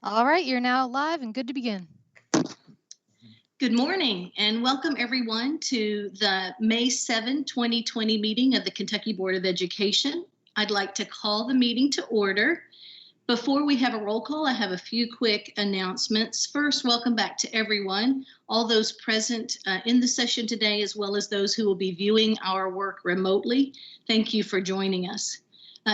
All right, you're now live and good to begin. Good morning and welcome everyone to the May 7, 2020 meeting of the Kentucky Board of Education. I'd like to call the meeting to order. Before we have a roll call, I have a few quick announcements. First, welcome back to everyone, all those present in the session today, as well as those who will be viewing our work remotely. Thank you for joining us.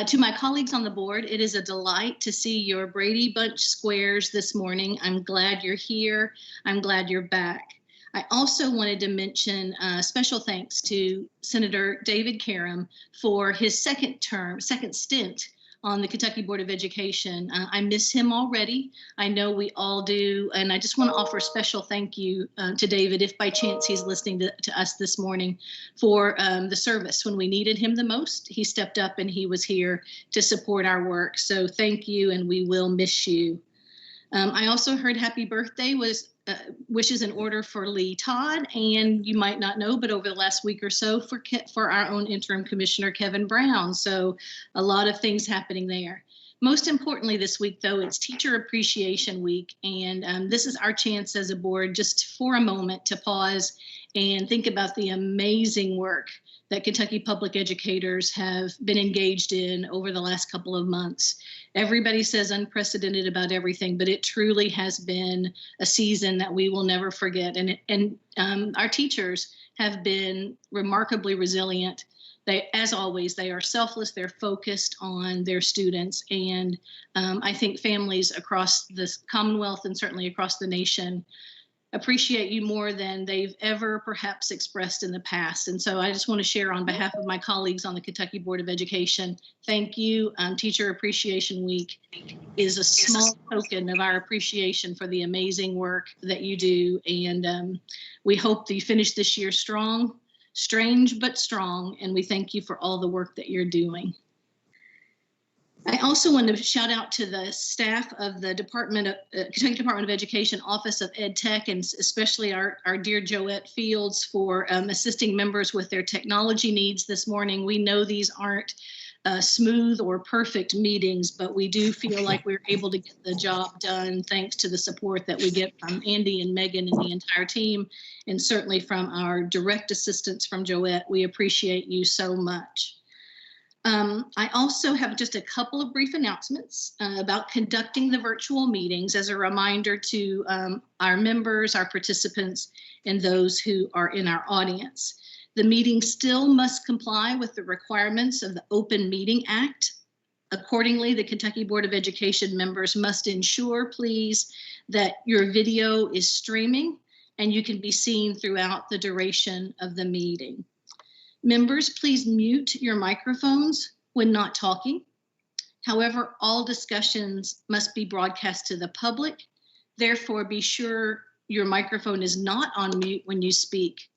To my colleagues on the board, it is a delight to see your Brady Bunch squares this morning. I'm glad you're here. I'm glad you're back. I also wanted to mention special thanks to Senator David Karam for his second stint on the Kentucky Board of Education. I miss him already. I know we all do. And I just want to offer a special thank you to David, if by chance he's listening to us this morning, for the service. When we needed him the most, he stepped up and he was here to support our work. So thank you, and we will miss you. I also heard happy birthday wishes in order for Lee Todd, and you might not know, but over the last week or so for our own interim commissioner, Kevin Brown. So a lot of things happening there. Most importantly this week, though, it's Teacher Appreciation Week, and this is our chance as a board just for a moment to pause and think about the amazing work that Kentucky public educators have been engaged in over the last couple of months. Everybody says unprecedented about everything, but it truly has been a season that we will never forget. And our teachers have been remarkably resilient. They, as always, they are selfless, they're focused on their students. And I think families across this Commonwealth and certainly across the nation appreciate you more than they've ever perhaps expressed in the past. And so I just want to share on behalf of my colleagues on the Kentucky Board of Education, thank you. Teacher Appreciation Week is a small token of our appreciation for the amazing work that you do. And we hope that you finish this year strong, strange but strong, and we thank you for all the work that you're doing. I also want to shout out to the staff of the Kentucky Department of Education Office of Ed Tech, and especially our dear Joette Fields for assisting members with their technology needs this morning. We know these aren't smooth or perfect meetings, but we do feel like we're able to get the job done thanks to the support that we get from Andy and Megan and the entire team, and certainly from our direct assistance from Joette. We appreciate you so much. I also have just a couple of brief announcements about conducting the virtual meetings as a reminder to our members, our participants, and those who are in our audience. The meeting still must comply with the requirements of the Open Meeting Act. Accordingly, the Kentucky Board of Education members must ensure, please, that your video is streaming and you can be seen throughout the duration of the meeting. Members, please mute your microphones when not talking. However, all discussions must be broadcast to the public. Therefore, be sure your microphone is not on mute when you speak.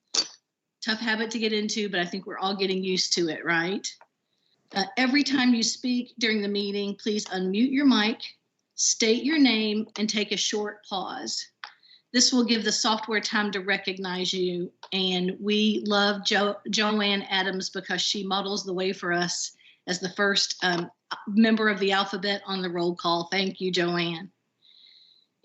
Tough habit to get into, but I think we're all getting used to it, right? Every time you speak during the meeting, please unmute your mic, state your name, and take a short pause. This will give the software time to recognize you. And we love Joanne Adams because she models the way for us as the first member of the alphabet on the roll call. Thank you, Joanne.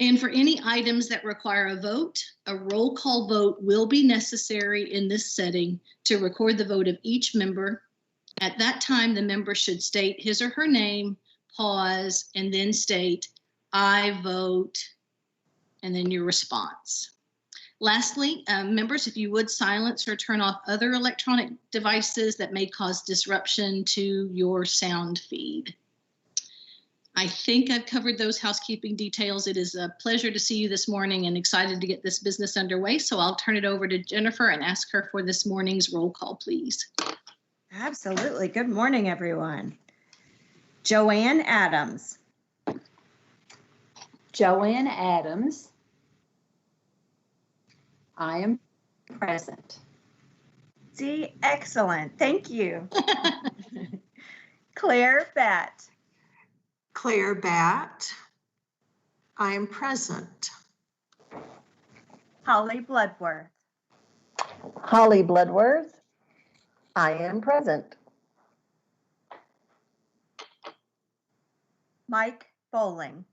And for any items that require a vote, a roll call vote will be necessary in this setting to record the vote of each member. At that time, the member should state his or her name, pause, and then state, "I vote," and then your response. Lastly, members, if you would silence or turn off other electronic devices that may cause disruption to your sound feed. I think I've covered those housekeeping details. It is a pleasure to see you this morning and excited to get this business underway. So I'll turn it over to Jennifer and ask her for this morning's roll call, please. Absolutely. Good morning, everyone. Joanne Adams. Joanne Adams. I am present. See, excellent. Thank you. Claire Batt. Claire Batt. I am present. Holly Bloodworth. Holly Bloodworth. I am present. Mike Bowling.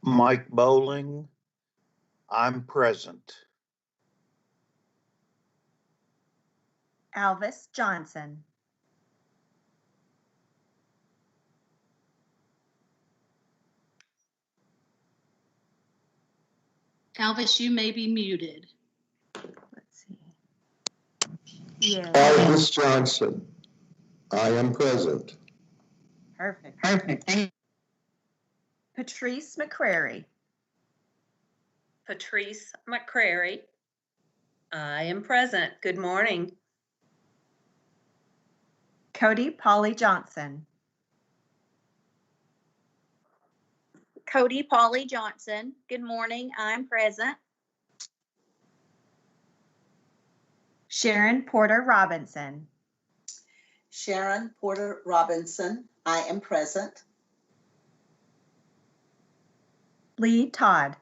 Mike Bowling, I'm present. Alvis Johnson. Alvis, you may be muted. Let's see. Yeah, Alvis Johnson, I am present. perfect. Perfect. Patrice McCrary. Patrice McCrary. I am present. Good morning. Cody Polly Johnson. Cody Polly Johnson. Good morning. I'm present. Sharon Porter Robinson. Sharon Porter Robinson, I am present. Lee Todd.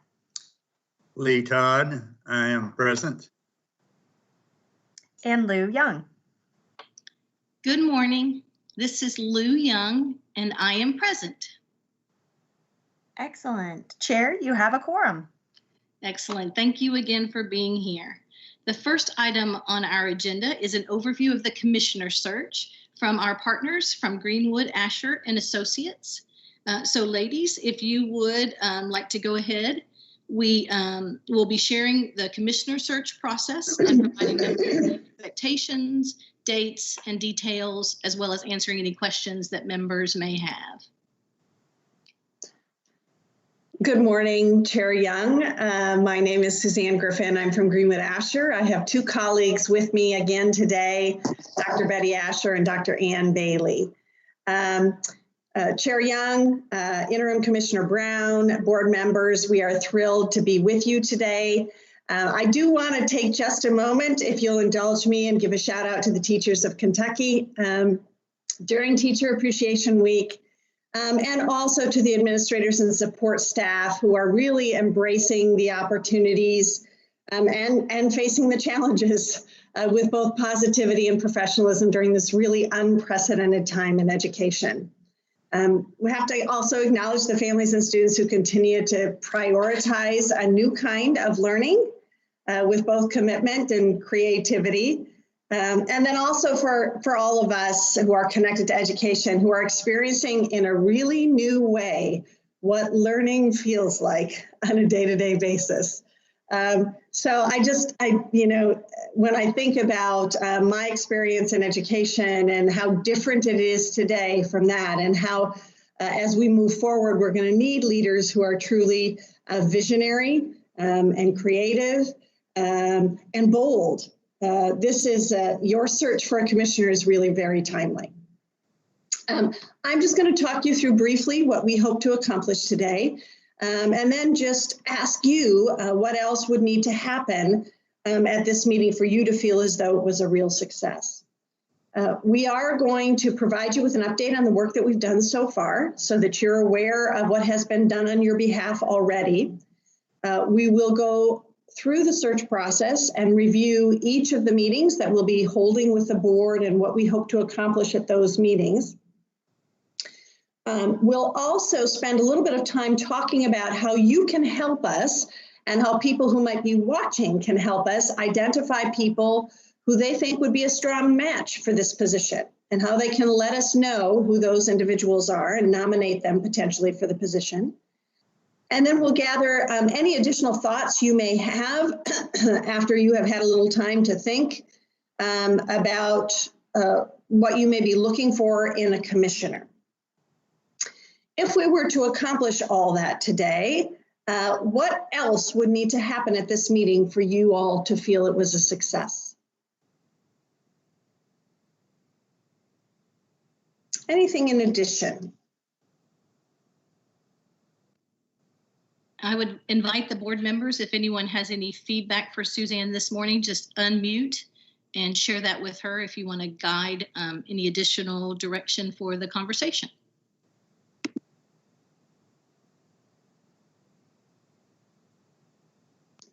Lee Todd, I am present. And Lou Young. Good morning. This is Lou Young, and I am present. Excellent. Chair, you have a quorum. Excellent. Thank you again for being here. The first item on our agenda is an overview of the commissioner search from our partners from Greenwood, Asher and Associates. So ladies, if you would like to go ahead, we will be sharing the commissioner search process and providing them with expectations, dates, and details, as well as answering any questions that members may have. Good morning, Chair Young. My name is Suzanne Griffin. I'm from Greenwood Asher. I have two colleagues with me again today, Dr. Betty Asher and Dr. Ann Bailey. Chair Young, Interim Commissioner Brown, board members, we are thrilled to be with you today. I do want to take just a moment, if you'll indulge me, and give a shout out to the teachers of Kentucky during Teacher Appreciation Week. And also to the administrators and support staff who are really embracing the opportunities and facing the challenges with both positivity and professionalism during this really unprecedented time in education. We have to also acknowledge the families and students who continue to prioritize a new kind of learning with both commitment and creativity. And then also for all of us who are connected to education, who are experiencing in a really new way what learning feels like on a day-to-day basis. So when I think about my experience in education and how different it is today from that, and how as we move forward, we're going to need leaders who are truly visionary and creative and bold. This is your search for a commissioner is really very timely. I'm just going to talk you through briefly what we hope to accomplish today, and then just ask you what else would need to happen at this meeting for you to feel as though it was a real success. We are going to provide you with an update on the work that we've done so far so that you're aware of what has been done on your behalf already. We will go through the search process and review each of the meetings that we'll be holding with the board and what we hope to accomplish at those meetings. We'll also spend a little bit of time talking about how you can help us and how people who might be watching can help us identify people who they think would be a strong match for this position, and how they can let us know who those individuals are and nominate them potentially for the position. And then we'll gather any additional thoughts you may have after you have had a little time to think about what you may be looking for in a commissioner. If we were to accomplish all that today, what else would need to happen at this meeting for you all to feel it was a success? Anything in addition? I would invite the board members, if anyone has any feedback for Suzanne this morning, just unmute and share that with her if you want to guide any additional direction for the conversation.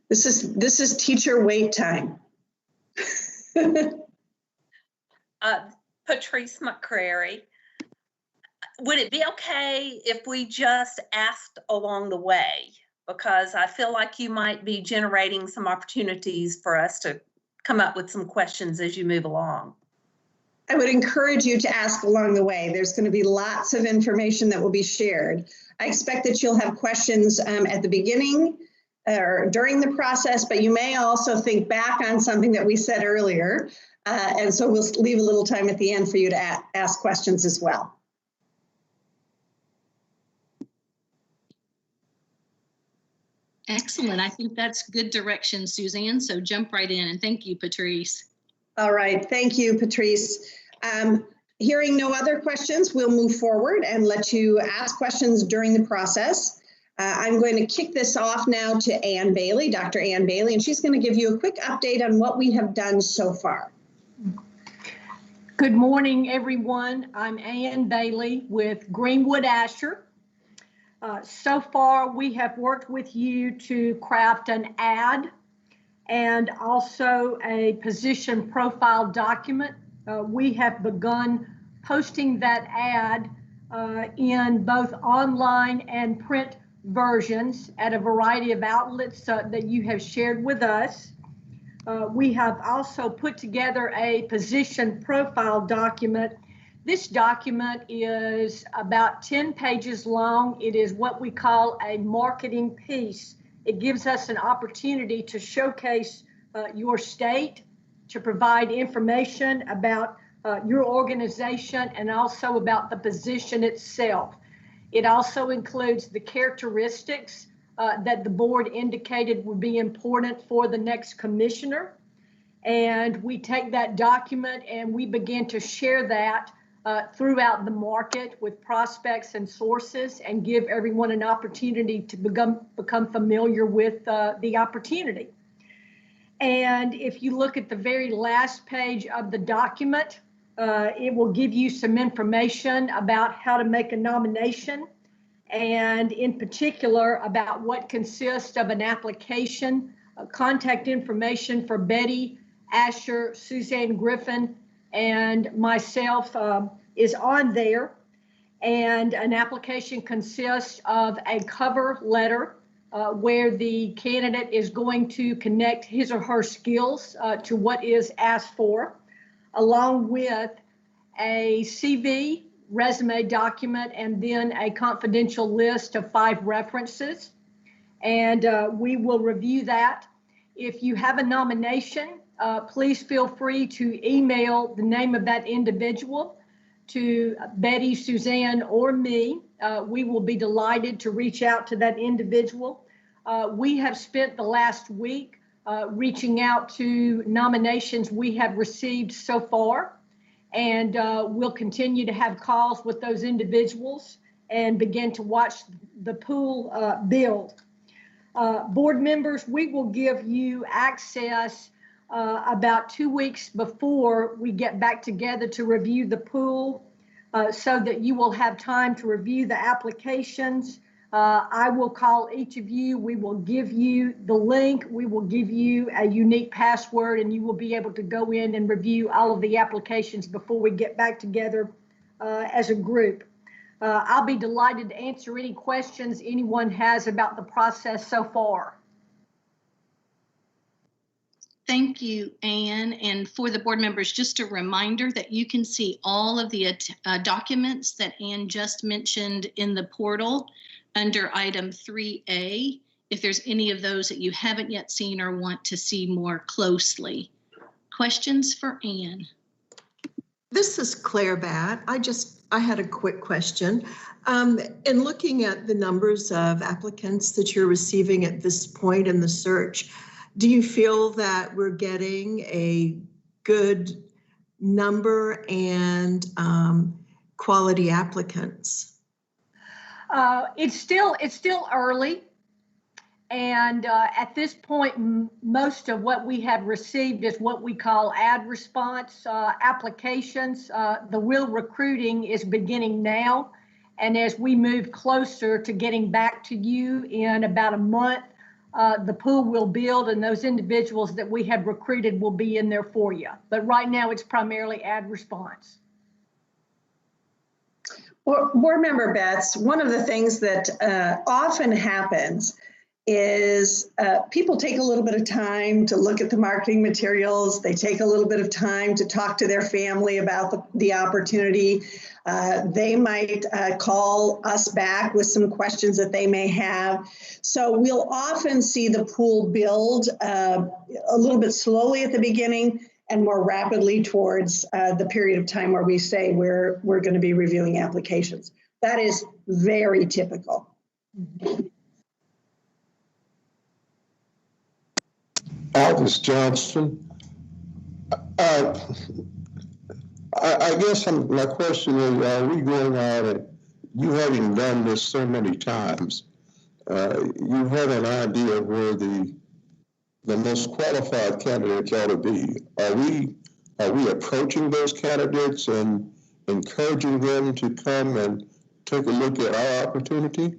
This is teacher wait time. Patrice McCrary. would it be okay if we just asked along the way? Because I feel like you might be generating some opportunities for us to come up with some questions as you move along. I would encourage you to ask along the way. There's going to be lots of information that will be shared. I expect that you'll have questions at the beginning or during the process, but you may also think back on something that we said earlier. And so we'll leave a little time at the end for you to ask questions as well. Excellent. I think that's good direction, Suzanne. So jump right in, and thank you, Patrice. All right. Thank you, Patrice. Hearing no other questions, we'll move forward and let you ask questions during the process. I'm going to kick this off now to Ann Bailey, Dr. Ann Bailey, and she's going to give you a quick update on what we have done so far. Good morning, everyone. I'm Ann Bailey with Greenwood Asher. So far, we have worked with you to craft an ad and also a position profile document. We have begun posting that ad in both online and print versions at a variety of outlets that you have shared with us. We have also put together a position profile document. This document is about 10 pages long. It is what we call a marketing piece. It gives us an opportunity to showcase your state, to provide information about your organization and also about the position itself. It also includes the characteristics that the board indicated would be important for the next commissioner. And we take that document and we begin to share that throughout the market with prospects and sources and give everyone an opportunity to become familiar with the opportunity. And if you look at the very last page of the document, it will give you some information about how to make a nomination, and in particular about what consists of an application, contact information for Betty, Asher, Suzanne Griffin, and myself is on there. And an application consists of a cover letter where the candidate is going to connect his or her skills to what is asked for, along with a CV, resume document, and then a confidential list of 5 references. And we will review that. If you have a nomination, please feel free to email the name of that individual to Betty, Suzanne, or me. We will be delighted to reach out to that individual. We have spent the last week reaching out to nominations we have received so far, and we'll continue to have calls with those individuals and begin to watch the pool build. Board members, we will give you access about 2 weeks before we get back together to review the pool so that you will have time to review the applications. I will call each of you. We will give you the link. We will give you a unique password, and you will be able to go in and review all of the applications before we get back together as a group. I'll be delighted to answer any questions anyone has about the process so far. Thank you, Anne. And for the board members, just a reminder that you can see all of the documents that Anne just mentioned in the portal under item 3A, if there's any of those that you haven't yet seen or want to see more closely. Questions for Anne? This is Claire Batt. I had a quick question. In looking at the numbers of applicants that you're receiving at this point in the search, do you feel that we're getting a good number and quality applicants? It's still early. And at this point, most of what we have received is what we call ad response applications. The real recruiting is beginning now. And as we move closer to getting back to you in about a month, the pool will build and those individuals that we have recruited will be in there for you. But right now it's primarily ad response. Board Member Betts, one of the things that often happens is people take a little bit of time to look at the marketing materials. They take a little bit of time to talk to their family about the opportunity. They might call us back with some questions that they may have. So we'll often see the pool build a little bit slowly at the beginning and more rapidly towards the period of time where we say we're going to be reviewing applications. That is very typical. Aldous Johnson. I guess my question is, are we going out and you having done this so many times, you have an idea of where the most qualified candidates ought to be. Are we approaching those candidates and encouraging them to come and take a look at our opportunity?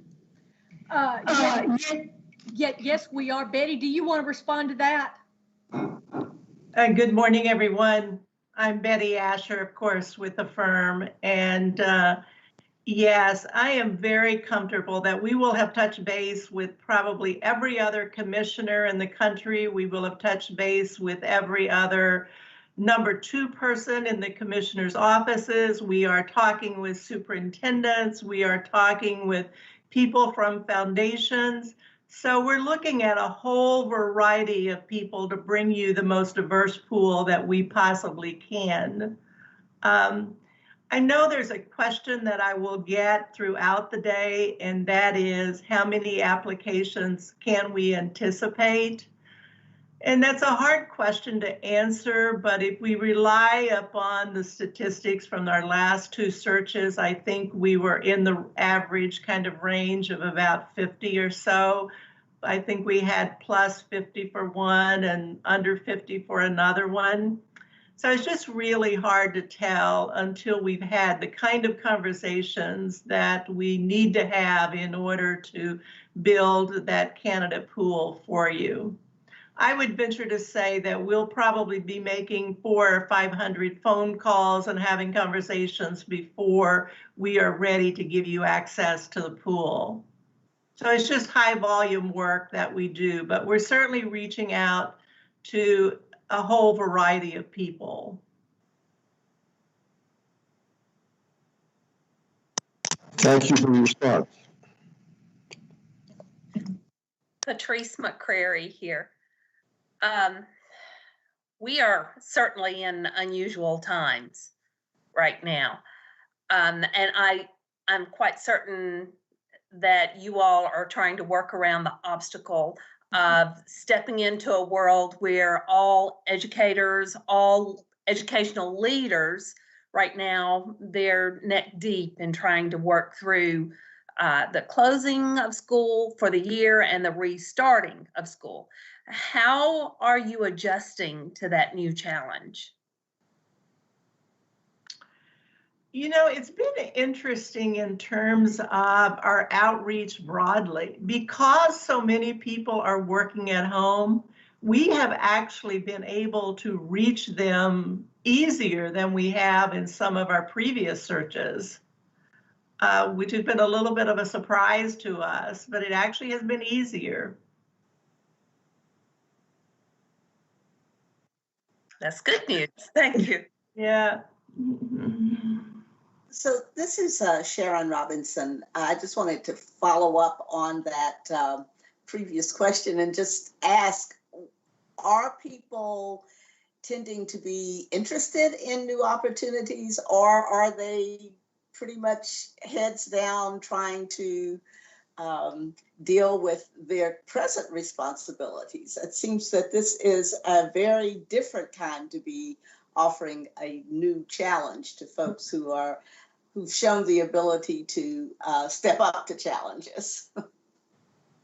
Yes, we are. Betty, do you want to respond to that? Good morning, everyone. I'm Betty Asher, of course, with the firm. And yes, I am very comfortable that we will have touched base with probably every other commissioner in the country. We will have touched base with every other number 2 person in the commissioner's offices. We are talking with superintendents. We are talking with people from foundations. So we're looking at a whole variety of people to bring you the most diverse pool that we possibly can. I know there's a question that I will get throughout the day, and that is how many applications can we anticipate? And that's a hard question to answer, but if we rely upon the statistics from our last 2 searches, I think we were in the average kind of range of about 50 or so. I think we had plus 50 for one and under 50 for another one. So it's just really hard to tell until we've had the kind of conversations that we need to have in order to build that candidate pool for you. I would venture to say that we'll probably be making 400 or 500 phone calls and having conversations before we are ready to give you access to the pool. So it's just high volume work that we do, but we're certainly reaching out to a whole variety of people. Thank you for your response. Patrice McCrary here. We are certainly in unusual times right now. And I'm quite certain that you all are trying to work around the obstacle of stepping into a world where all educators, all educational leaders right now, they're neck deep in trying to work through the closing of school for the year and the restarting of school. How are you adjusting to that new challenge? You know, it's been interesting in terms of our outreach broadly. Because so many people are working at home, we have actually been able to reach them easier than we have in some of our previous searches, which has been a little bit of a surprise to us, but it actually has been easier. That's good news. Thank you. Yeah. So this is Sharon Robinson. I just wanted to follow up on that previous question and just ask, are people tending to be interested in new opportunities, or are they pretty much heads down trying to deal with their present responsibilities? It seems that this is a very different time to be offering a new challenge to folks who've shown the ability to step up to challenges.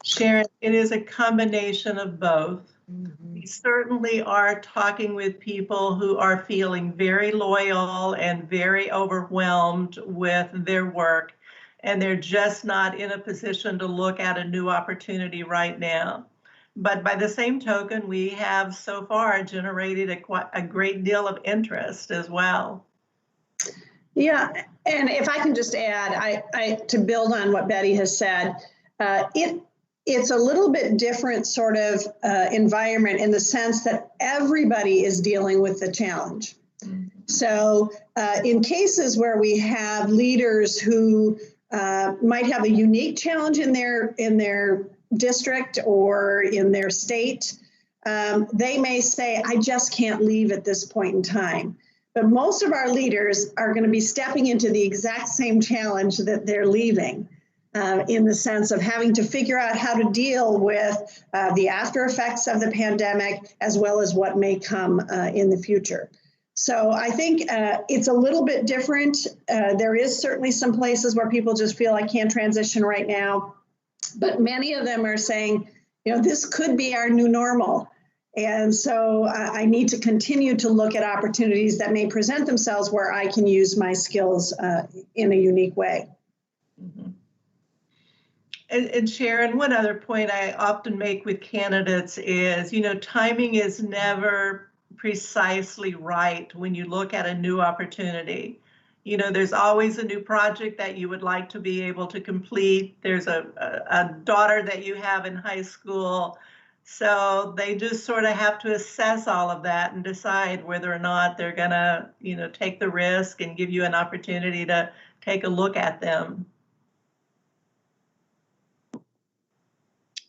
Sharon, it is a combination of both. We certainly are talking with people who are feeling very loyal and very overwhelmed with their work, and they're just not in a position to look at a new opportunity right now. But by the same token, we have so far generated a great deal of interest as well. Yeah, and if I can just add, to build on what Betty has said, it's a little bit different sort of environment in the sense that everybody is dealing with the challenge. So in cases where we have leaders who might have a unique challenge in their district or in their state, they may say, I just can't leave at this point in time. But most of our leaders are going to be stepping into the exact same challenge that they're leaving, in the sense of having to figure out how to deal with the after effects of the pandemic, as well as what may come in the future. So I think it's a little bit different. There is certainly some places where people just feel I can't transition right now, but many of them are saying, this could be our new normal. And so I need to continue to look at opportunities that may present themselves where I can use my skills in a unique way. Mm-hmm. And Sharon, one other point I often make with candidates is, timing is never precisely right when you look at a new opportunity. There's always a new project that you would like to be able to complete. There's a daughter that you have in high school. So they just sort of have to assess all of that and decide whether or not they're going to, take the risk and give you an opportunity to take a look at them.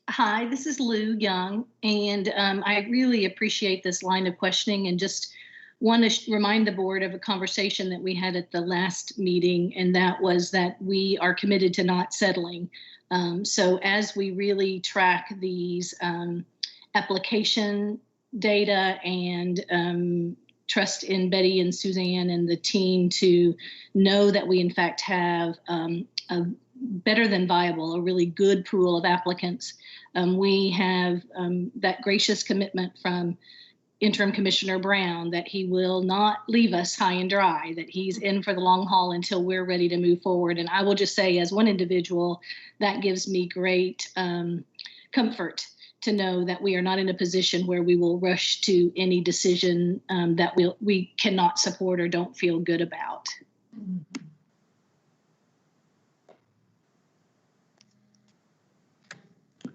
Hi, this is Lou Young, and I really appreciate this line of questioning and just want to remind the board of a conversation that we had at the last meeting, and that was that we are committed to not settling. So as we really track these application data and trust in Betty and Suzanne and the team to know that we in fact have a better than viable, a really good pool of applicants. We have that gracious commitment from Interim Commissioner Brown that he will not leave us high and dry, that he's in for the long haul until we're ready to move forward. And I will just say, as one individual, that gives me great comfort to know that we are not in a position where we will rush to any decision that we cannot support or don't feel good about.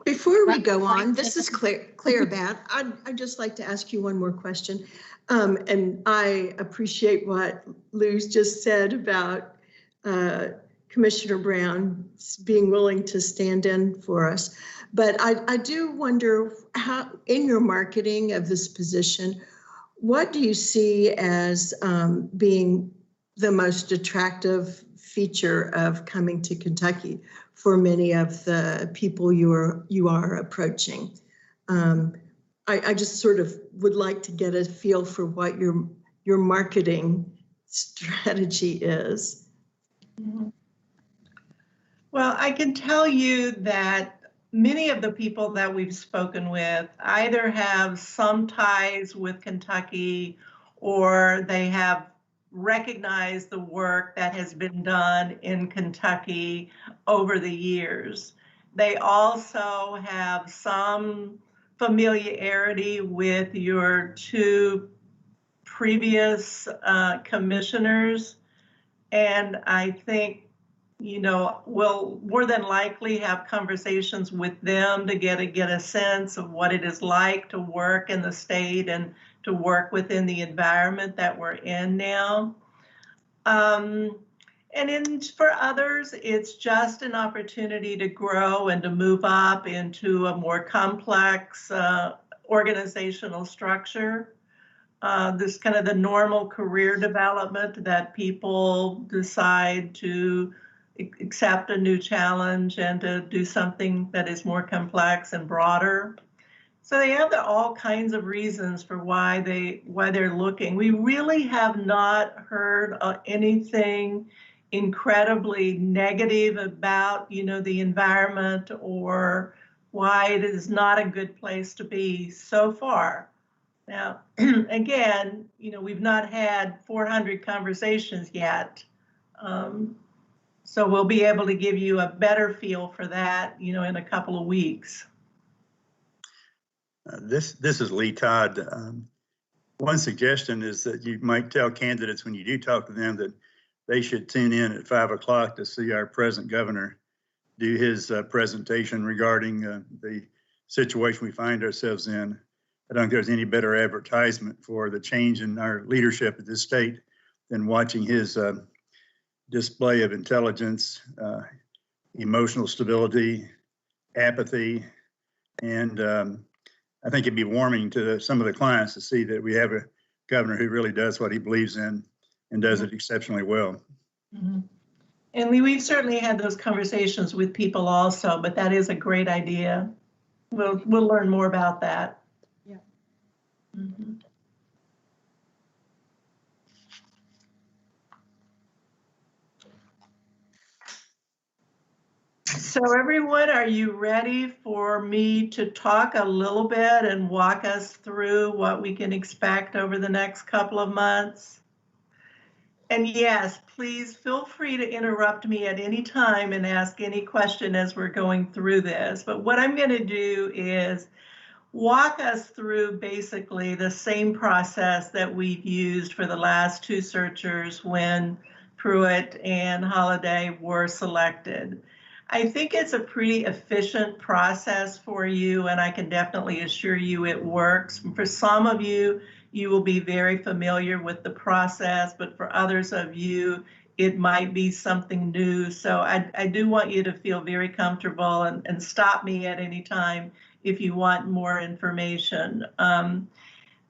Before we go on, this is Claire Bat. I'd just like to ask you one more question. And I appreciate what Lou's just said about Commissioner Brown being willing to stand in for us. But I do wonder how, in your marketing of this position, what do you see as being the most attractive feature of coming to Kentucky for many of the people you are approaching? I just sort of would like to get a feel for what your marketing strategy is. Well, I can tell you that many of the people that we've spoken with either have some ties with Kentucky or they have recognized the work that has been done in Kentucky over the years. They also have some familiarity with your two previous commissioners, and I think we'll more than likely have conversations with them to get a sense of what it is like to work in the state and to work within the environment that we're in now. And for others, it's just an opportunity to grow and to move up into a more complex organizational structure. This kind of the normal career development that people decide to accept a new challenge and to do something that is more complex and broader. So they have all kinds of reasons for why they're looking. We really have not heard anything incredibly negative about the environment or why it is not a good place to be so far. Now, again, we've not had 400 conversations yet. So we'll be able to give you a better feel for that, in a couple of weeks. This is Lee Todd. One suggestion is that you might tell candidates when you do talk to them that they should tune in at 5 o'clock to see our present governor do his presentation regarding the situation we find ourselves in. I don't think there's any better advertisement for the change in our leadership at this state than watching his display of intelligence, emotional stability, apathy, and I think it'd be warming to some of the clients to see that we have a governor who really does what he believes in and does it exceptionally well. Mm-hmm. And we've certainly had those conversations with people also, but that is a great idea. We'll learn more about that. Yeah. Mm-hmm. So everyone, are you ready for me to talk a little bit and walk us through what we can expect over the next couple of months? And yes, please feel free to interrupt me at any time and ask any question as we're going through this. But what I'm going to do is walk us through basically the same process that we've used for the last two searchers when Pruitt and Holliday were selected. I think it's a pretty efficient process for you, and I can definitely assure you it works. For some of you, you will be very familiar with the process, but for others of you, it might be something new. So I do want you to feel very comfortable and stop me at any time if you want more information. I'm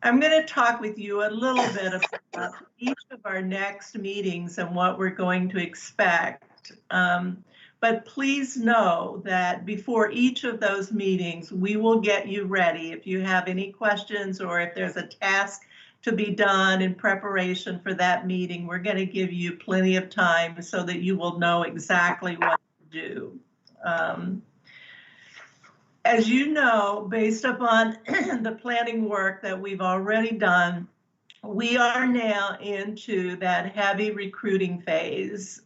going to talk with you a little bit about each of our next meetings and what we're going to expect. But please know that before each of those meetings, we will get you ready. If you have any questions or if there's a task to be done in preparation for that meeting, we're going to give you plenty of time so that you will know exactly what to do. As you know, based upon the planning work that we've already done, we are now into that heavy recruiting phase,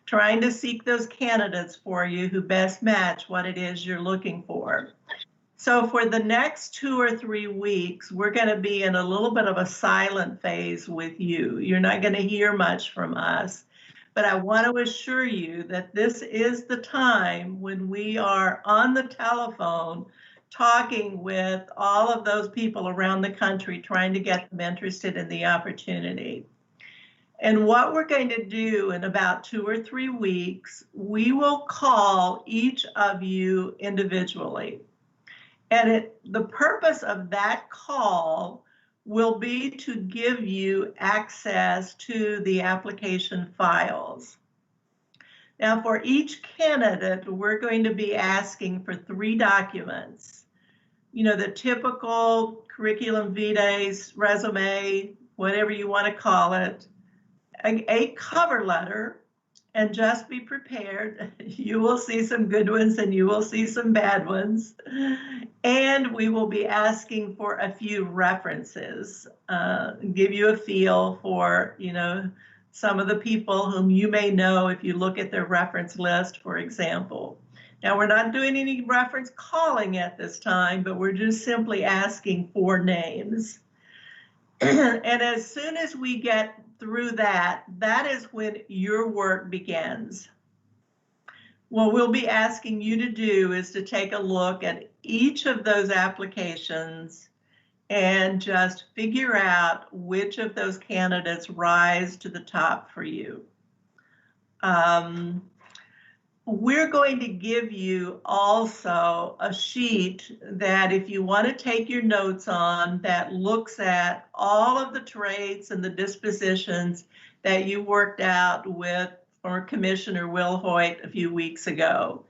trying to seek those candidates for you who best match what it is you're looking for. So for the next 2 or 3 weeks, we're going to be in a little bit of a silent phase with you. You're not going to hear much from us. But I want to assure you that this is the time when we are on the telephone talking with all of those people around the country, trying to get them interested in the opportunity. And what we're going to do in about 2 or 3 weeks, we will call each of you individually. And the purpose of that call will be to give you access to the application files. Now, for each candidate, we're going to be asking for 3 documents. You know, the typical curriculum vitae, resume, whatever you want to call it, a cover letter, and just be prepared. You will see some good ones and you will see some bad ones. And we will be asking for a few references, give you a feel for, you know, some of the people whom you may know if you look at their reference list, for example. Now, we're not doing any reference calling at this time, but we're just simply asking for names. And as soon as we get through that, that is when your work begins. What we'll be asking you to do is to take a look at each of those applications and just figure out which of those candidates rise to the top for you. We're going to give you also a sheet that if you want to take your notes on, that looks at all of the traits and the dispositions that you worked out with former Commissioner Will Hoyt a few weeks ago.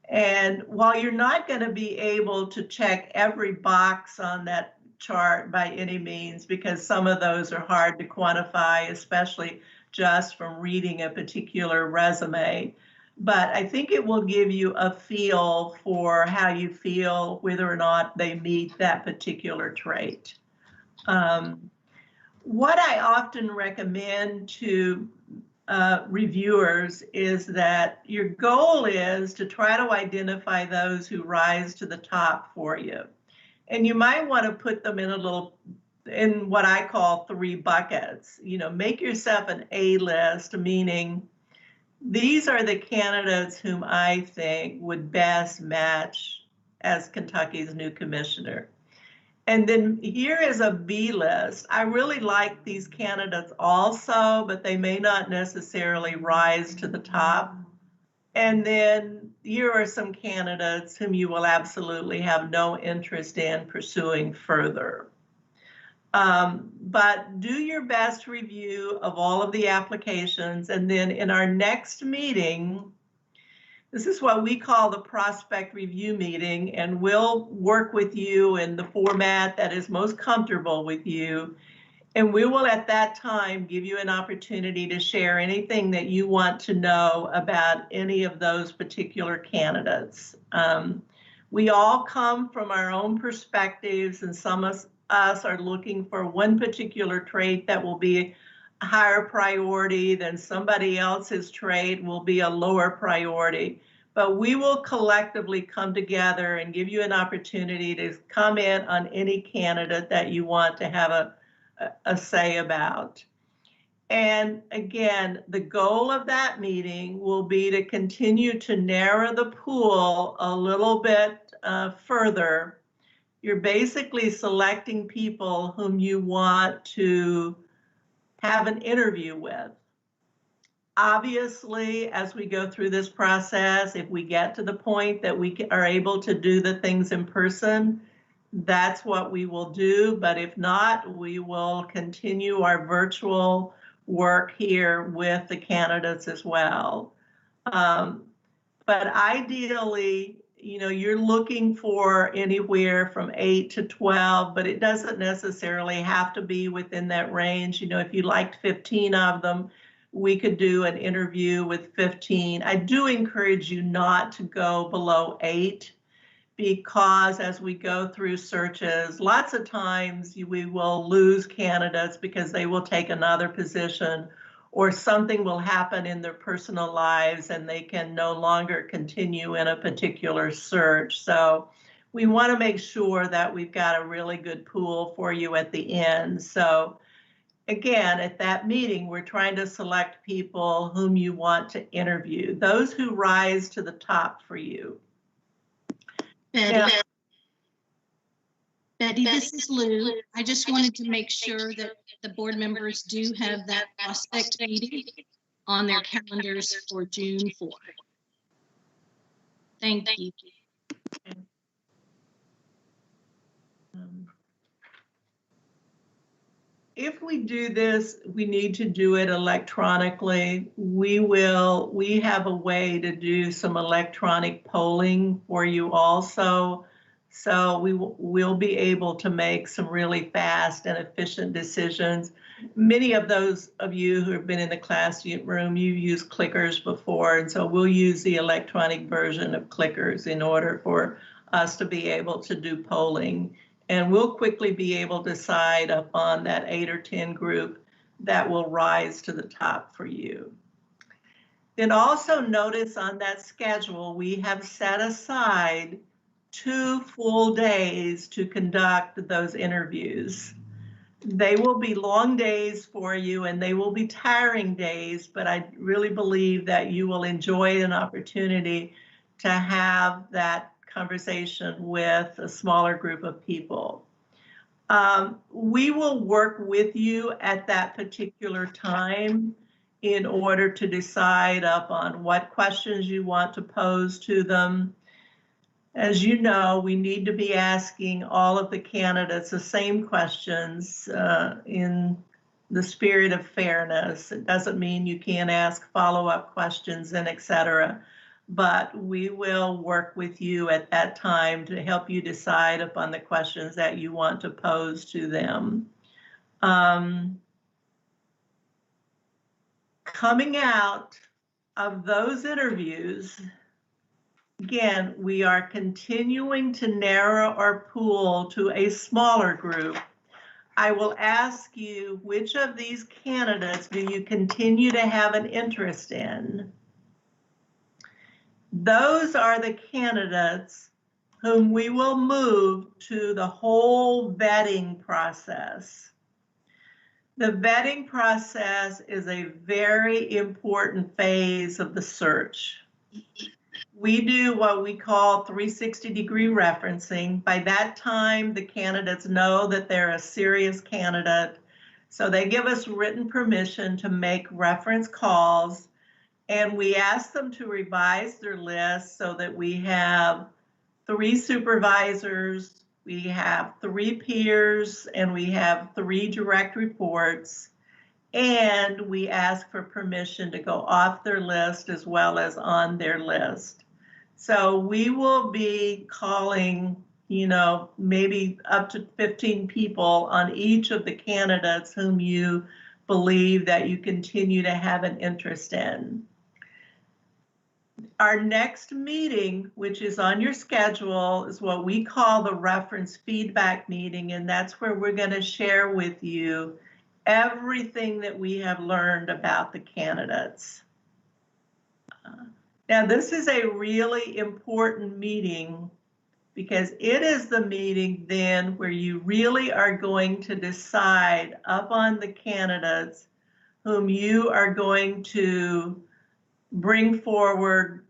And while you're not going to be able to check every box on that chart by any means, because some of those are hard to quantify, especially just from reading a particular resume, but I think it will give you a feel for how you feel, whether or not they meet that particular trait. What I often recommend to reviewers is that your goal is to try to identify those who rise to the top for you. And you might want to put them in a little in what I call 3 buckets. Make yourself an A list, meaning these are the candidates whom I think would best match as Kentucky's new commissioner. And then here is a B list. I really like these candidates also, but they may not necessarily rise to the top. And then here are some candidates whom you will absolutely have no interest in pursuing further. But do your best review of all of the applications. And then in our next meeting, this is what we call the prospect review meeting, and we'll work with you in the format that is most comfortable with you. And we will at that time give you an opportunity to share anything that you want to know about any of those particular candidates. We all come from our own perspectives, and some of us are looking for one particular trait that will be a higher priority than somebody else's trait will be a lower priority. But we will collectively come together and give you an opportunity to comment on any candidate that you want to have a say about. And again, the goal of that meeting will be to continue to narrow the pool a little bit further. You're basically selecting people whom you want to have an interview with. Obviously, as we go through this process, if we get to the point that we are able to do the things in person, that's what we will do. But if not, we will continue our virtual work here with the candidates as well. But ideally, you're looking for anywhere from 8 to 12, but it doesn't necessarily have to be within that range. If you liked 15 of them, we could do an interview with 15. I do encourage you not to go below 8, because as we go through searches, lots of times we will lose candidates because they will take another position, or something will happen in their personal lives and they can no longer continue in a particular search. So we want to make sure that we've got a really good pool for you at the end. So again, at that meeting, we're trying to select people whom you want to interview, those who rise to the top for you. Betty, this is Lou. I just wanted to make sure that the board members do have that prospect meeting on their calendars for June 4th. Thank you. If we do this, we need to do it electronically. We have a way to do some electronic polling for you also. So we'll be able to make some really fast and efficient decisions. Many of those of you who have been in the classroom, you've used clickers before, and so we'll use the electronic version of clickers in order for us to be able to do polling. And we'll quickly be able to decide upon that 8 or 10 group that will rise to the top for you. Then also notice on that schedule, we have set aside 2 full days to conduct those interviews. They will be long days for you and they will be tiring days, but I really believe that you will enjoy an opportunity to have that conversation with a smaller group of people. We will work with you at that particular time in order to decide upon what questions you want to pose to them. As you know, we need to be asking all of the candidates the same questions in the spirit of fairness. It doesn't mean you can't ask follow-up questions and et cetera, but we will work with you at that time to help you decide upon the questions that you want to pose to them. Coming out of those interviews, again, we are continuing to narrow our pool to a smaller group. I will ask you, which of these candidates do you continue to have an interest in? Those are the candidates whom we will move to the whole vetting process. The vetting process is a very important phase of the search. We do what we call 360-degree referencing. By that time, the candidates know that they're a serious candidate. So they give us written permission to make reference calls, and we ask them to revise their list so that we have 3 supervisors, we have 3 peers, and we have 3 direct reports. And we ask for permission to go off their list as well as on their list. So we will be calling, maybe up to 15 people on each of the candidates whom you believe that you continue to have an interest in. Our next meeting, which is on your schedule, is what we call the reference feedback meeting, and that's where we're going to share with you everything that we have learned about the candidates. Now, this is a really important meeting because it is the meeting then where you really are going to decide upon the candidates whom you are going to bring forward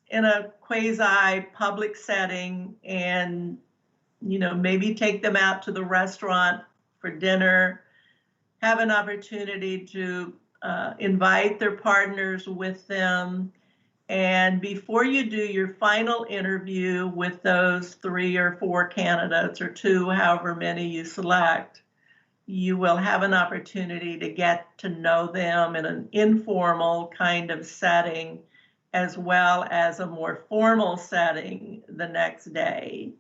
in a quasi-public setting and, maybe take them out to the restaurant for dinner, have an opportunity to invite their partners with them. And before you do your final interview with those 3 or 4 candidates or 2, however many you select, you will have an opportunity to get to know them in an informal kind of setting, as well as a more formal setting the next day.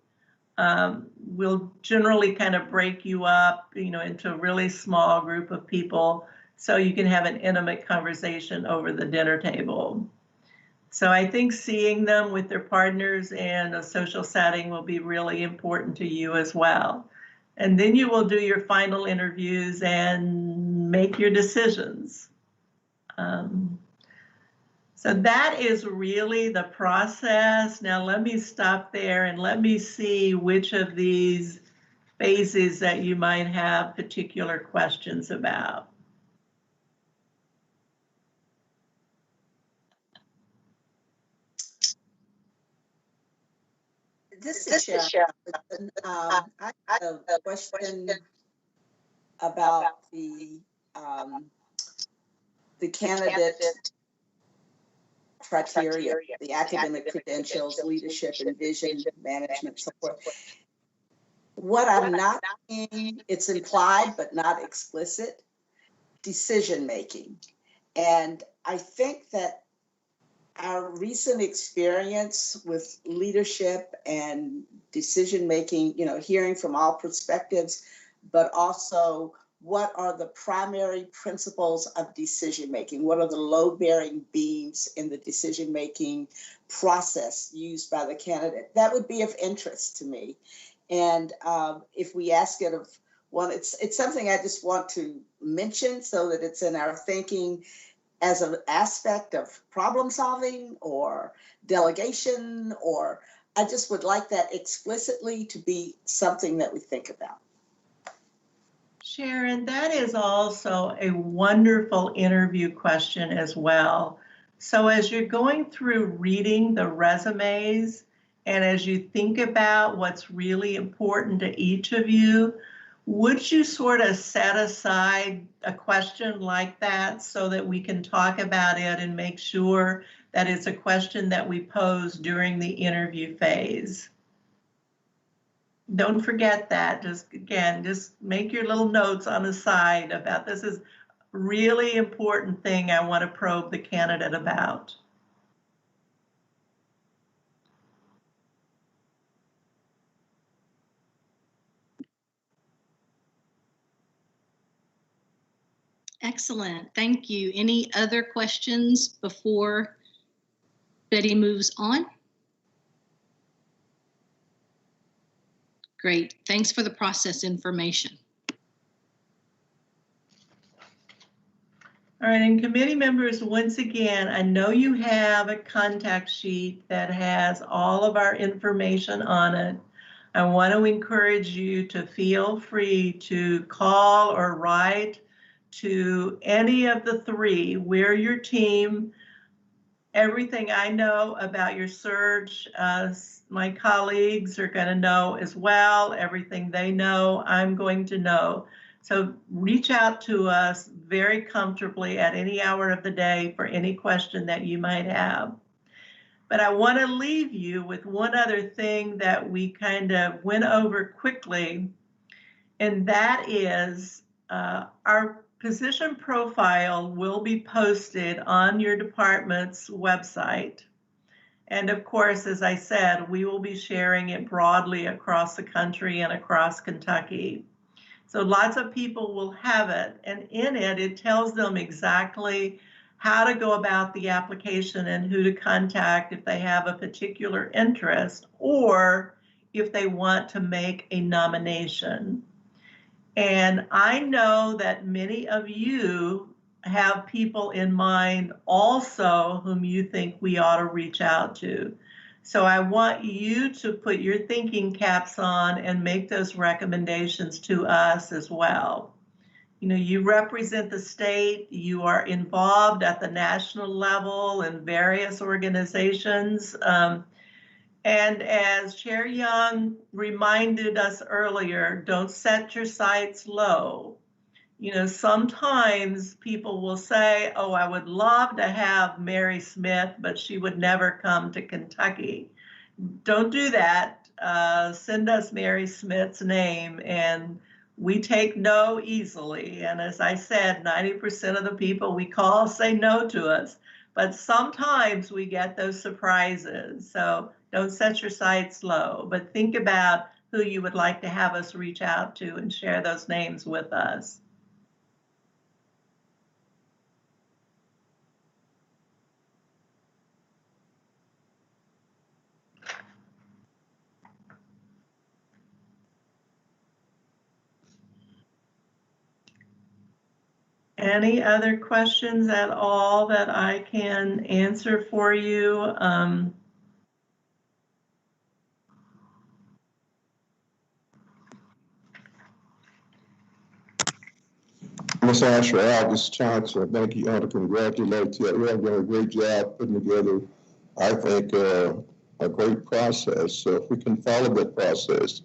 We'll generally kind of break you up, into a really small group of people so you can have an intimate conversation over the dinner table. So I think seeing them with their partners in a social setting will be really important to you as well. And then you will do your final interviews and make your decisions. So that is really the process. Now let me stop there and let me see which of these phases that you might have particular questions about. This is Sharon. I have a question about the candidate criteria, the academic credentials, leadership and vision, management, so forth. What I'm not seeing, it's implied but not explicit, decision making. And I think that our recent experience with leadership and decision making, hearing from all perspectives, but also what are the primary principles of decision making? What are the load bearing beams in the decision making process used by the candidate? That would be of interest to me. And if we ask it of one, it's something I just want to mention so that it's in our thinking as an aspect of problem solving or delegation, or I just would like that explicitly to be something that we think about. Sharon, that is also a wonderful interview question as well. So as you're going through reading the resumes and as you think about what's really important to each of you, would you sort of set aside a question like that so that we can talk about it and make sure that it's a question that we pose during the interview phase? Don't forget that. Just make your little notes on the side about this is a really important thing I want to probe the candidate about. Excellent, thank you. Any other questions before Betty moves on? Great, thanks for the process information. All right, and committee members, once again, I know you have a contact sheet that has all of our information on it. I want to encourage you to feel free to call or write to any of the three. We're your team. Everything I know about your search, my colleagues are going to know as well. Everything they know, I'm going to know. So reach out to us very comfortably at any hour of the day for any question that you might have. But I want to leave you with one other thing that we kind of went over quickly, and that is our position profile will be posted on your department's website. And of course, as I said, we will be sharing it broadly across the country and across Kentucky. So lots of people will have it, and in it, it tells them exactly how to go about the application and who to contact if they have a particular interest or if they want to make a nomination. And I know that many of you have people in mind also whom you think we ought to reach out to. So I want you to put your thinking caps on and make those recommendations to us as well. You know, you represent the state, you are involved at the national level in various organizations. And as Chair Young reminded us earlier, don't set your sights low. You know, sometimes people will say, oh, I would love to have Mary Smith, but she would never come to Kentucky. Don't do that. Send us Mary Smith's name, and we take no easily. And as I said, 90% of the people we call say no to us, but sometimes we get those surprises. So don't set your sights low, but think about who you would like to have us reach out to and share those names with us. Any other questions at all that I can answer for you? Ms. Asher, Aldous Chancellor, thank you. I want to congratulate you. You have done a great job putting together, I think, a great process. So if we can follow that process,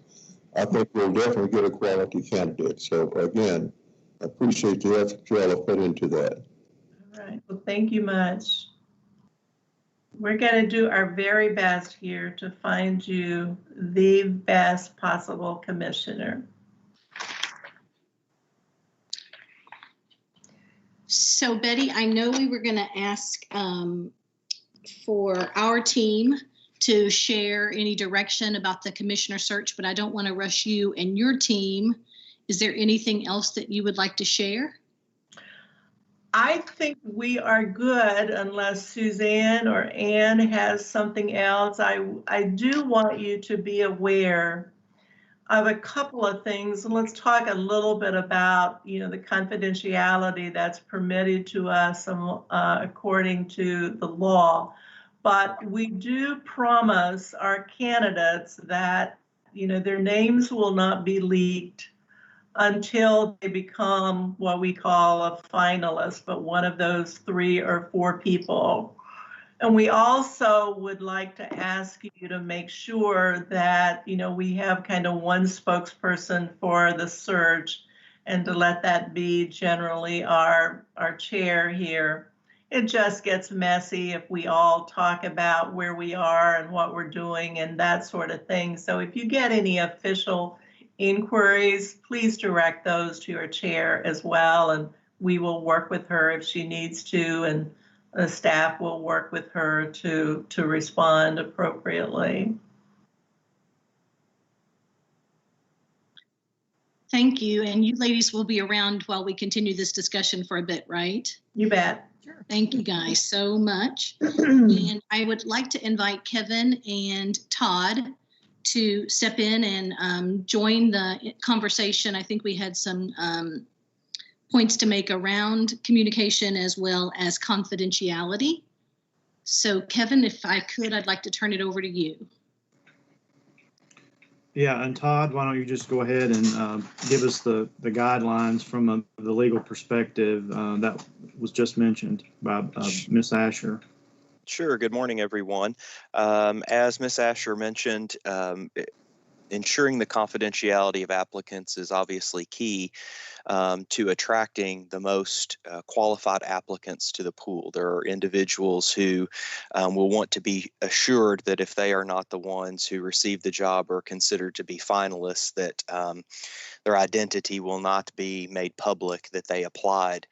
I think we'll definitely get a quality candidate. So again, I appreciate the effort you all have put into that. All right, well, thank you much. We're going to do our very best here to find you the best possible commissioner. So Betty, I know we were going to ask for our team to share any direction about the commissioner search, but I don't want to rush you and your team. Is there anything else that you would like to share? I think we are good unless Suzanne or Ann has something else. I do want you to be aware of a couple of things. And let's talk a little bit about, you know, the confidentiality that's permitted to us according to the law. But we do promise our candidates that, you know, their names will not be leaked until they become what we call a finalist, but one of those 3 or 4 people. And we also would like to ask you to make sure that, you know, we have kind of one spokesperson for the search, and to let that be generally our chair here. It just gets messy if we all talk about where we are and what we're doing and that sort of thing. So if you get any official inquiries, please direct those to your chair as well, and we will work with her if she needs to, and the staff will work with her to respond appropriately. Thank you. And you ladies will be around while we continue this discussion for a bit, right? You bet. Sure. Thank you guys so much. And I would like to invite Kevin and Todd to step in and join the conversation. I think we had some points to make around communication as well as confidentiality. So Kevin, if I could, I'd like to turn it over to you. Yeah, and Todd, why don't you just go ahead and give us the guidelines from the legal perspective that was just mentioned by Ms. Asher. Sure. Good morning, everyone. As Ms. Asher mentioned, ensuring the confidentiality of applicants is obviously key to attracting the most qualified applicants to the pool. There are individuals who will want to be assured that if they are not the ones who receive the job or considered to be finalists, that their identity will not be made public that they applied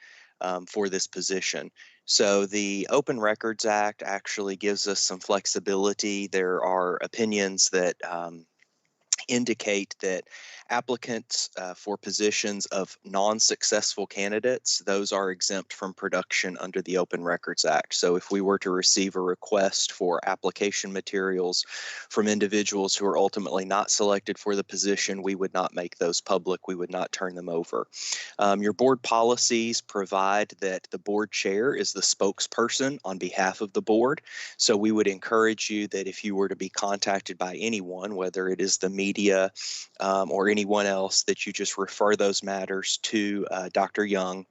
for this position. So the Open Records Act actually gives us some flexibility. There are opinions that indicate that applicants for positions of non-successful candidates, those are exempt from production under the Open Records Act. So if we were to receive a request for application materials from individuals who are ultimately not selected for the position, we would not make those public. We would not turn them over. Your board policies provide that the board chair is the spokesperson on behalf of the board. So we would encourage you that if you were to be contacted by anyone, whether it is the media or anyone else, that you just refer those matters to Dr. Young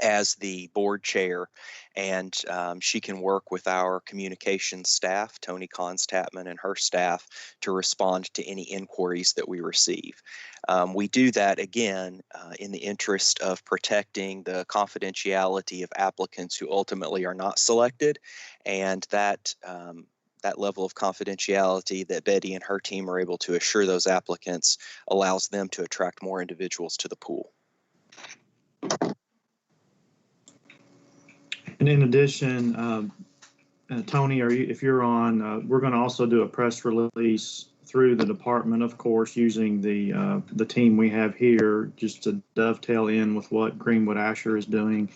as the board chair, and she can work with our communications staff, Tony Constatman and her staff, to respond to any inquiries that we receive. We do that, again, in the interest of protecting the confidentiality of applicants who ultimately are not selected, and that level of confidentiality that Betty and her team are able to assure those applicants allows them to attract more individuals to the pool. And in addition, Tony, if you're on, we're going to also do a press release through the department, of course, using the team we have here, just to dovetail in with what Greenwood Asher is doing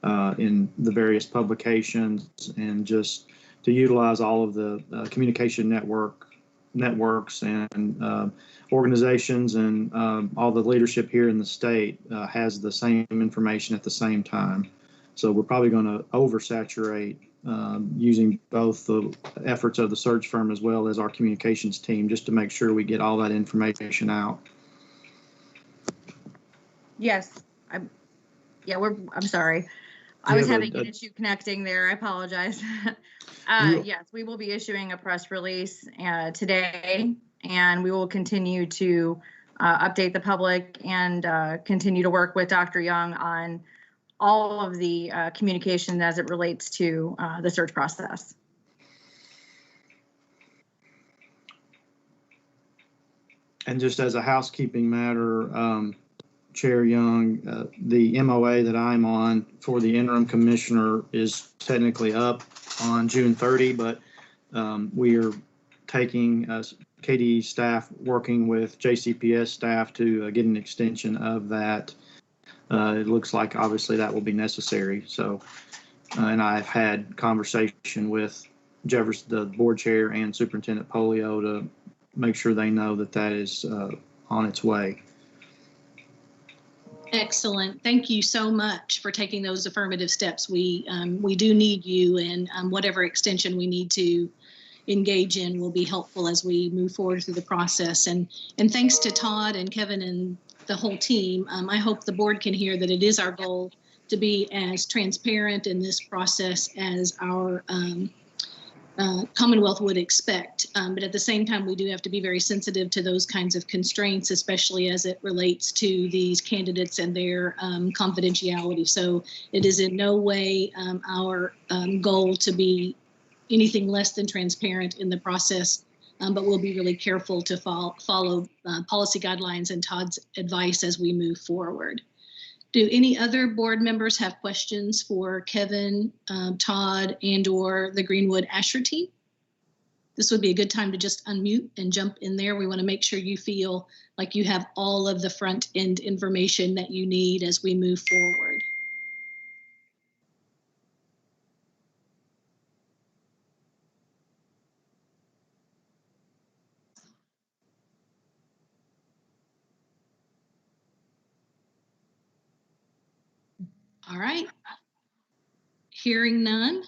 in the various publications, and just to utilize all of the communication networks and organizations, and all the leadership here in the state has the same information at the same time. So we're probably going to oversaturate using both the efforts of the search firm as well as our communications team, just to make sure we get all that information out. Yes, I'm sorry. I was having an issue connecting there. I apologize. Yes, we will be issuing a press release today, and we will continue to update the public and continue to work with Dr. Young on all of the communication as it relates to the search process. And just as a housekeeping matter, Chair Young, the MOA that I'm on for the interim commissioner is technically up on June 30, but we are taking KDE staff working with JCPS staff to get an extension of that. It looks like obviously that will be necessary. So, and I've had conversation with Jefferson, the board chair, and Superintendent Polio to make sure they know that that is on its way. Excellent. Thank you so much for taking those affirmative steps. We do need you, and whatever extension we need to engage in will be helpful as we move forward through the process. And thanks to Todd and Kevin and the whole team. I hope the board can hear that it is our goal to be as transparent in this process as our Commonwealth would expect. But at the same time, we do have to be very sensitive to those kinds of constraints, especially as it relates to these candidates and their confidentiality. So it is in no way our goal to be anything less than transparent in the process. But we'll be really careful to follow policy guidelines and Todd's advice as we move forward. Do any other board members have questions for Kevin, Todd, and/or the Greenwood Asher team? This would be a good time to just unmute and jump in there. We want to make sure you feel like you have all of the front end information that you need as we move forward. All right. Hearing none.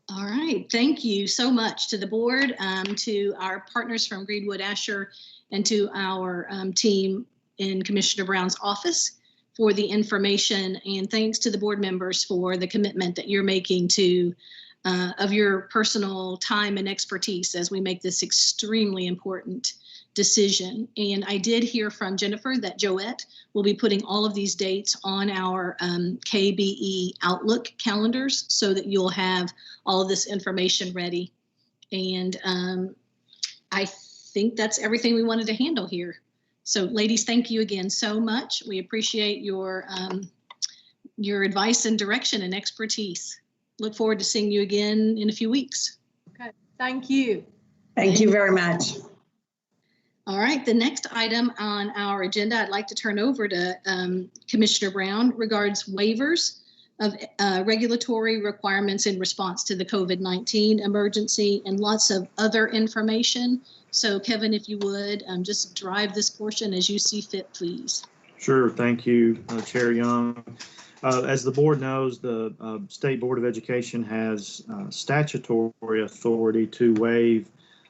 All right. Thank you so much to the board, to our partners from Greenwood Asher, and to our team in Commissioner Brown's office for the information. And thanks to the board members for the commitment that you're making to of your personal time and expertise as we make this extremely important decision. And I did hear from Jennifer that Joette will be putting all of these dates on our KBE Outlook calendars so that you'll have all of this information ready. And I think that's everything we wanted to handle here. So ladies, thank you again so much. We appreciate your advice and direction and expertise. Look forward to seeing you again in a few weeks. Okay, thank you. Thank you very much. All right, the next item on our agenda, I'd like to turn over to Commissioner Brown, regards waivers of regulatory requirements in response to the COVID-19 emergency and lots of other information. So Kevin, if you would, just drive this portion as you see fit, please. Sure, thank you, Chair Young. As the board knows, the State Board of Education has statutory authority to waive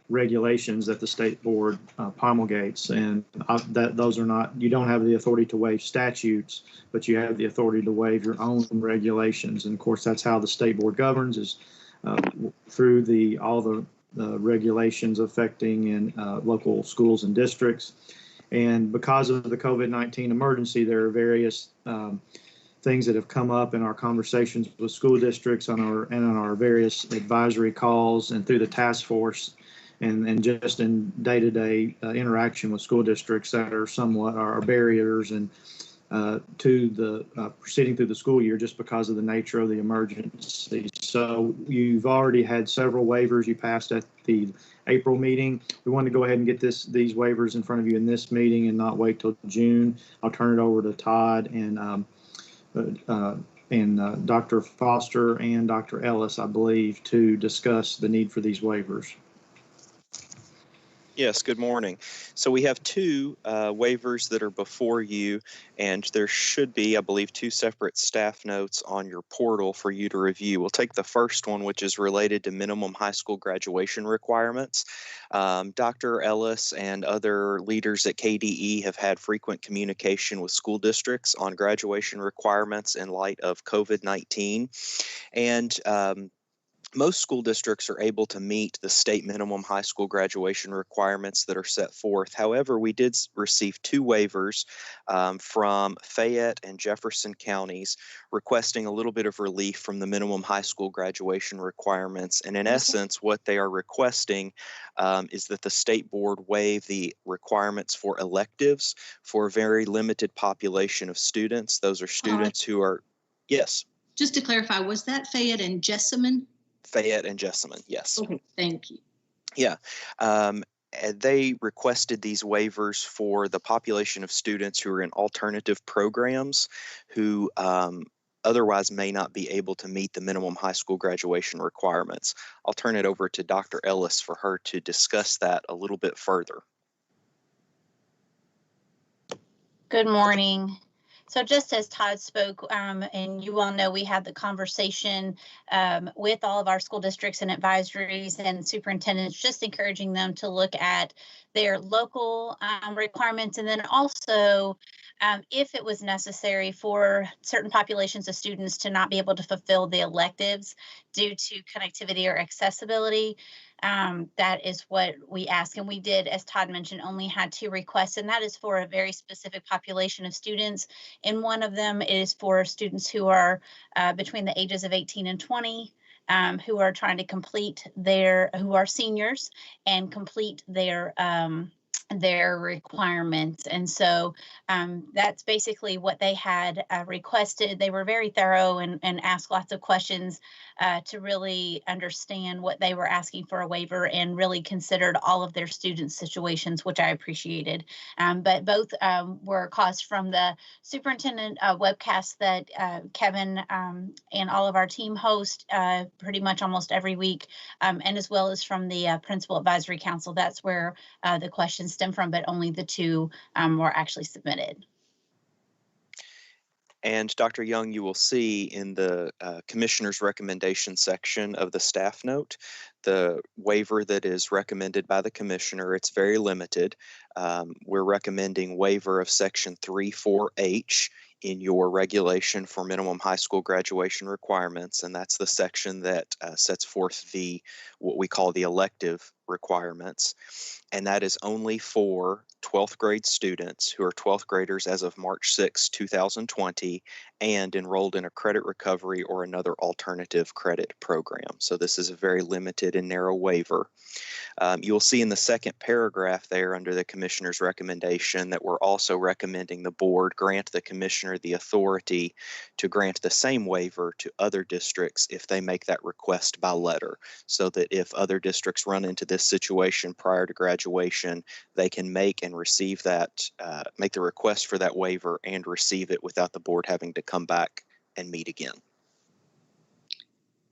regulations that the state board promulgates, and those are not, you don't have the authority to waive statutes, but you have the authority to waive your own regulations. And of course, that's how the state board governs, is through all the regulations affecting in local schools and districts. And because of the COVID-19 emergency, there are various things that have come up in our conversations with school districts on our various advisory calls and through the task force, and just in day-to-day interaction with school districts that are somewhat our barriers and to the proceeding through the school year, just because of the nature of the emergency. So you've already had several waivers you passed at the April meeting. We wanted to go ahead and get these waivers in front of you in this meeting and not wait till June. I'll turn it over to Todd and Dr. Foster and Dr. Ellis, I believe, to discuss the need for these waivers. Yes, good morning. So we have two waivers that are before you, and there should be, I believe, two separate staff notes on your portal for you to review. We'll take the first one, which is related to minimum high school graduation requirements. Dr. Ellis and other leaders at KDE have had frequent communication with school districts on graduation requirements in light of COVID-19. And most school districts are able to meet the state minimum high school graduation requirements that are set forth. However, we did receive two waivers from Fayette and Jefferson counties requesting a little bit of relief from the minimum high school graduation requirements. And in essence, what they are requesting is that the state board waive the requirements for electives for a very limited population of students. Those are students who are, yes. Just to clarify, was that Fayette and Jessamine? Fayette and Jessamine, yes. Okay, thank you. Yeah. They requested these waivers for the population of students who are in alternative programs who otherwise may not be able to meet the minimum high school graduation requirements. I'll turn it over to Dr. Ellis for her to discuss that a little bit further. Good morning. So just as Todd spoke, and you all know, we had the conversation with all of our school districts and advisories and superintendents, just encouraging them to look at their local requirements, and then also if it was necessary for certain populations of students to not be able to fulfill the electives due to connectivity or accessibility. That is what we ask. And we did, as Todd mentioned, only had two requests, and that is for a very specific population of students. And one of them is for students who are between the ages of 18 and 20, who are trying to complete who are seniors and complete their requirements. And so that's basically what they had requested. They were very thorough and asked lots of questions to really understand what they were asking for a waiver, and really considered all of their students' situations, which I appreciated. But both were caused from the superintendent webcast that Kevin and all of our team host pretty much almost every week, and as well as from the Principal Advisory Council. That's where the questions stem from, but only the two were actually submitted. And Dr. Young, you will see in the Commissioner's recommendation section of the staff note, the waiver that is recommended by the Commissioner. It's very limited. We're recommending waiver of Section 3.4H in your regulation for minimum high school graduation requirements, and that's the section that sets forth what we call the elective requirements, and that is only for 12th grade students who are 12th graders as of March 6, 2020, and enrolled in a credit recovery or another alternative credit program. So this is a very limited and narrow waiver. You'll see in the second paragraph there under the Commissioner's recommendation that we're also recommending the board grant the Commissioner the authority to grant the same waiver to other districts if they make that request by letter, so that if other districts run into this situation prior to graduation, they can make and receive that, make the request for that waiver and receive it without the board having to come back and meet again.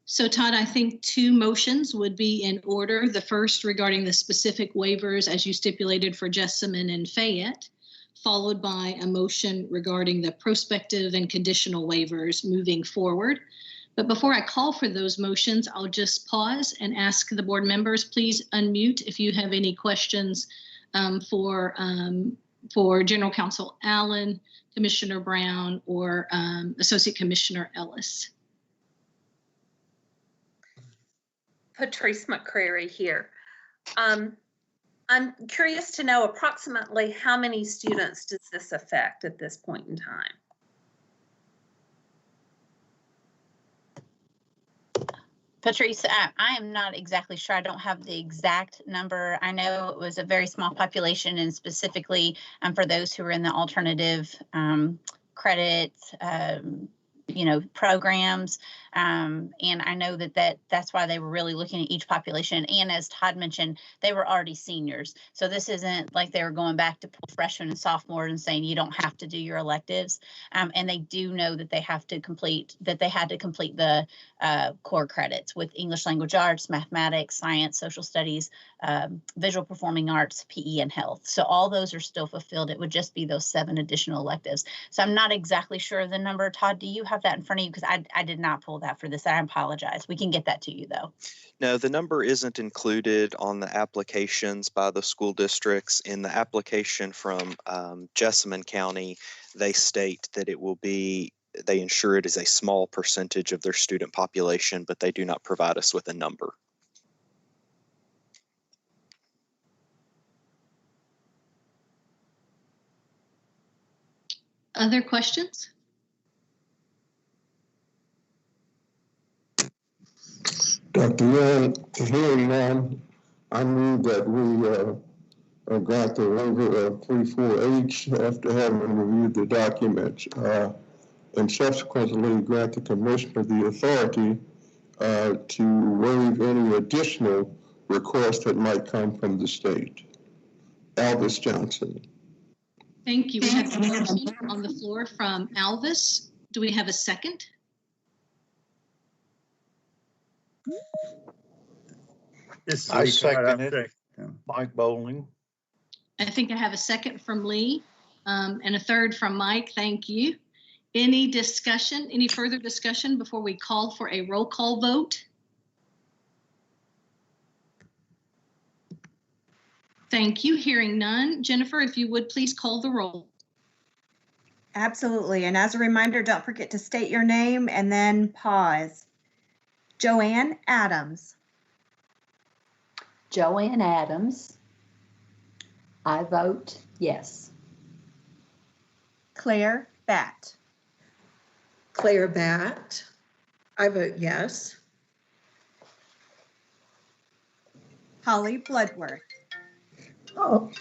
So Todd, I think two motions would be in order. The first regarding the specific waivers as you stipulated for Jessamine and Fayette, followed by a motion regarding the prospective and conditional waivers moving forward. But before I call for those motions, I'll just pause and ask the board members, please unmute if you have any questions for General Counsel Allen, Commissioner Brown, or Associate Commissioner Ellis. Patrice McCrary here. I'm curious to know approximately how many students does this affect at this point in time? Patrice, I am not exactly sure. I don't have the exact number. I know it was a very small population, and specifically for those who are in the alternative credit programs. And I know that's why they were really looking at each population. And as Todd mentioned, they were already seniors. So this isn't like they were going back to freshmen and sophomores and saying you don't have to do your electives. And they do know that they had to complete the core credits with English language arts, mathematics, science, social studies, visual performing arts, PE, and health. So all those are still fulfilled. It would just be those 7 additional electives. So I'm not exactly sure of the number. Todd, do you have that in front of you? Because I did not pull that for this. I apologize. We can get that to you though. No, the number isn't included on the applications by the school districts. In the application from Jessamine County, they state that they ensure it is a small percentage of their student population, but they do not provide us with a number. Other questions? Dr. Young, hearing none, I move that we grant the waiver of 3.4H after having reviewed the documents, and subsequently grant the Commissioner the authority to waive any additional requests that might come from the state. Alvis Johnson. Thank you. We have a motion on the floor from Alvis. Do we have a second? I second it. Mike Bowling. I think I have a second from Lee and a third from Mike. Thank you. Any further discussion before we call for a roll call vote? Thank you. Hearing none. Jennifer, if you would please call the roll. Absolutely. And as a reminder, don't forget to state your name and then pause. Joanne Adams. Joanne Adams. I vote yes. Claire Batt. Claire Batt. I vote yes. Holly Bloodworth. Oh,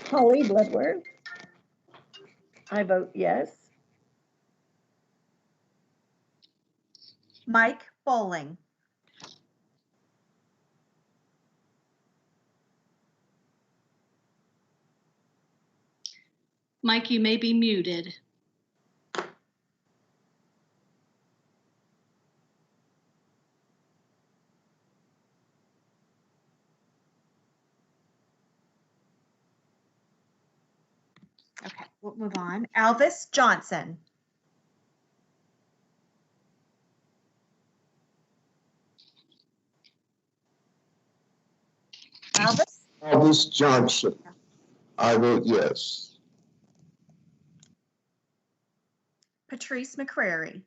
Holly Bloodworth. I vote yes. Mike Bowling. Mike, you may be muted. Okay, we'll move on. Alvis Johnson. Elvis Johnson. I vote yes. Patrice McCrary.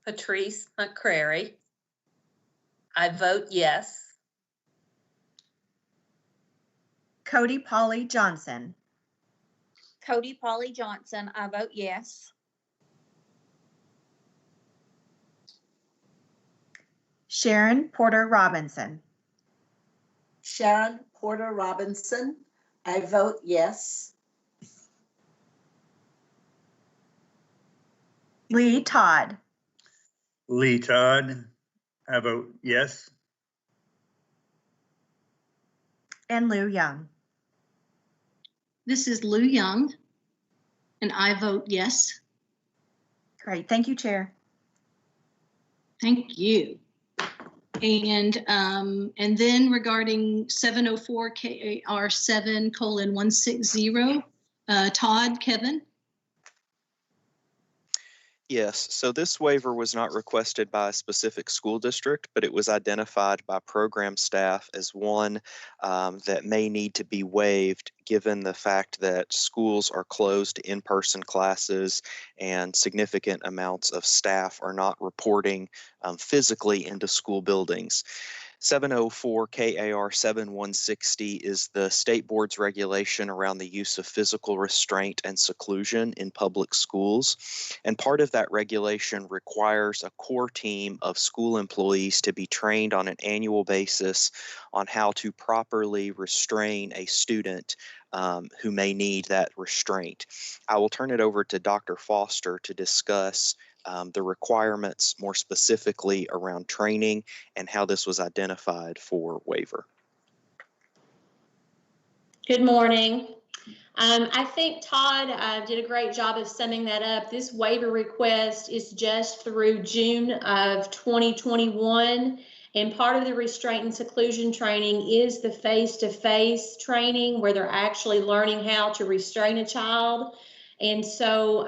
Patrice McCrary. I vote yes. Cody Polly Johnson. Cody Polly Johnson, I vote yes. Sharon Porter Robinson. Sharon Porter Robinson. I vote yes. Lee Todd. Lee Todd, I vote yes. And Lou Young. This is Lou Young, and I vote yes. Great. Thank you, Chair. Thank you. And then regarding 704 KAR 7:160, Todd, Kevin. Yes, so this waiver was not requested by a specific school district, but it was identified by program staff as one that may need to be waived given the fact that schools are closed to in-person classes and significant amounts of staff are not reporting physically into school buildings. 704 KAR 7160 is the state board's regulation around the use of physical restraint and seclusion in public schools. And part of that regulation requires a core team of school employees to be trained on an annual basis on how to properly restrain a student who may need that restraint. I will turn it over to Dr. Foster to discuss the requirements more specifically around training and how this was identified for waiver. Good morning. I think Todd did a great job of summing that up. This waiver request is just through June of 2021. And part of the restraint and seclusion training is the face-to-face training where they're actually learning how to restrain a child. And so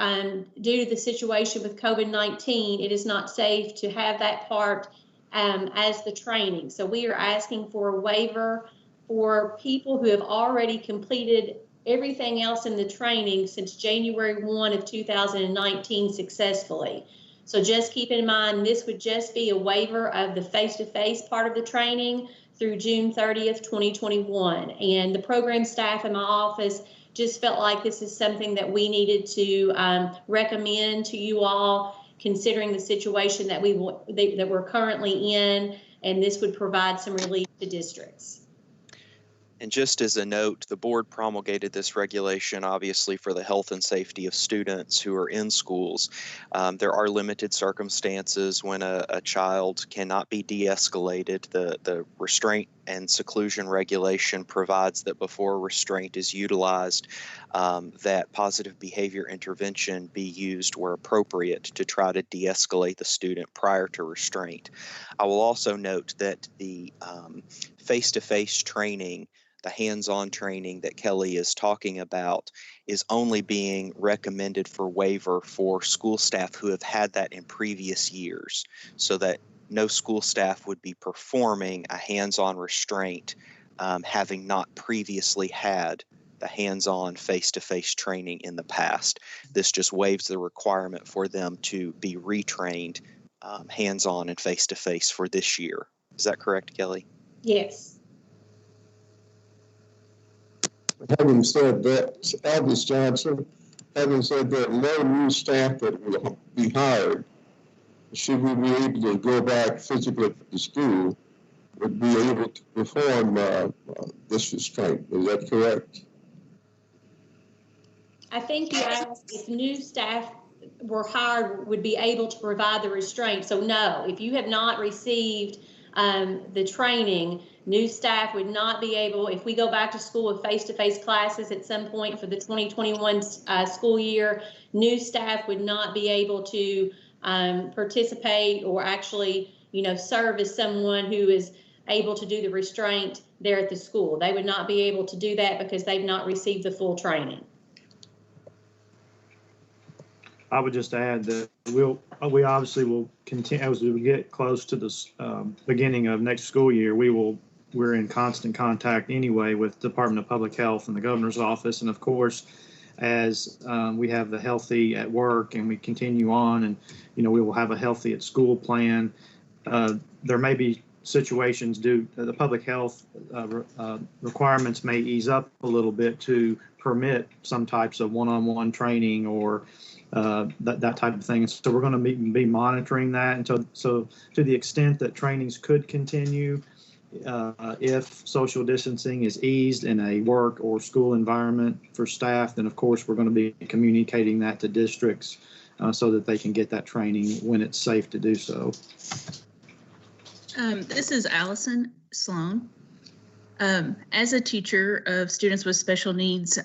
due to the situation with COVID-19, it is not safe to have that part as the training. So we are asking for a waiver for people who have already completed everything else in the training since January 1 of 2019 successfully. So just keep in mind, this would just be a waiver of the face-to-face part of the training through June 30th, 2021. And the program staff in my office just felt like this is something that we needed to recommend to you all, considering the situation that we're currently in, and this would provide some relief to districts. And just as a note, the board promulgated this regulation obviously for the health and safety of students who are in schools. There are limited circumstances when a child cannot be de-escalated. The restraint and seclusion regulation provides that before restraint is utilized, that positive behavior intervention be used where appropriate to try to de-escalate the student prior to restraint. I will also note that the face-to-face training, the hands-on training that Kelly is talking about, is only being recommended for waiver for school staff who have had that in previous years, so that no school staff would be performing a hands-on restraint having not previously had the hands-on face-to-face training in the past. This just waives the requirement for them to be retrained hands-on and face-to-face for this year. Is that correct, Kelly? Yes. Having said that, Elvis Johnson, having said that, no new staff that will be hired, should we be able to go back physically to the school, would be able to perform this restraint. Is that correct? I think you asked if new staff were hired would be able to provide the restraint. So no, if you have not received the training, new staff would not be able, if we go back to school with face-to-face classes at some point for the 2021 school year, new staff would not be able to participate or actually, serve as someone who is able to do the restraint there at the school. They would not be able to do that because they've not received the full training. I would just add that we obviously will continue as we get close to the beginning of next school year. We will we're in constant contact anyway with Department of Public Health and the governor's office. And of course, as we have the healthy at work and we continue on, and we will have a healthy at school plan. There may be situations the public health requirements may ease up a little bit to permit some types of one-on-one training or that type of thing. And so we're going to be monitoring that. And so to the extent that trainings could continue, if social distancing is eased in a work or school environment for staff, then of course we're going to be communicating that to districts so that they can get that training when it's safe to do so. This is Allison Sloan. As a teacher of students with special needs,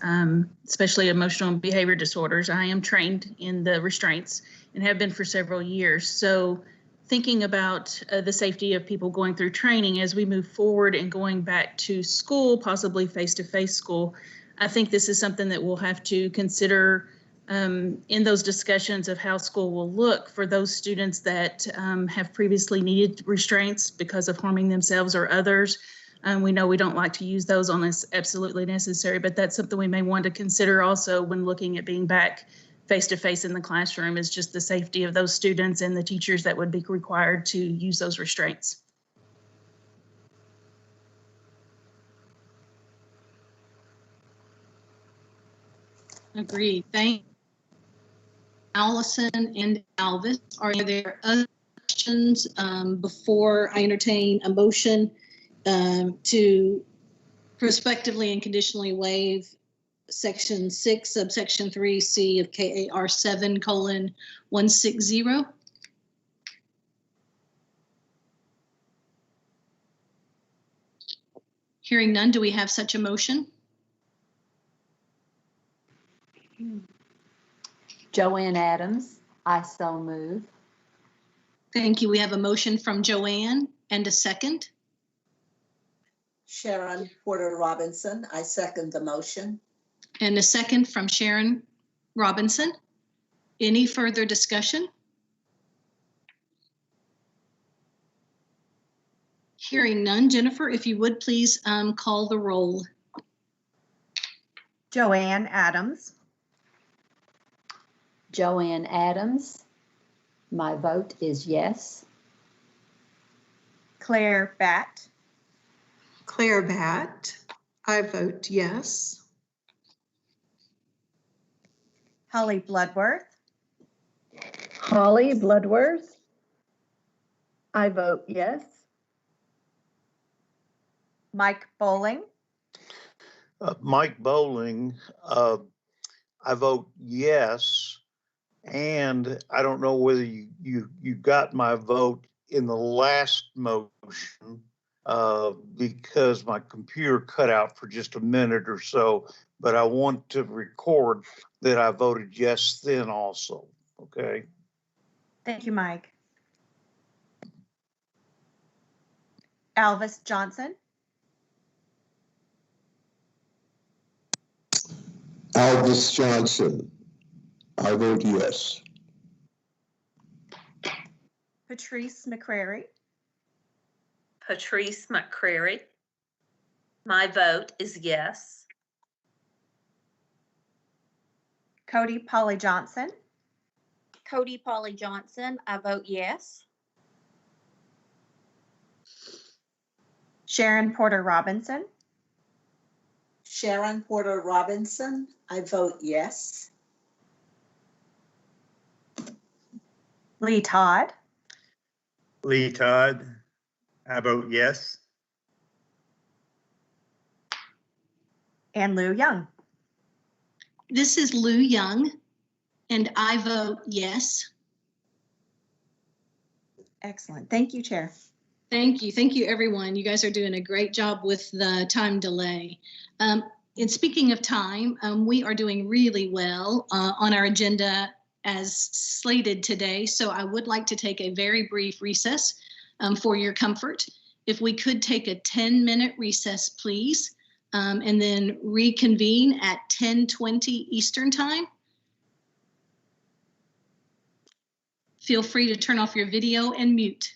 especially emotional and behavior disorders, I am trained in the restraints and have been for several years. So thinking about the safety of people going through training as we move forward and going back to school, possibly face-to-face school, I think this is something that we'll have to consider in those discussions of how school will look for those students that have previously needed restraints because of harming themselves or others. We know we don't like to use those unless absolutely necessary, but that's something we may want to consider also when looking at being back face-to-face in the classroom, is just the safety of those students and the teachers that would be required to use those restraints. Agreed. Thank you, Allison and Alvis. Are there other questions before I entertain a motion to prospectively and conditionally waive Section 6, subsection 3C of KAR 7:160? Hearing none, do we have such a motion? Joanne Adams, I so move. Thank you. We have a motion from Joanne and a second. Sharon Porter Robinson, I second the motion. And a second from Sharon Robinson. Any further discussion? Hearing none. Jennifer, if you would please call the roll. Joanne Adams. Joanne Adams, my vote is yes. Claire Batt. Claire Batt, I vote yes. Holly Bloodworth. Holly Bloodworth, I vote yes. Mike Bowling. Mike Bowling, I vote yes. And I don't know whether you got my vote in the last motion because my computer cut out for just a minute or so, but I want to record that I voted yes then also, okay? Thank you, Mike. Alvis Johnson. Alvis Johnson, I vote yes. Patrice McCrary. Patrice McCrary, my vote is yes. Cody Polly Johnson. Cody Polly Johnson, I vote yes. Sharon Porter Robinson. Sharon Porter Robinson, I vote yes. Lee Todd. Lee Todd, I vote yes. And Lou Young. This is Lou Young, and I vote yes. Excellent. Thank you, Chair. Thank you. Thank you, everyone. You guys are doing a great job with the time delay. And speaking of time, we are doing really well on our agenda as slated today. So I would like to take a very brief recess for your comfort. If we could take a 10-minute recess, please, and then reconvene at 10:20 Eastern Time. Feel free to turn off your video and mute.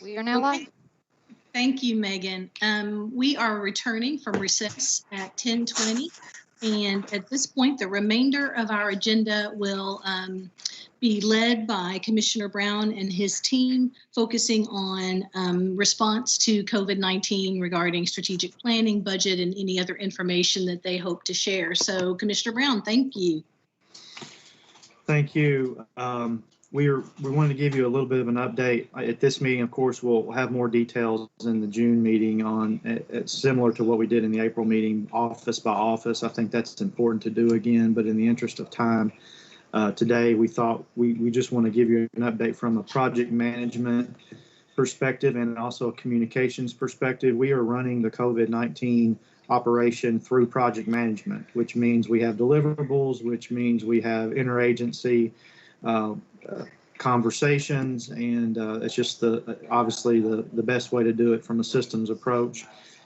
We are now live. Okay. Thank you, Megan. We are returning from recess at 10:20. And at this point, the remainder of our agenda will be led by Commissioner Brown and his team, focusing on response to COVID-19 regarding strategic planning, budget, and any other information that they hope to share. So Commissioner Brown, thank you. Thank you. We wanted to give you a little bit of an update. At this meeting, of course, we'll have more details in the June meeting on similar to what we did in the April meeting, office by office. I think that's important to do again, but in the interest of time, today we thought we just want to give you an update from a project management perspective and also a communications perspective. We are running the COVID-19 operation through project management, which means we have deliverables, which means we have interagency conversations, and it's just obviously the best way to do it from a systems approach.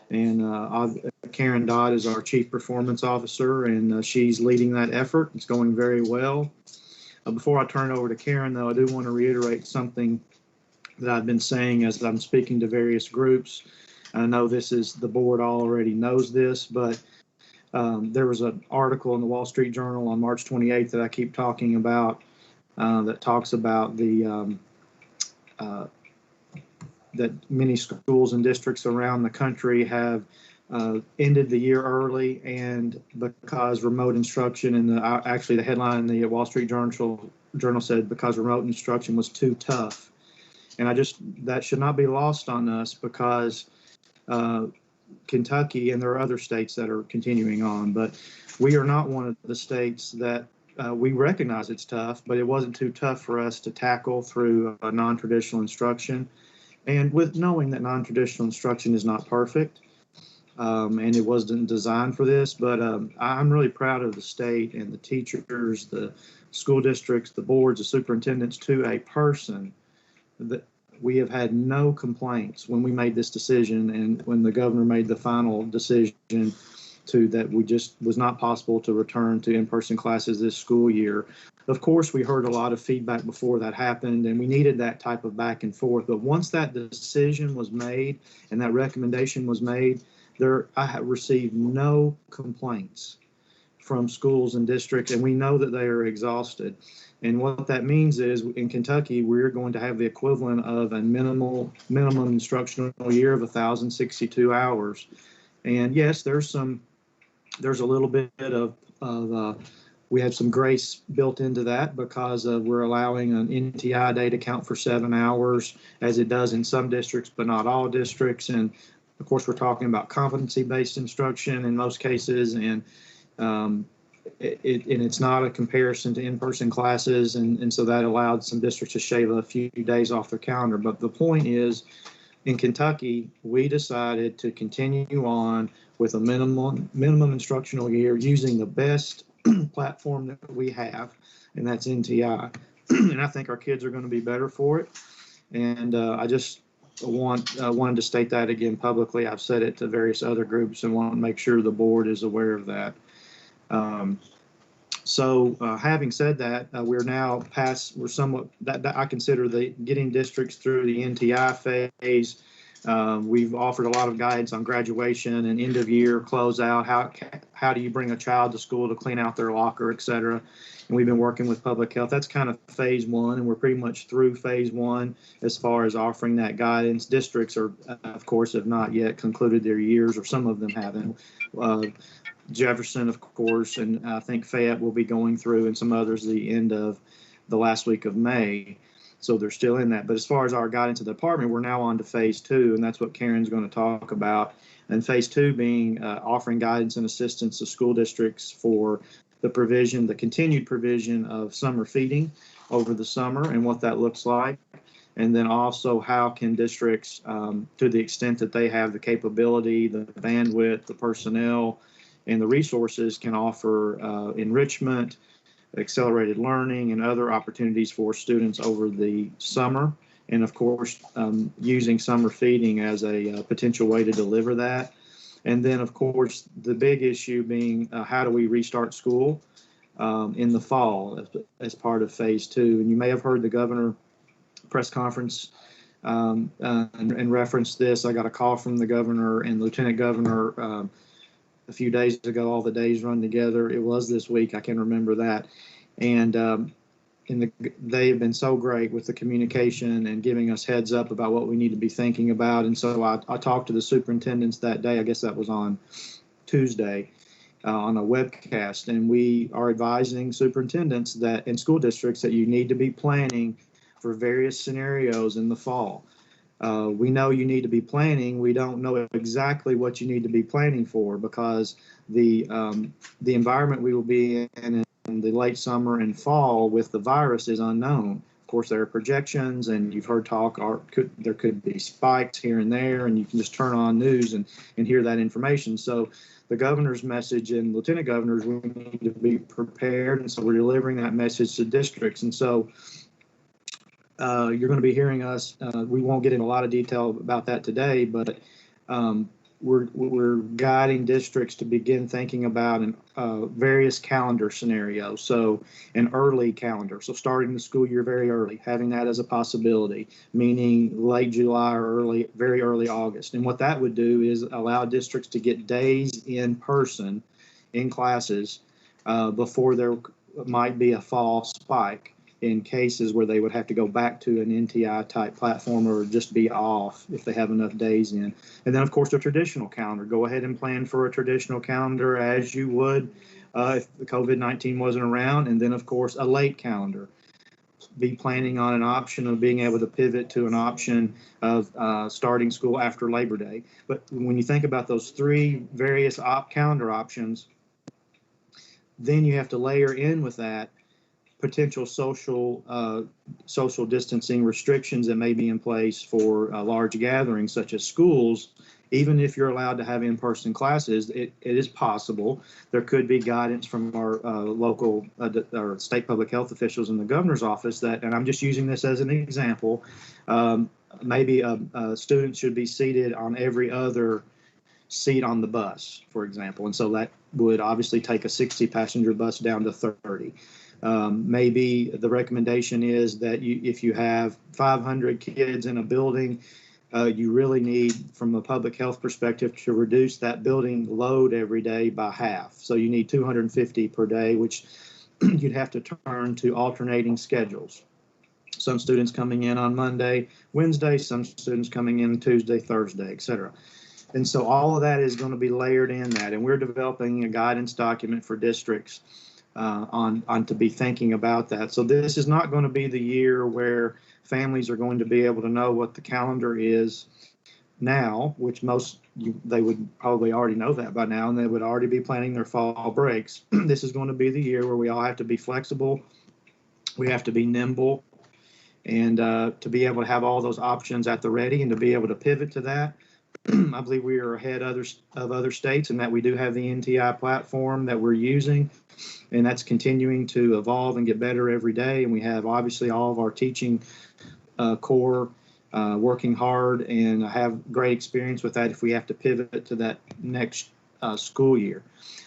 And Karen Todd is our Chief Performance Officer, and she's leading that effort. It's going very well. Before I turn it over to Karen, though, I do want to reiterate something that I've been saying as I'm speaking to various groups. I know the board already knows this, but there was an article in the Wall Street Journal on March 28th that I keep talking about that talks about that many schools and districts around the country have ended the year early, and because remote instruction, and actually the headline in the Wall Street Journal said because remote instruction was too tough. And that should not be lost on us, because Kentucky, and there are other states that are continuing on, but we are not one of the states that we recognize it's tough, but it wasn't too tough for us to tackle through non-traditional instruction. And with knowing that non-traditional instruction is not perfect, and it wasn't designed for this, but I'm really proud of the state and the teachers, the school districts, the boards, the superintendents, to a person, that we have had no complaints when we made this decision, and when the governor made the final decision that we just was not possible to return to in-person classes this school year. Of course, we heard a lot of feedback before that happened, and we needed that type of back and forth. But once that decision was made and that recommendation was made, I have received no complaints from schools and districts, and we know that they are exhausted. And what that means is, in Kentucky, we're going to have the equivalent of a minimum instructional year of 1,062 hours. And yes, there's a little bit of we have some grace built into that, because we're allowing an NTI day to count for 7 hours, as it does in some districts, but not all districts. And of course, we're talking about competency-based instruction in most cases, and it's not a comparison to in-person classes, and so that allowed some districts to shave a few days off their calendar. But the point is, in Kentucky, we decided to continue on with a minimum instructional year using the best platform that we have, and that's NTI. And I think our kids are going to be better for it. And I just wanted to state that again publicly. I've said it to various other groups, and want to make sure the board is aware of that. So having said that, we're now past, we're somewhat, that I consider the getting districts through the NTI phase. We've offered a lot of guidance on graduation and end of year closeout. How do you bring a child to school to clean out their locker, et cetera? And we've been working with public health. That's kind of phase one, and we're pretty much through phase one as far as offering that guidance. Districts are, of course, have not yet concluded their years, or some of them haven't. Jefferson, of course, and I think Fayette will be going through, and some others the end of the last week of May. So they're still in that. But as far as our guidance to the department, we're now on to phase two, and that's what Karen's going to talk about. And phase two being offering guidance and assistance to school districts for the continued provision of summer feeding over the summer, and what that looks like. And then also, how can districts, to the extent that they have the capability, the bandwidth, the personnel, and the resources, can offer enrichment, accelerated learning, and other opportunities for students over the summer. And of course, using summer feeding as a potential way to deliver that. And then, of course, the big issue being how do we restart school in the fall as part of phase two. And you may have heard the governor press conference and reference this. I got a call from the governor and lieutenant governor a few days ago. All the days run together. It was this week. I can remember that. And they have been so great with the communication and giving us heads up about what we need to be thinking about. And so I talked to the superintendents that day. I guess that was on Tuesday on a webcast. And we are advising superintendents that in school districts that you need to be planning for various scenarios in the fall. We know you need to be planning. We don't know exactly what you need to be planning for because the environment we will be in the late summer and fall with the virus is unknown. Of course, there are projections, and you've heard talk. There could be spikes here and there, and you can just turn on news and hear that information. So the governor's message and lieutenant governors, we need to be prepared, and so we're delivering that message to districts. And so you're going to be hearing us. We won't get into a lot of detail about that today, but we're guiding districts to begin thinking about various calendar scenarios. So an early calendar, so starting the school year very early, having that as a possibility, meaning late July or very early August. And what that would do is allow districts to get days in person in classes before there might be a fall spike in cases where they would have to go back to an NTI type platform or just be off if they have enough days in. And then of course the traditional calendar, go ahead and plan for a traditional calendar as you would if the COVID-19 wasn't around. And then of course a late calendar, be planning on an option of being able to pivot to an option of starting school after Labor Day. But when you think about those three various calendar options, then you have to layer in with that potential social distancing restrictions that may be in place for large gatherings such as schools. Even if you're allowed to have in-person classes, it is possible. There could be guidance from our local or state public health officials in the governor's office that, and I'm just using this as an example, maybe a student should be seated on every other seat on the bus, for example. And so that would obviously take a 60-passenger bus down to 30. Maybe the recommendation is that if you have 500 kids in a building, you really need, from a public health perspective, to reduce that building load every day by half. So you need 250 per day, which you'd have to turn to alternating schedules. Some students coming in on Monday, Wednesday, some students coming in Tuesday, Thursday, et cetera. And so all of that is going to be layered in that. And we're developing a guidance document for districts on to be thinking about that. So this is not going to be the year where families are going to be able to know what the calendar is now, which they would probably already know that by now, and they would already be planning their fall breaks. This is going to be the year where we all have to be flexible. We have to be nimble, and to be able to have all those options at the ready and to be able to pivot to that. I believe we are ahead of other states in that we do have the NTI platform that we're using, and that's continuing to evolve and get better every day. And we have obviously all of our teaching core working hard and have great experience with that if we have to pivot to that next school year.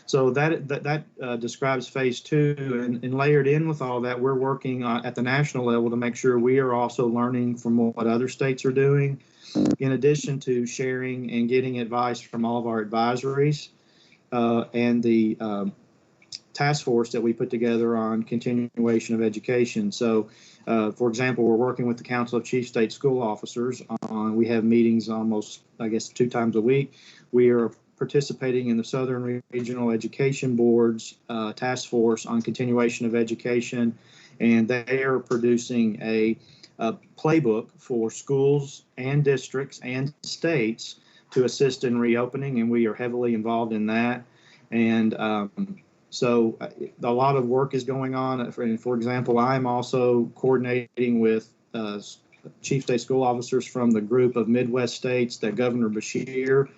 So that describes phase two, and layered in with all that, we're working at the national level to make sure we are also learning from what other states are doing, in addition to sharing and getting advice from all of our advisories and the task force that we put together on continuation of education. So, for example, we're working with the Council of Chief State School Officers. We have meetings almost, I guess, 2 times a week. We are participating in the Southern Regional Education Board's task force on continuation of education, and they are producing a playbook for schools and districts and states to assist in reopening, and we are heavily involved in that. And so a lot of work is going on. For example, I'm also coordinating with Chief State School Officers from the group of Midwest states that Governor Beshear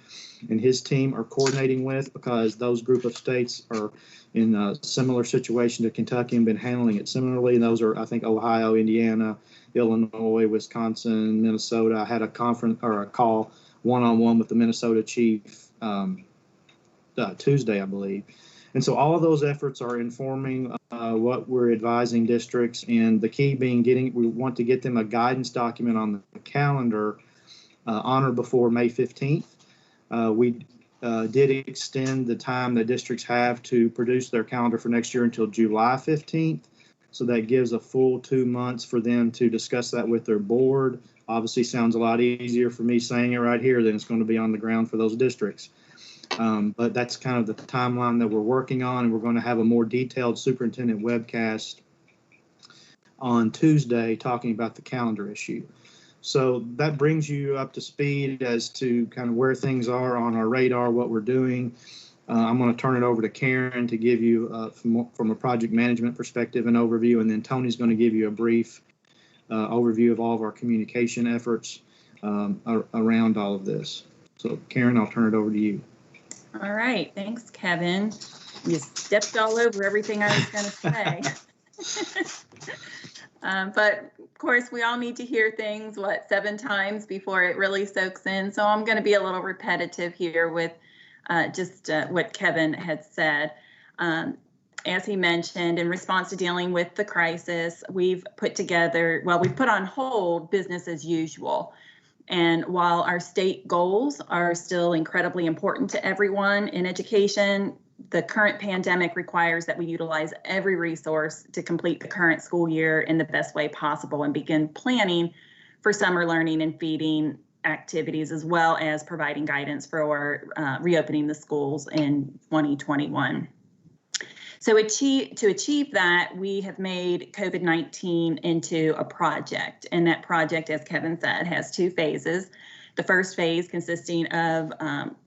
and his team are coordinating with, because those group of states are in a similar situation to Kentucky and been handling it similarly. And those are, I think, Ohio, Indiana, Illinois, Wisconsin, Minnesota. I had a conference or a call one-on-one with the Minnesota chief Tuesday, I believe. And so all of those efforts are informing what we're advising districts, and the key being we want to get them a guidance document on the calendar on or before May 15th. We did extend the time that districts have to produce their calendar for next year until July 15th. So that gives a full 2 months for them to discuss that with their board. Obviously sounds a lot easier for me saying it right here than it's going to be on the ground for those districts. But that's kind of the timeline that we're working on, and we're going to have a more detailed superintendent webcast on Tuesday talking about the calendar issue. So that brings you up to speed as to kind of where things are on our radar, what we're doing. I'm going to turn it over to Karen to give you, from a project management perspective, an overview, and then Tony's going to give you a brief overview of all of our communication efforts around all of this. So Karen, I'll turn it over to you. All right, thanks, Kevin. You stepped all over everything I was going to say. But of course, we all need to hear things, 7 times before it really soaks in. So I'm going to be a little repetitive here with just what Kevin had said. As he mentioned, in response to dealing with the crisis, we've put on hold business as usual. And while our state goals are still incredibly important to everyone in education, the current pandemic requires that we utilize every resource to complete the current school year in the best way possible and begin planning for summer learning and feeding activities, as well as providing guidance for reopening the schools in 2021. So to achieve that, we have made COVID-19 into a project. And that project, as Kevin said, has 2 phases. The first phase consisting of,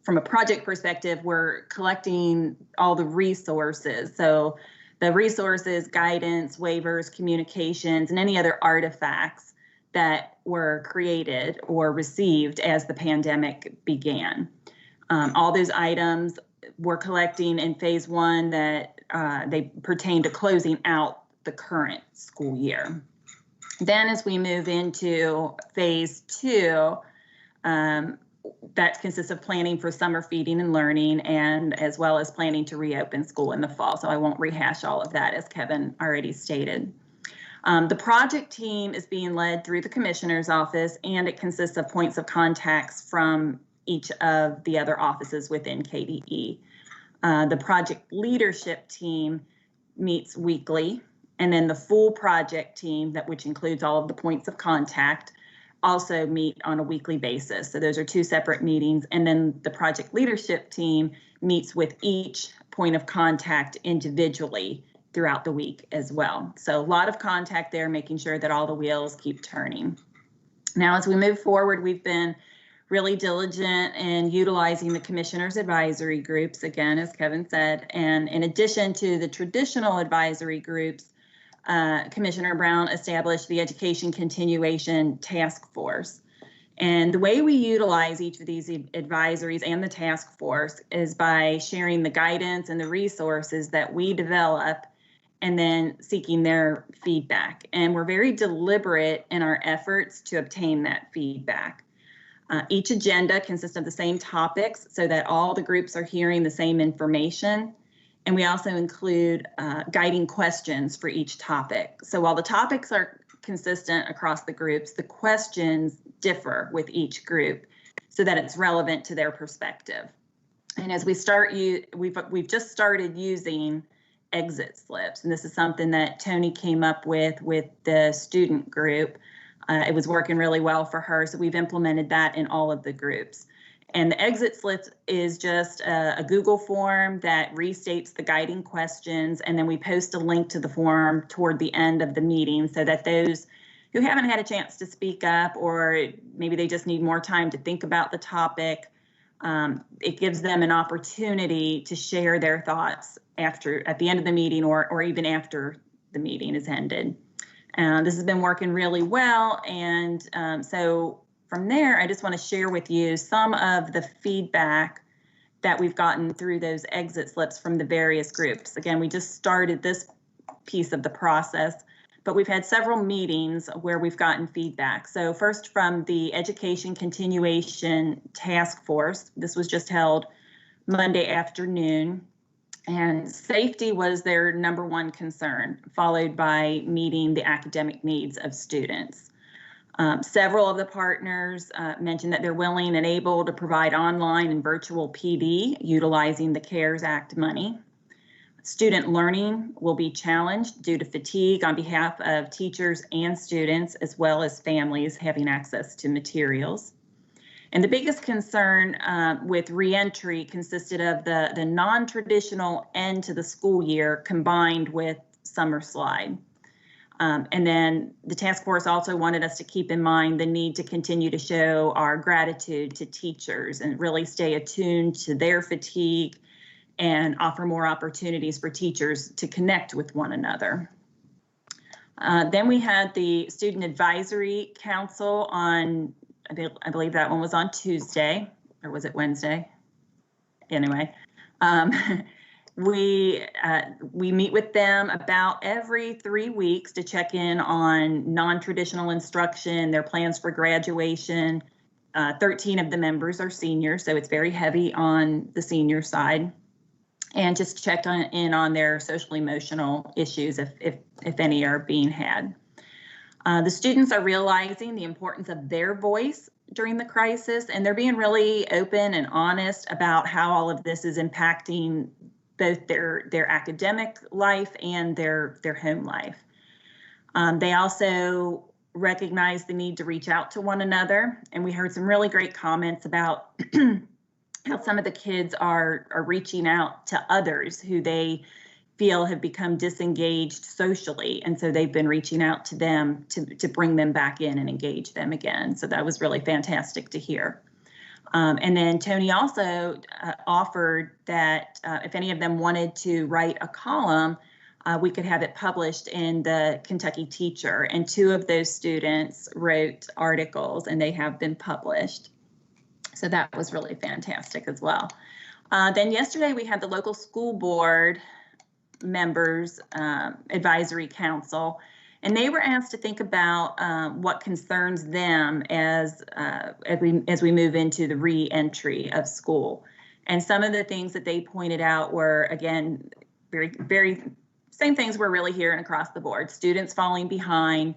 from a project perspective, we're collecting all the resources. So the resources, guidance, waivers, communications, and any other artifacts that were created or received as the pandemic began. All those items we're collecting in phase 1 that they pertain to closing out the current school year. Then as we move into phase 2, that consists of planning for summer feeding and learning, and as well as planning to reopen school in the fall. So I won't rehash all of that, as Kevin already stated. The project team is being led through the commissioner's office, and it consists of points of contacts from each of the other offices within KDE. The project leadership team meets weekly, and then the full project team, which includes all of the points of contact, also meet on a weekly basis. So those are 2 separate meetings. And then the project leadership team meets with each point of contact individually throughout the week as well. So a lot of contact there, making sure that all the wheels keep turning. Now, as we move forward, we've been really diligent in utilizing the commissioner's advisory groups, again, as Kevin said. And in addition to the traditional advisory groups, Commissioner Brown established the Education Continuation Task Force. And the way we utilize each of these advisories and the task force is by sharing the guidance and the resources that we develop and then seeking their feedback. And we're very deliberate in our efforts to obtain that feedback. Each agenda consists of the same topics so that all the groups are hearing the same information. And we also include guiding questions for each topic. So while the topics are consistent across the groups, the questions differ with each group so that it's relevant to their perspective. And as we start, we've just started using exit slips. And this is something that Tony came up with the student group. It was working really well for her, so we've implemented that in all of the groups. And the exit slips is just a Google form that restates the guiding questions, and then we post a link to the form toward the end of the meeting so that those who haven't had a chance to speak up, or maybe they just need more time to think about the topic, it gives them an opportunity to share their thoughts at the end of the meeting or even after the meeting is ended. This has been working really well, and so from there, I just want to share with you some of the feedback that we've gotten through those exit slips from the various groups. Again, we just started this piece of the process, but we've had several meetings where we've gotten feedback. So first, from the Education Continuation Task Force, this was just held Monday afternoon. And safety was their number one concern, followed by meeting the academic needs of students. Several of the partners mentioned that they're willing and able to provide online and virtual PD utilizing the CARES Act money. Student learning will be challenged due to fatigue on behalf of teachers and students, as well as families having access to materials. And the biggest concern with reentry consisted of the non-traditional end to the school year combined with summer slide. And then the task force also wanted us to keep in mind the need to continue to show our gratitude to teachers and really stay attuned to their fatigue and offer more opportunities for teachers to connect with one another. Then we had the Student Advisory Council on, I believe that one was on Tuesday, or was it Wednesday? Anyway, we meet with them about every 3 weeks to check in on non-traditional instruction, their plans for graduation. 13 of the members are seniors, so it's very heavy on the senior side. And just checked in on their social emotional issues if any are being had. The students are realizing the importance of their voice during the crisis, and they're being really open and honest about how all of this is impacting both their academic life and their home life. They also recognize the need to reach out to one another, and we heard some really great comments about how some of the kids are reaching out to others who they feel have become disengaged socially. And so they've been reaching out to them to bring them back in and engage them again. So that was really fantastic to hear. And then Tony also offered that if any of them wanted to write a column, we could have it published in the Kentucky Teacher. And 2 of those students wrote articles and they have been published. So that was really fantastic as well. Then yesterday we had the local school board members advisory council, and they were asked to think about what concerns them as we move into the re-entry of school. And some of the things that they pointed out were, again, very same things we're really hearing across the board. Students falling behind,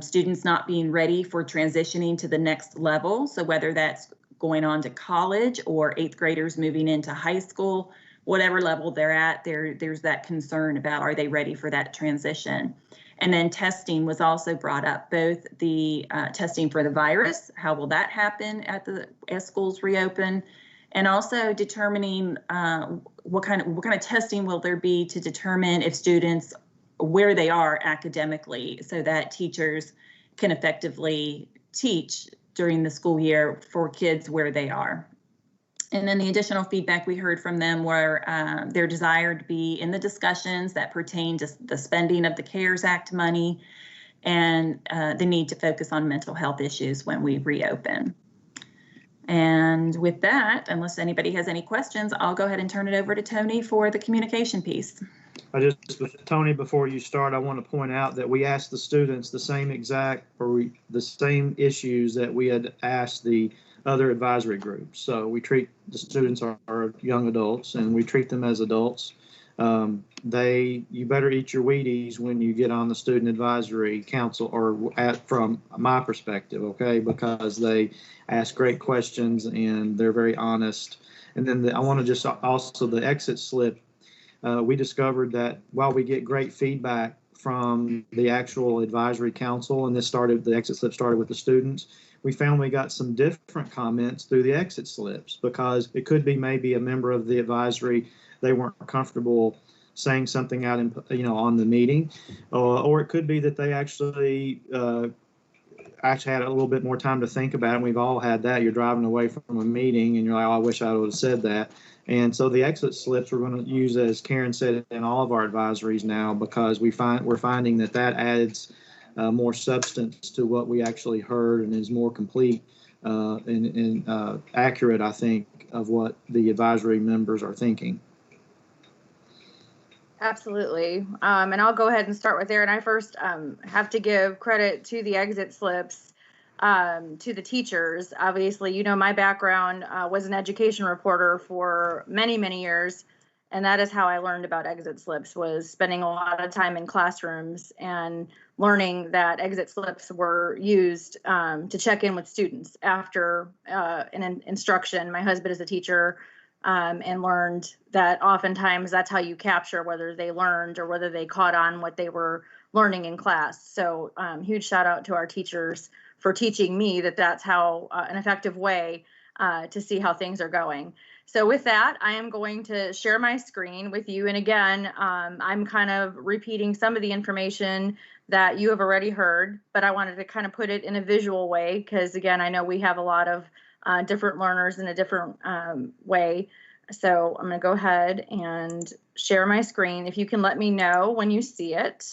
students not being ready for transitioning to the next level. So whether that's going on to college or 8th graders moving into high school, whatever level they're at, there's that concern about, are they ready for that transition? And then testing was also brought up, both the testing for the virus, how will that happen as schools reopen, and also determining what kind of testing will there be to determine if students, where they are academically, so that teachers can effectively teach during the school year for kids where they are. And then the additional feedback we heard from them were their desire to be in the discussions that pertain to the spending of the CARES Act money and the need to focus on mental health issues when we reopen. And with that, unless anybody has any questions, I'll go ahead and turn it over to Tony for the communication piece. Tony, before you start, I want to point out that we asked the students the same issues that we had asked the other advisory groups. So we treat the students are young adults, and we treat them as adults. You better eat your Wheaties when you get on the student advisory council, or from my perspective, okay? Because they ask great questions and they're very honest. And then I want to just also the exit slip. We discovered that while we get great feedback from the actual advisory council, and the exit slip started with the students, we found we got some different comments through the exit slips, because it could be maybe a member of the advisory, they weren't comfortable saying something out on the meeting, or it could be that they actually had a little bit more time to think about it. And we've all had that. You're driving away from a meeting and you're like, oh, I wish I would have said that. And so the exit slips we're going to use, as Karen said, in all of our advisories now, because we're finding that adds more substance to what we actually heard, and is more complete and accurate, I think, of what the advisory members are thinking. Absolutely. And I'll go ahead and start with there. And I first have to give credit to the exit slips, to the teachers. Obviously, my background was an education reporter for many, many years. And that is how I learned about exit slips, was spending a lot of time in classrooms and learning that exit slips were used to check in with students after an instruction. My husband is a teacher, and learned that oftentimes that's how you capture whether they learned or whether they caught on what they were learning in class. So huge shout out to our teachers for teaching me that that's how an effective way to see how things are going. So with that, I am going to share my screen with you. And again, I'm kind of repeating some of the information that you have already heard, but I wanted to kind of put it in a visual way because, again, I know we have a lot of different learners in a different way. So I'm going to go ahead and share my screen. If you can let me know when you see it.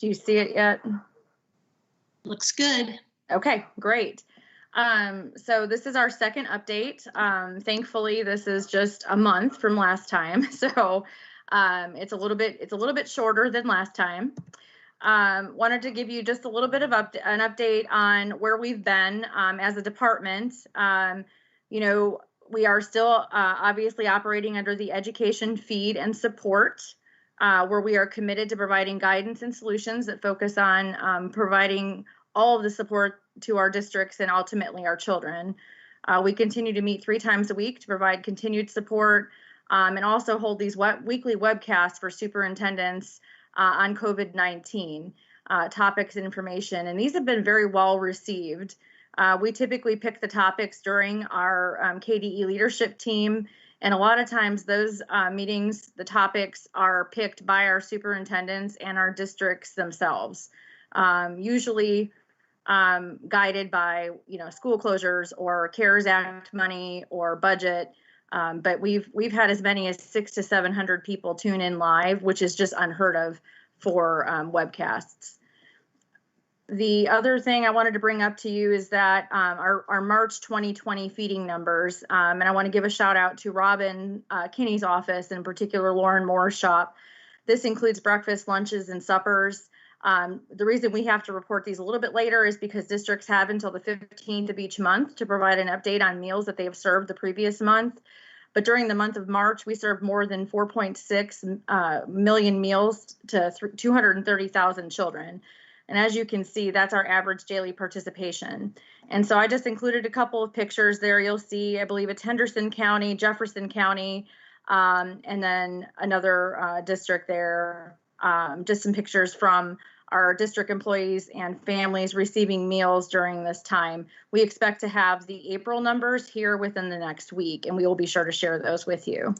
Do you see it yet? Looks good. Okay, great. So this is our second update. Thankfully, this is just a month from last time, so it's a little bit shorter than last time. Wanted to give you just a little bit of an update on where we've been as a department. You know, we are still obviously operating under the education feed and support, where we are committed to providing guidance and solutions that focus on providing all of the support to our districts and ultimately our children. We continue to meet 3 times a week to provide continued support and also hold these weekly webcasts for superintendents on COVID-19 topics and information. And these have been very well received. We typically pick the topics during our KDE leadership team. And a lot of times those meetings, the topics are picked by our superintendents and our districts themselves, usually guided by, school closures or CARES Act money or budget. But we've had as many as 600 to 700 people tune in live, which is just unheard of for webcasts. The other thing I wanted to bring up to you is that our March 2020 feeding numbers, and I want to give a shout out to Robin Kinney's office, in particular Lauren Moore's shop. This includes breakfast, lunches, and suppers. The reason we have to report these a little bit later is because districts have until the 15th of each month to provide an update on meals that they have served the previous month. But during the month of March, we served more than 4.6 million meals to 230,000 children. And as you can see, that's our average daily participation. And so I just included a couple of pictures there. You'll see, I believe it's Henderson County, Jefferson County, and then another district there. Just some pictures from our district employees and families receiving meals during this time. We expect to have the April numbers here within the next week, and we will be sure to share those with you.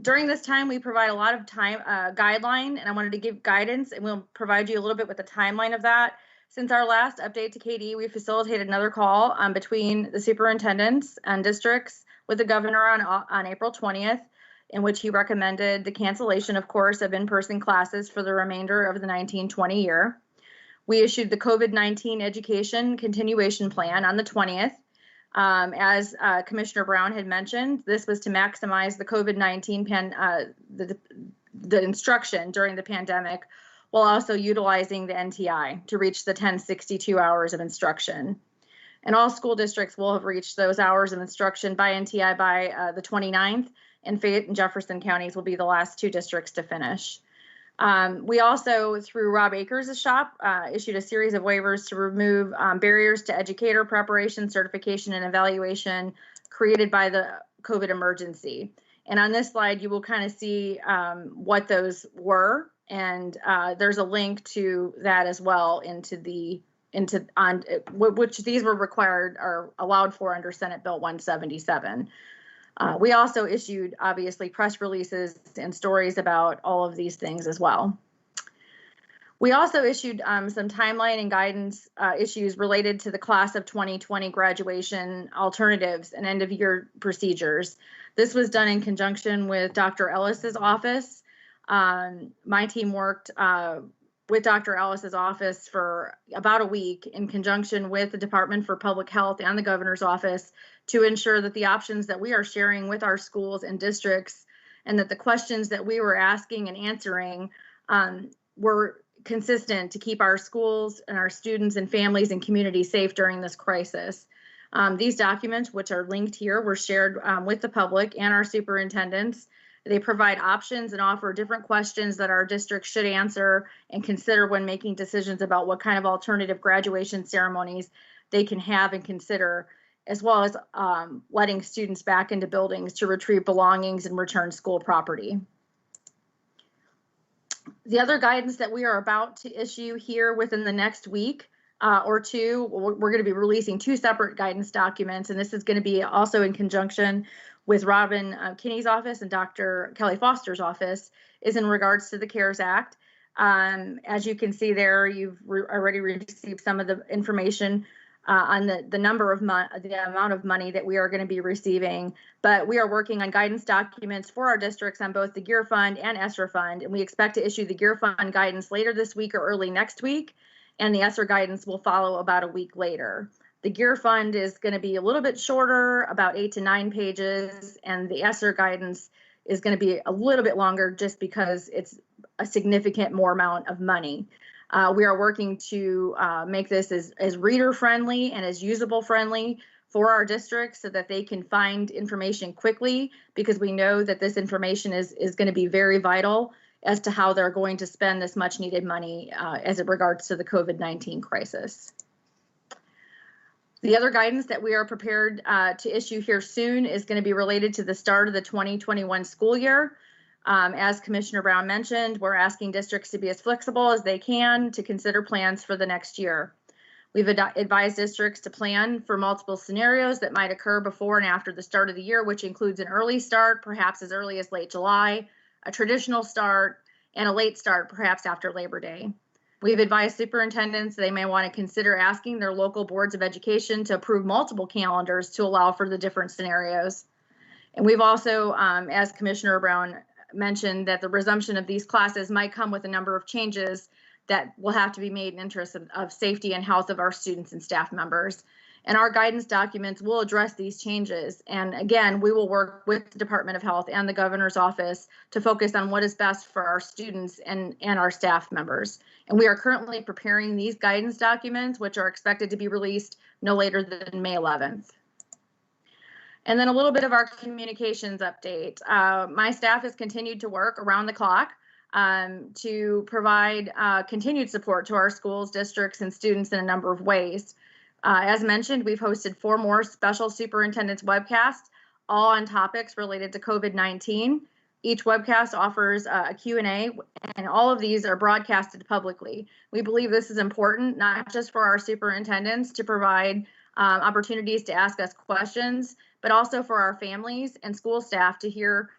During this time, we provide a lot of time guideline, and I wanted to give guidance, and we'll provide you a little bit with the timeline of that. Since our last update to KD, we facilitated another call between the superintendents and districts with the governor on April 20th, in which he recommended the cancellation, of course, of in-person classes for the remainder of the 19-20 year. We issued the COVID-19 education continuation plan on the 20th. As Commissioner Brown had mentioned, this was to maximize the COVID-19 the instruction during the pandemic, while also utilizing the NTI to reach the 1062 hours of instruction. And all school districts will have reached those hours of instruction by NTI by the 29th, and Fayette and Jefferson counties will be the last 2 districts to finish. We also, through Rob Akers' shop, issued a series of waivers to remove barriers to educator preparation, certification, and evaluation created by the COVID emergency. And on this slide, you will kind of see what those were, and there's a link to that as well which these were required or allowed for under Senate Bill 177. We also issued, obviously, press releases and stories about all of these things as well. We also issued some timeline and guidance issues related to the class of 2020 graduation alternatives and end of year procedures. This was done in conjunction with Dr. Ellis's office. My team worked with Dr. Ellis's office for about a week in conjunction with the Department for Public Health and the governor's office to ensure that the options that we are sharing with our schools and districts and that the questions that we were asking and answering were consistent to keep our schools and our students and families and communities safe during this crisis. These documents, which are linked here, were shared with the public and our superintendents. They provide options and offer different questions that our district should answer and consider when making decisions about what kind of alternative graduation ceremonies they can have and consider, as well as letting students back into buildings to retrieve belongings and return school property. The other guidance that we are about to issue here within the next week or two, we're going to be releasing 2 separate guidance documents, and this is going to be also in conjunction with Robin Kinney's office and Dr. Kelly Foster's office, is in regards to the CARES Act. As you can see there, you've already received some of the information on the number of the amount of money that we are going to be receiving, but we are working on guidance documents for our districts on both the GEAR Fund and ESSER Fund, and we expect to issue the GEAR Fund guidance later this week or early next week, and the ESSER guidance will follow about a week later. The GEAR Fund is going to be a little bit shorter, about 8 to 9 pages, and the ESSER guidance is going to be a little bit longer just because it's a significant more amount of money. We are working to make this as reader friendly and as usable friendly for our districts so that they can find information quickly, because we know that this information is going to be very vital as to how they're going to spend this much needed money as it regards to the COVID-19 crisis. The other guidance that we are prepared to issue here soon is going to be related to the start of the 2021 school year. As Commissioner Brown mentioned, we're asking districts to be as flexible as they can to consider plans for the next year. We've advised districts to plan for multiple scenarios that might occur before and after the start of the year, which includes an early start, perhaps as early as late July, a traditional start, and a late start, perhaps after Labor Day. We've advised superintendents they may want to consider asking their local boards of education to approve multiple calendars to allow for the different scenarios. And we've also, as Commissioner Brown mentioned, that the resumption of these classes might come with a number of changes that will have to be made in interest of safety and health of our students and staff members. And our guidance documents will address these changes. And again, we will work with the Department of Health and the Governor's office to focus on what is best for our students and our staff members. And we are currently preparing these guidance documents, which are expected to be released no later than May 11th. And then a little bit of our communications update. My staff has continued to work around the clock to provide continued support to our schools, districts, and students in a number of ways. As mentioned, we've hosted 4 more special superintendent's webcasts, all on topics related to COVID-19. Each webcast offers a Q&A, and all of these are broadcasted publicly. We believe this is important, not just for our superintendents to provide opportunities to ask us questions, but also for our families and school staff to hear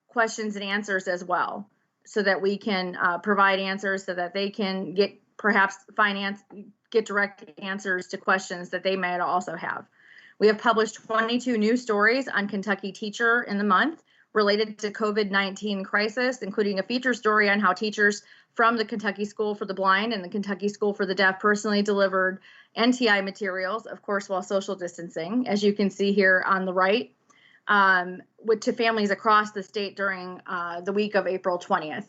questions and answers as well, so that we can provide answers so that they can get get direct answers to questions that they might also have. We have published 22 news stories on Kentucky Teacher in the month related to COVID-19 crisis, including a feature story on how teachers from the Kentucky School for the Blind and the Kentucky School for the Deaf personally delivered NTI materials, of course, while social distancing, as you can see here on the right, to families across the state during the week of April 20th.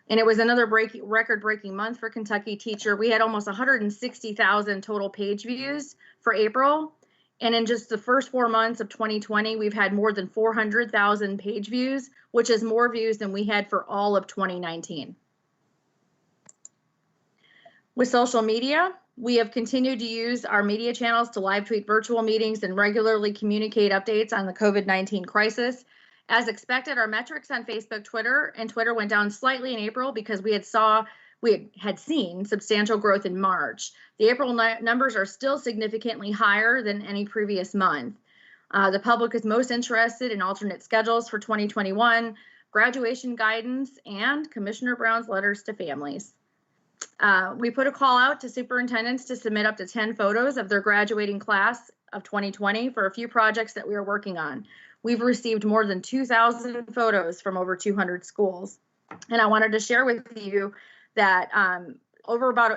And it was another record-breaking month for Kentucky Teacher. We had almost 160,000 total page views for April. And in just the first 4 months of 2020, we've had more than 400,000 page views, which is more views than we had for all of 2019. With social media, we have continued to use our media channels to live tweet virtual meetings and regularly communicate updates on the COVID-19 crisis. As expected, our metrics on Facebook, Twitter went down slightly in April because we had seen substantial growth in March. The April numbers are still significantly higher than any previous month. The public is most interested in alternate schedules for 2021, graduation guidance, and Commissioner Brown's letters to families. We put a call out to superintendents to submit up to 10 photos of their graduating class of 2020 for a few projects that we are working on. We've received more than 2,000 photos from over 200 schools. And I wanted to share with you that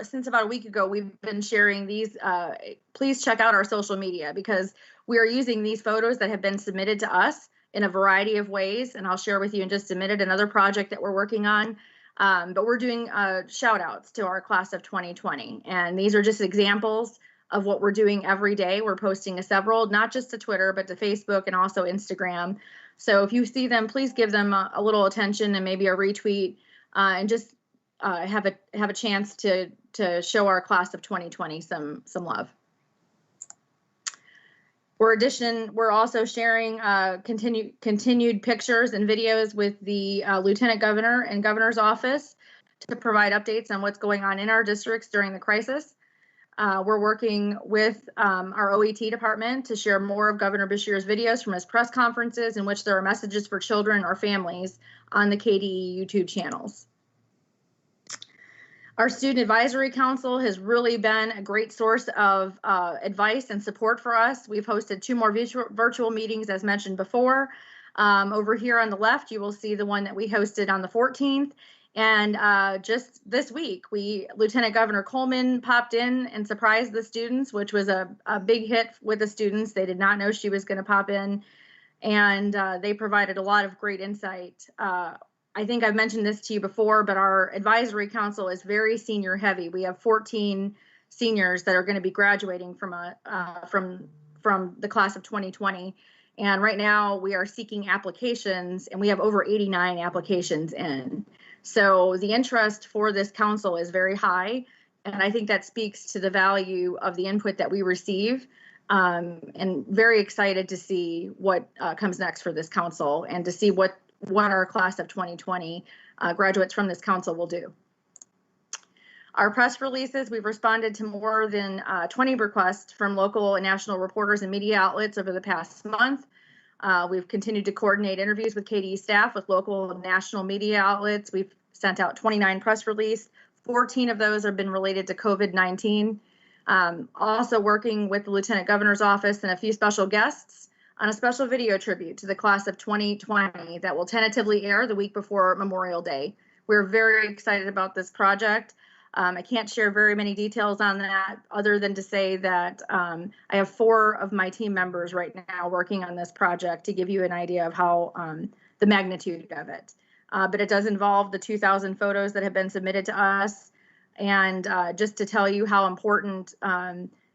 since about a week ago, we've been sharing these. Please check out our social media, because we are using these photos that have been submitted to us in a variety of ways. And I'll share with you in just a minute another project that we're working on But we're doing shout outs to our class of 2020. And these are just examples of what we're doing every day. We're posting several, not just to Twitter, but to Facebook and also Instagram. So if you see them, please give them a little attention and maybe a retweet, and just have a chance to show our class of 2020 some love. We're also sharing continued pictures and videos with the Lieutenant Governor and Governor's Office to provide updates on what's going on in our districts during the crisis. We're working with our OET department to share more of Governor Beshear's videos from his press conferences, in which there are messages for children or families on the KDE YouTube channels. Our Student Advisory Council has really been a great source of advice and support for us. We've hosted 2 more virtual meetings, as mentioned before. Over here on the left, you will see the one that we hosted on the 14th. And just this week, Lieutenant Governor Coleman popped in and surprised the students, which was a big hit with the students. They did not know she was going to pop in, and they provided a lot of great insight. I think I've mentioned this to you before, but our advisory council is very senior heavy. We have 14 seniors that are going to be graduating from the class of 2020. And right now we are seeking applications, and we have over 89 applications in. So the interest for this council is very high. And I think that speaks to the value of the input that we receive. And very excited to see what comes next for this council, and to see what our class of 2020 graduates from this council will do. Our press releases, we've responded to more than 20 requests from local and national reporters and media outlets over the past month. We've continued to coordinate interviews with KDE staff with local and national media outlets. We've sent out 29 press releases. 14 of those have been related to COVID-19. Also working with the Lieutenant Governor's Office and a few special guests on a special video tribute to the class of 2020 that will tentatively air the week before Memorial Day. We're very excited about this project. I can't share very many details on that, other than to say that I have 4 of my team members right now working on this project, to give you an idea of how the magnitude of it. But it does involve the 2,000 photos that have been submitted to us. And just to tell you how important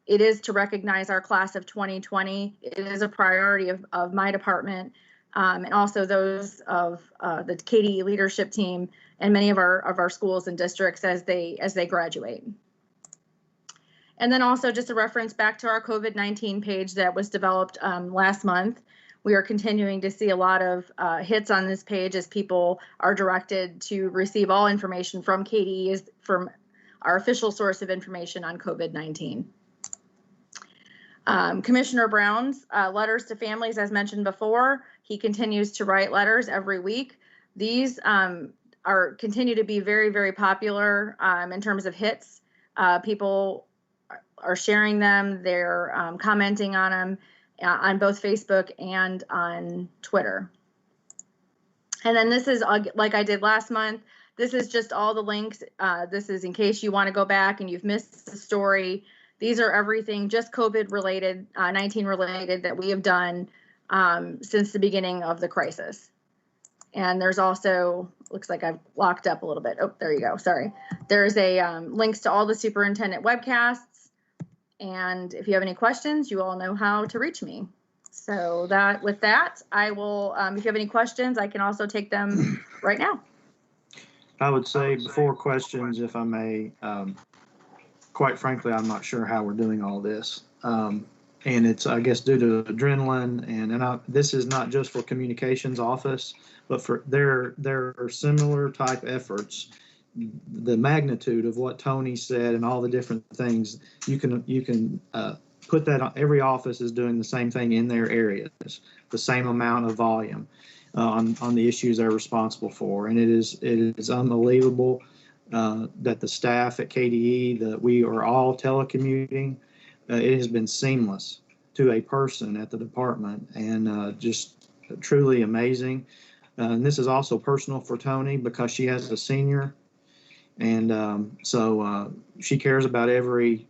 it is to recognize our class of 2020. It is a priority of my department, and also those of the KDE leadership team and many of our schools and districts as they graduate. And then also just a reference back to our COVID-19 page that was developed last month. We are continuing to see a lot of hits on this page as people are directed to receive all information from KDE, from our official source of information on COVID-19. Commissioner Brown's letters to families, as mentioned before, he continues to write letters every week. These continue to be very, very popular in terms of hits. People are sharing them, they're commenting on them on both Facebook and on Twitter. And then this is, like I did last month, this is just all the links. This is in case you want to go back and you've missed the story. These are everything just COVID related, 19 related, that we have done since the beginning of the crisis. And there's also, looks like I've locked up a little bit. Oh, there you go. Sorry. There's a links to all the superintendent webcasts. And if you have any questions, you all know how to reach me. So with that, I will, if you have any questions, I can also take them right now. I would say before questions, if I may, quite frankly, I'm not sure how we're doing all this. And it's, I guess, due to adrenaline, and this is not just for communications office, but for there are similar type efforts. The magnitude of what Tony said and all the different things, you can put that on. Every office is doing the same thing in their areas, the same amount of volume on the issues they're responsible for, and it is unbelievable that the staff at KDE, that we are all telecommuting. It has been seamless to a person at the department, and just truly amazing. And this is also personal for Tony because she has a senior, and so she cares about every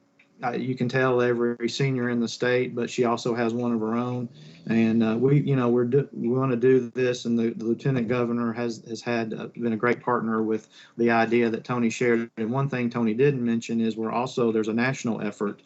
you can tell every senior in the state, but she also has one of her own. And we want to do this, and the lieutenant governor has been a great partner with the idea that Tony shared. And one thing Tony didn't mention is there's a national effort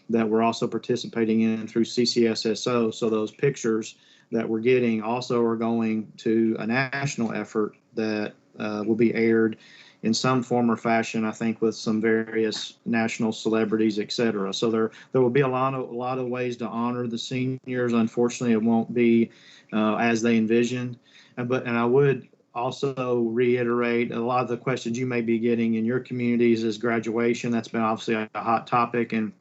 that we're also participating in through CCSSO. So those pictures that we're getting also are going to a national effort that will be aired in some form or fashion, I think, with some various national celebrities, et cetera. So there will be a lot of ways to honor the seniors. Unfortunately, it won't be as they envisioned. And I would also reiterate a lot of the questions you may be getting in your communities is graduation. That's been obviously a hot topic. And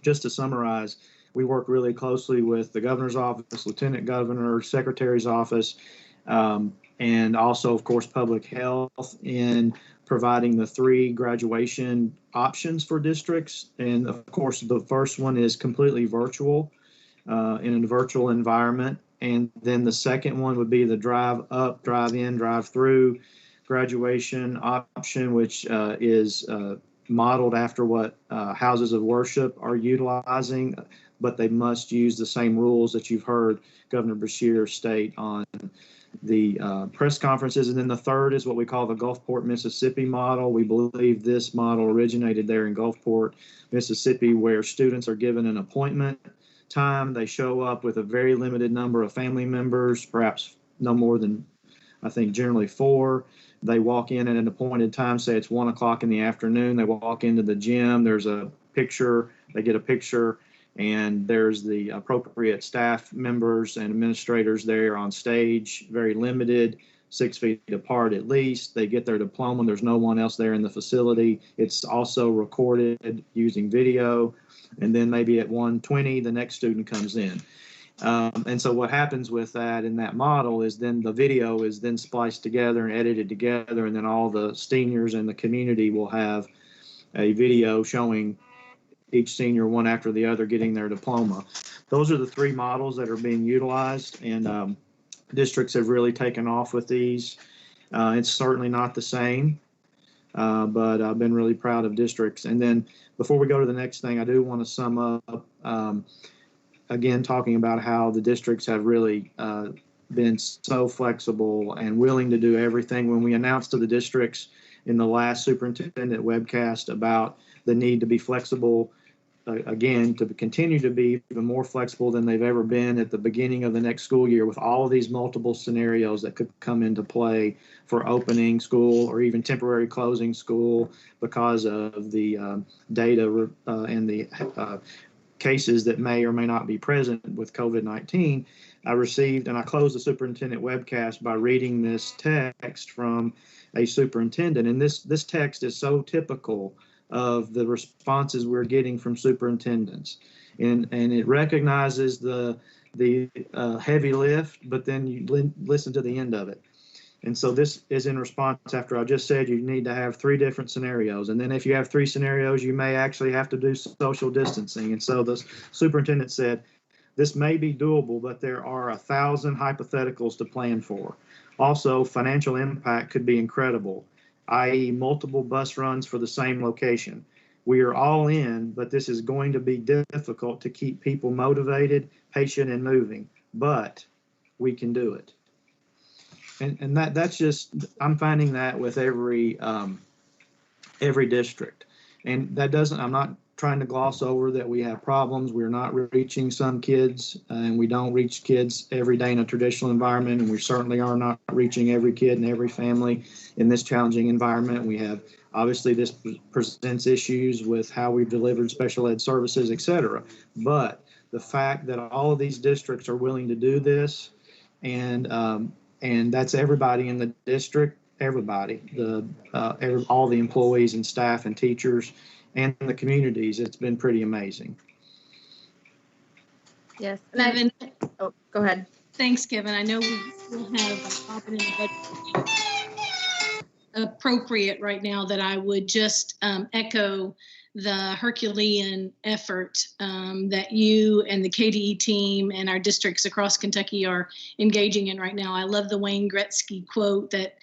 just to summarize, we work really closely with the governor's office, lieutenant governor, secretary's office, and also, of course, public health in providing the 3 graduation options for districts. And of course, the first one is completely virtual in a virtual environment. And then the second one would be the drive up, drive in, drive through graduation option, which is modeled after what houses of worship are utilizing, but they must use the same rules that you've heard Governor Beshear state on the press conferences. And then the third is what we call the Gulfport, Mississippi model. We believe this model originated there in Gulfport, Mississippi, where students are given an appointment time. They show up with a very limited number of family members, perhaps no more than, I think, generally 4. They walk in at an appointed time, say it's 1 o'clock in the afternoon. They walk into the gym. There's a picture. They get a picture, and there's the appropriate staff members and administrators there on stage, very limited, 6 feet apart at least. They get their diploma. There's no one else there in the facility. It's also recorded using video. And then maybe at 1:20, the next student comes in. And so what happens with that in that model is then the video is then spliced together and edited together, and then all the seniors in the community will have a video showing each senior one after the other getting their diploma. Those are the 3 models that are being utilized, and districts have really taken off with these. It's certainly not the same, but I've been really proud of districts. And then before we go to the next thing, I do want to sum up, again, talking about how the districts have really been so flexible and willing to do everything. When we announced to the districts in the last superintendent webcast about the need to be flexible, again, to continue to be even more flexible than they've ever been at the beginning of the next school year, with all of these multiple scenarios that could come into play for opening school or even temporary closing school because of the data and the cases that may or may not be present with COVID-19. I received, and I closed the superintendent webcast by reading this text from a superintendent. And this text is so typical of the responses we're getting from superintendents. And it recognizes the heavy lift, but then you listen to the end of it. And so this is in response after I just said you need to have 3 different scenarios. And then if you have 3 scenarios, you may actually have to do social distancing. And so the superintendent said, this may be doable, but there are 1,000 hypotheticals to plan for. Also, financial impact could be incredible, i.e. multiple bus runs for the same location. We are all in, but this is going to be difficult to keep people motivated, patient, and moving, but we can do it. And that's just, I'm finding that with every district. And that doesn't, I'm not trying to gloss over that we have problems. We're not reaching some kids, and we don't reach kids every day in a traditional environment. And we certainly are not reaching every kid and every family in this challenging environment. We have, obviously, this presents issues with how we've delivered special ed services, et cetera. But the fact that all of these districts are willing to do this, and that's everybody in the district, everybody, all the employees and staff and teachers and the communities. It's been pretty amazing. Yes. Kevin, Oh, go ahead. Thanks, Kevin. I know we still have a competent budget appropriate right now that I would just echo the Herculean effort that you and the KDE team and our districts across Kentucky are engaging in right now. I love the Wayne Gretzky quote that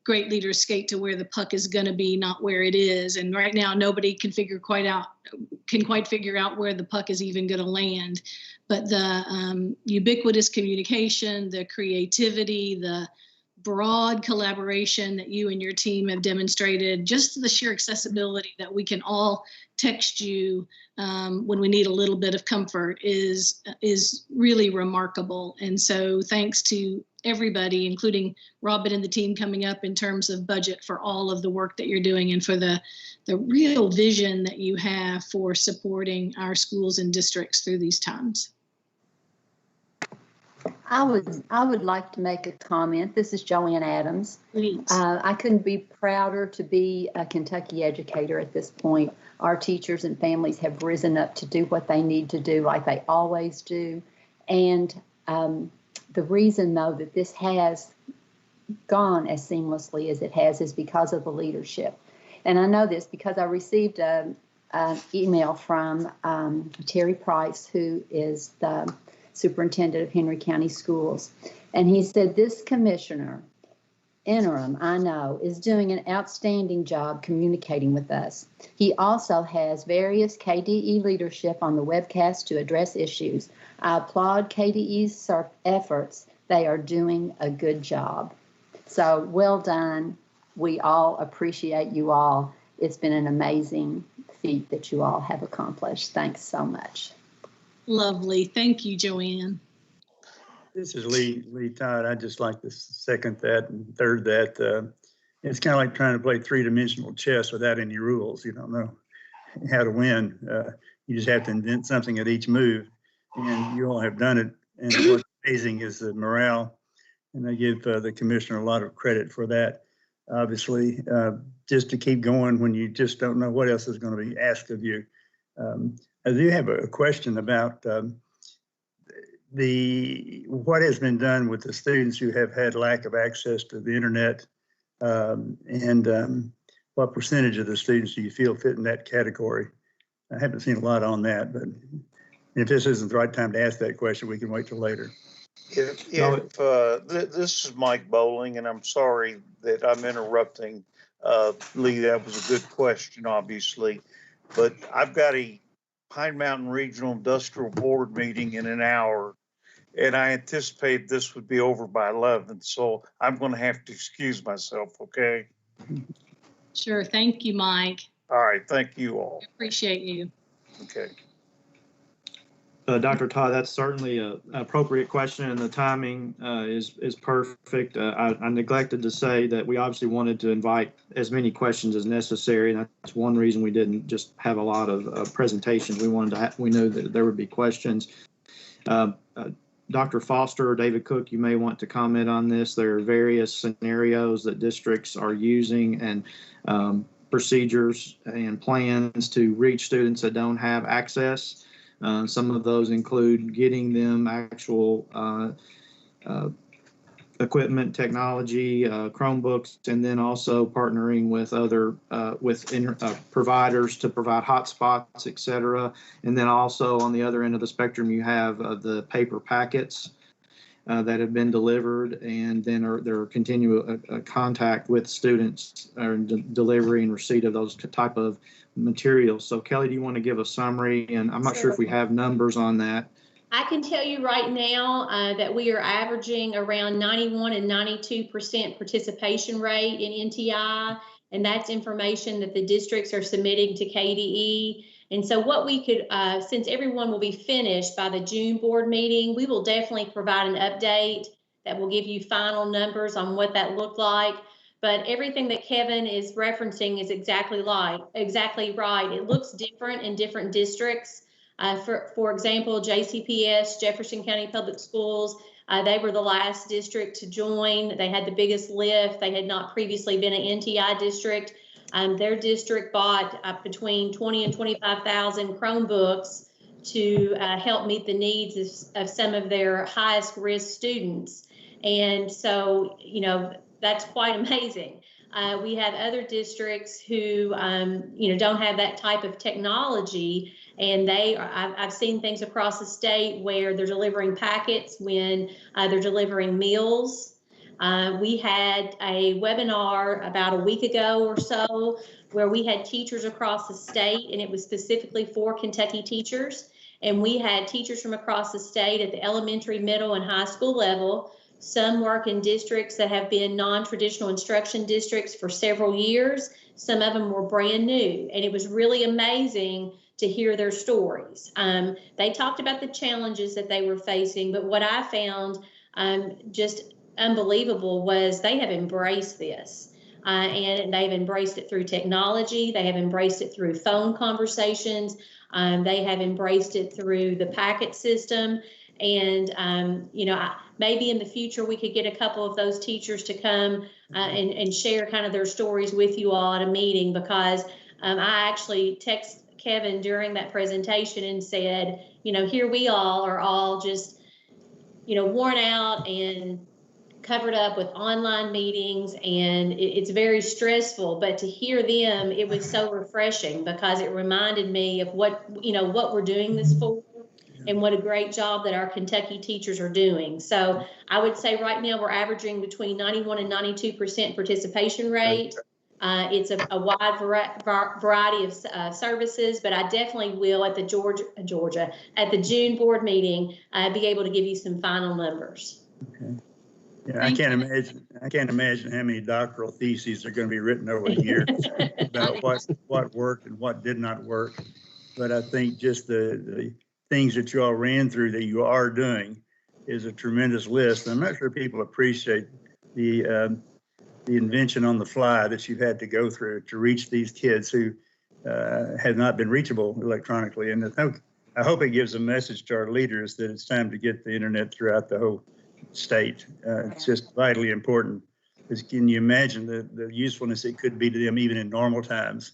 great leaders skate to where the puck is going to be, not where it is. And right now, nobody can quite figure out where the puck is even going to land. But the ubiquitous communication, the creativity, the broad collaboration that you and your team have demonstrated, just the sheer accessibility that we can all text you when we need a little bit of comfort is really remarkable. And so thanks to everybody, including Robin and the team coming up in terms of budget, for all of the work that you're doing and for the real vision that you have for supporting our schools and districts through these times. I would like to make a comment. This is Joanne Adams. I couldn't be prouder to be a Kentucky educator at this point. Our teachers and families have risen up to do what they need to do, like they always do. And the reason, though, that this has gone as seamlessly as it has is because of the leadership. And I know this because I received an email from Terry Price, who is the superintendent of Henry County Schools. And he said, this commissioner, interim, I know, is doing an outstanding job communicating with us. He also has various KDE leadership on the webcast to address issues. I applaud KDE's efforts. They are doing a good job. So well done. We all appreciate you all. It's been an amazing feat that you all have accomplished. Thanks so much. Lovely. Thank you, Joanne. This is Lee Todd. I'd just like to second that and third that. It's kind of like trying to play three-dimensional chess without any rules. You don't know how to win. You just have to invent something at each move, and you all have done it. And what's amazing is the morale, and I give the commissioner a lot of credit for that. Obviously, just to keep going when you just don't know what else is going to be asked of you. I do have a question about what has been done with the students who have had lack of access to the internet, and what percentage of the students do you feel fit in that category? I haven't seen a lot on that, but if this isn't the right time to ask that question, we can wait till later. This is Mike Bowling, and I'm sorry that I'm interrupting. Lee, that was a good question, obviously, but I've got a Pine Mountain Regional Industrial Board meeting in an hour, and I anticipate this would be over by 11, so I'm going to have to excuse myself, okay? Sure. Thank you, Mike. All right. Thank you all. Appreciate you. Okay. Dr. Todd, that's certainly an appropriate question, and the timing is perfect. I neglected to say that we obviously wanted to invite as many questions as necessary, and that's one reason we didn't just have a lot of presentations. We wanted to we knew that there would be questions. Dr. Foster or David Cook, you may want to comment on this. There are various scenarios that districts are using and procedures and plans to reach students that don't have access. Some of those include getting them actual equipment, technology, Chromebooks, and then also partnering with other providers to provide hotspots, et cetera. And then also on the other end of the spectrum, you have the paper packets that have been delivered, and then there are continual contact with students or delivery and receipt of those type of materials. So Kelly, do you want to give a summary? And I'm not sure if we have numbers on that. I can tell you right now that we are averaging around 91 and 92% participation rate in NTI, and that's information that the districts are submitting to KDE. And so what we could, since everyone will be finished by the June board meeting, we will definitely provide an update that will give you final numbers on what that looked like. But everything that Kevin is referencing is exactly right. It looks different in different districts. For example, JCPS, Jefferson County Public Schools, they were the last district to join. They had the biggest lift. They had not previously been an NTI district. Their district bought between 20 and 25,000 Chromebooks to help meet the needs of some of their highest risk students. And so, you know, that's quite amazing. We have other districts who, don't have that type of technology, and I've seen things across the state where they're delivering packets when they're delivering meals. We had a webinar about a week ago or so where we had teachers across the state, and it was specifically for Kentucky teachers. And we had teachers from across the state at the elementary, middle, and high school level. Some work in districts that have been non-traditional instruction districts for several years. Some of them were brand new, and it was really amazing to hear their stories. They talked about the challenges that they were facing, but what I found just unbelievable was they have embraced this. And they've embraced it through technology. They have embraced it through phone conversations. They have embraced it through the packet system. And, you know, maybe in the future we could get a couple of those teachers to come and share kind of their stories with you all at a meeting, because I actually text Kevin during that presentation and said, you know, here we all are all just, you know, worn out and covered up with online meetings, and it's very stressful, but to hear them, it was so refreshing, because it reminded me of what, you know, what we're doing this for and what a great job that our Kentucky teachers are doing. So I would say right now we're averaging between 91 and 92% participation rate. It's a wide variety of services, but I definitely will at the at the June board meeting be able to give you some final numbers. Okay. Yeah, I can't imagine how many doctoral theses are going to be written over the years about what worked and what did not work. But I think just the things that you all ran through that you are doing is a tremendous list. I'm not sure people appreciate the invention on the fly that you've had to go through to reach these kids who have not been reachable electronically. And I hope it gives a message to our leaders that it's time to get the internet throughout the whole state. It's just vitally important. Because can you imagine the usefulness it could be to them even in normal times,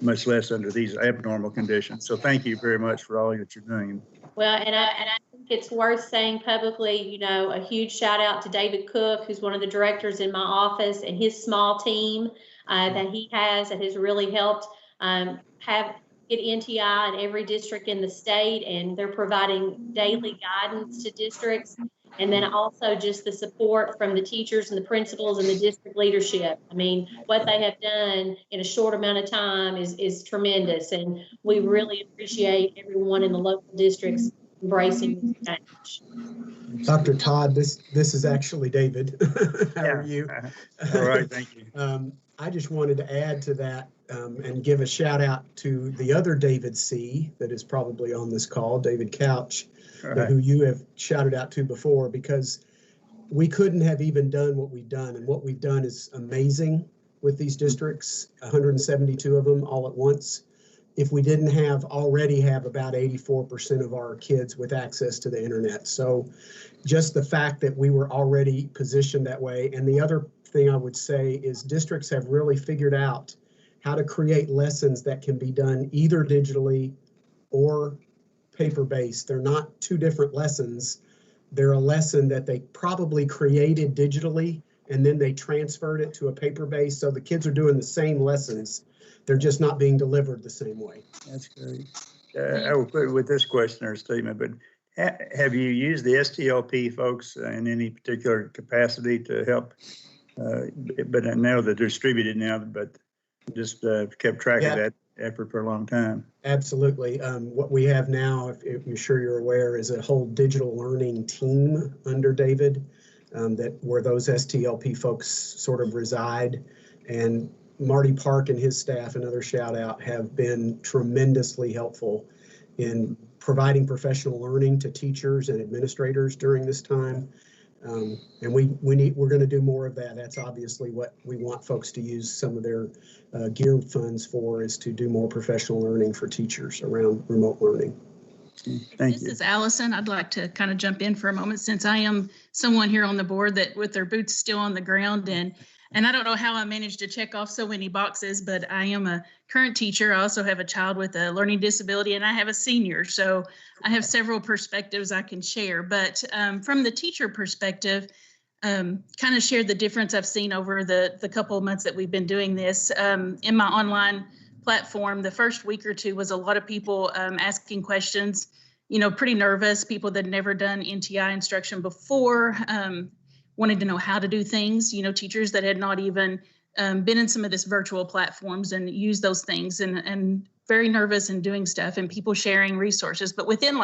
much less under these abnormal conditions. So thank you very much for all that you're doing. Well, and I think it's worth saying publicly, you know, a huge shout out to David Cook, who's one of the directors in my office, and his small team that he has that has really helped get NTI in every district in the state, and they're providing daily guidance to districts. And then also just the support from the teachers and the principals and the district leadership. I mean, what they have done in a short amount of time is tremendous. And we really appreciate everyone in the local districts embracing this change. Dr. Todd, this is actually David. How are you? All right, thank you. I just wanted to add to that and give a shout out to the other David C. that is probably on this call, David Couch. Right. Who you have shouted out to before, because we couldn't have even done what we've done. And what we've done is amazing with these districts, 172 of them all at once, if we didn't already have about 84% of our kids with access to the internet. So just the fact that we were already positioned that way. And the other thing I would say is districts have really figured out how to create lessons that can be done either digitally or paper-based. They're not two different lessons. They're a lesson that they probably created digitally and then they transferred it to a paper-based. So the kids are doing the same lessons. They're just not being delivered the same way. That's great. I will put it with this question or statement, but have you used the STLP folks in any particular capacity to help? But I know they're distributed now, but just kept track of that effort for a long time. Absolutely. What we have now, if you're sure you're aware, is a whole digital learning team under David where those STLP folks sort of reside. And Marty Park and his staff, another shout out, have been tremendously helpful in providing professional learning to teachers and administrators during this time. And we're going to do more of that. That's obviously what we want folks to use some of their gear funds for, is to do more professional learning for teachers around remote learning. Thank you. This is Allison. I'd like to kind of jump in for a moment, since I am someone here on the board that with their boots still on the ground, and I don't know how I managed to check off so many boxes, but I am a current teacher. I also have a child with a learning disability, and I have a senior. So I have several perspectives I can share. But from the teacher perspective, kind of share the difference I've seen over the couple of months that we've been doing this. In my online platform, the first week or two was a lot of people asking questions, you know, pretty nervous, people that had never done NTI instruction before. wanting to know how to do things, teachers that had not even been in some of this virtual platforms and used those things, and very nervous and doing stuff, and people sharing resources. But within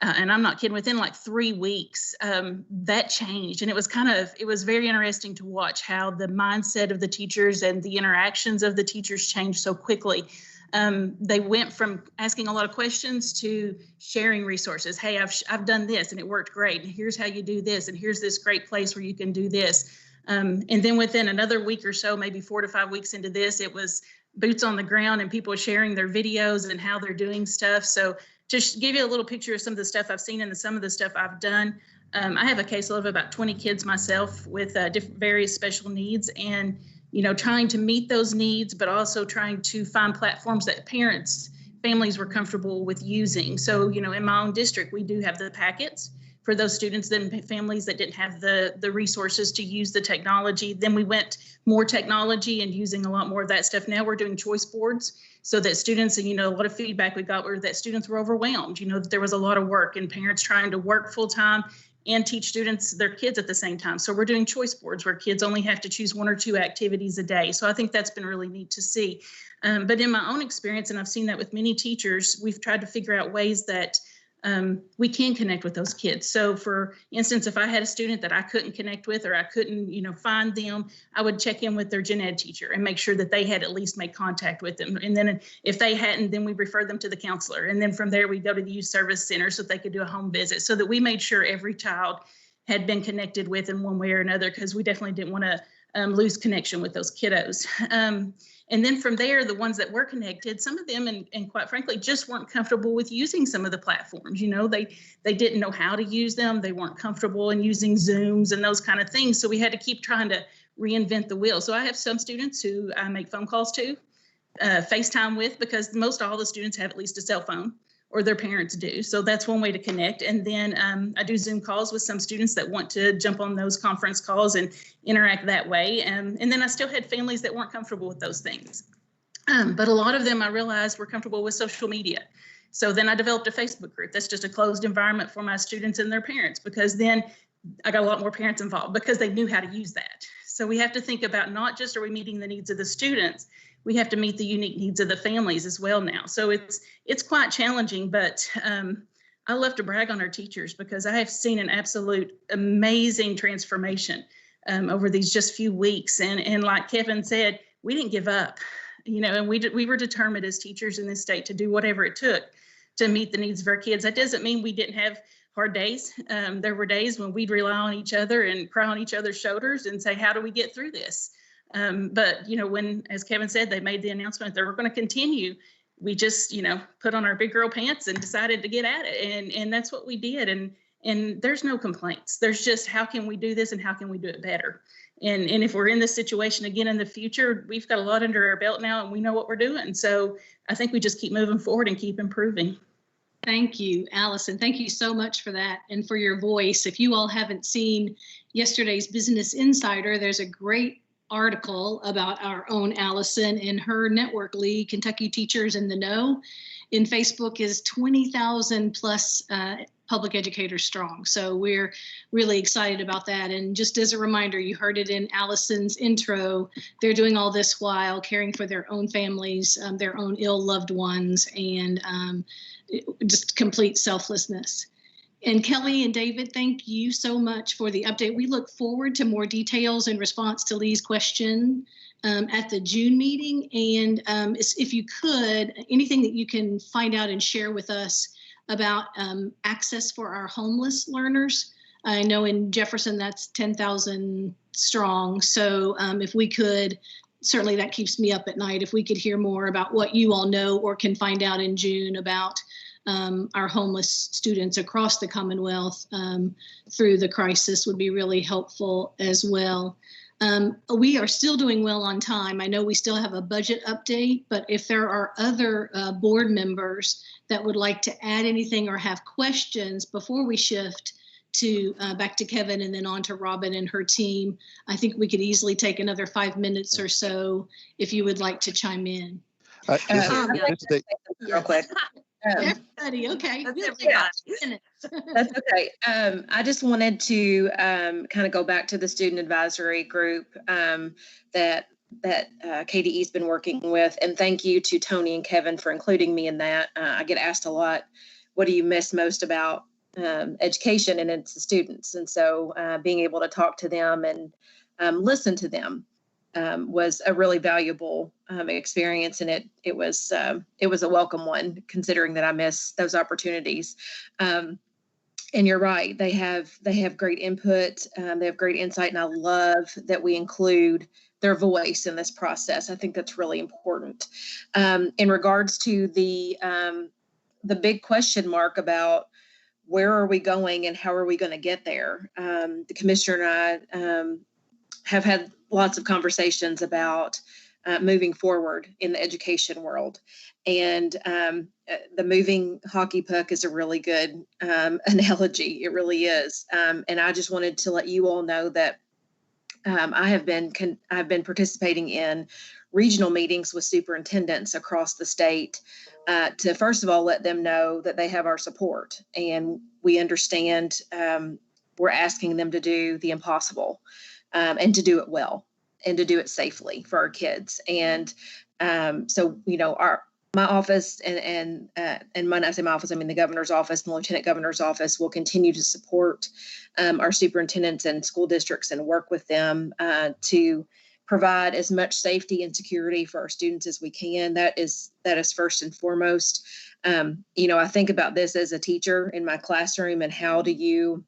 and I'm not kidding, within 3 weeks, that changed. And it was very interesting to watch how the mindset of the teachers and the interactions of the teachers changed so quickly. They went from asking a lot of questions to sharing resources. Hey, I've done this and it worked great. And here's how you do this. And here's this great place where you can do this. And then within another week or so, maybe 4 to 5 weeks into this, it was boots on the ground and people sharing their videos and how they're doing stuff. So just give you a little picture of some of the stuff I've seen and some of the stuff I've done. I have a caseload of about 20 kids myself with various special needs, and trying to meet those needs, but also trying to find platforms that families were comfortable with using. So, in my own district, we do have the packets for those students and families that didn't have the resources to use the technology. Then we went more technology and using a lot more of that stuff. Now we're doing choice boards so that students, and a lot of feedback we got were that students were overwhelmed, that there was a lot of work and parents trying to work full time and teach students their kids at the same time. So we're doing choice boards where kids only have to choose 1 or 2 activities a day. So I think that's been really neat to see. But in my own experience, and I've seen that with many teachers, we've tried to figure out ways that we can connect with those kids. So for instance, if I had a student that I couldn't connect with or I couldn't, find them, I would check in with their gen ed teacher and make sure that they had at least made contact with them. And then if they hadn't, then we refer them to the counselor. And then from there, we go to the youth service center so that they could do a home visit, so that we made sure every child had been connected with in one way or another, because we definitely didn't want to lose connection with those kiddos. And then from there, the ones that were connected, some of them, and quite frankly, just weren't comfortable with using some of the platforms. They didn't know how to use them. They weren't comfortable in using Zooms and those kind of things. So we had to keep trying to reinvent the wheel. So I have some students who I make phone calls to, FaceTime with, because most all the students have at least a cell phone, or their parents do. So that's one way to connect. And then I do Zoom calls with some students that want to jump on those conference calls and interact that way. And then I still had families that weren't comfortable with those things. But a lot of them I realized were comfortable with social media. So then I developed a Facebook group that's just a closed environment for my students and their parents, because then I got a lot more parents involved because they knew how to use that. So we have to think about not just are we meeting the needs of the students, we have to meet the unique needs of the families as well now. So it's quite challenging, but I love to brag on our teachers, because I have seen an absolute amazing transformation over these just few weeks. And like Kevin said, we didn't give up, and we were determined as teachers in this state to do whatever it took to meet the needs of our kids. That doesn't mean we didn't have hard days. There were days when we'd rely on each other and cry on each other's shoulders and say, how do we get through this? But, when, as Kevin said, they made the announcement that we're going to continue, we just, put on our big girl pants and decided to get at it. And that's what we did. And there's no complaints. There's just, how can we do this and how can we do it better? And if we're in this situation again in the future, we've got a lot under our belt now and we know what we're doing. So I think we just keep moving forward and keep improving. Thank you, Allison. Thank you so much for that and for your voice. If you all haven't seen yesterday's Business Insider, there's a great article about our own Allison and her network league, Kentucky Teachers in the Know. In Facebook is 20,000 plus public educators strong. So we're really excited about that. And just as a reminder, you heard it in Allison's intro, they're doing all this while caring for their own families, their own ill loved ones, and just complete selflessness. And Kelly and David, thank you so much for the update. We look forward to more details in response to Lee's question at the June meeting. And if you could, anything that you can find out and share with us about access for our homeless learners. I know in Jefferson that's 10,000 strong. So if we could, certainly that keeps me up at night. If we could hear more about what you all know or can find out in June about our homeless students across the Commonwealth through the crisis would be really helpful as well. We are still doing well on time. I know we still have a budget update, but if there are other board members that would like to add anything or have questions before we shift to back to Kevin and then on to Robin and her team, I think we could easily take another 5 minutes or so if you would like to chime in. Real quick. Everybody, okay. That's We'll everybody. take 2 minutes. That's okay. I just wanted to kind of go back to the student advisory group that KDE's been working with, and thank you to Tony and Kevin for including me in that. I get asked a lot, what do you miss most about education? And it's the students. And so being able to talk to them and listen to them was a really valuable experience, and it was a welcome one, considering that I miss those opportunities. And you're right; they have great input, they have great insight, and I love that we include their voice in this process. I think that's really important. In regards to the big question mark about where are we going and how are we going to get there, the commissioner and I have had lots of conversations about moving forward in the education world. And the moving hockey puck is a really good analogy. It really is. And I just wanted to let you all know that I've been participating in regional meetings with superintendents across the state to, first of all, let them know that they have our support and we understand we're asking them to do the impossible. And to do it well and to do it safely for our kids. And so, you know, my office and when I say my office, I mean the governor's office and the lieutenant governor's office will continue to support our superintendents and school districts and work with them to provide as much safety and security for our students as we can. That is first and foremost. You know, I think about this as a teacher in my classroom, and how do you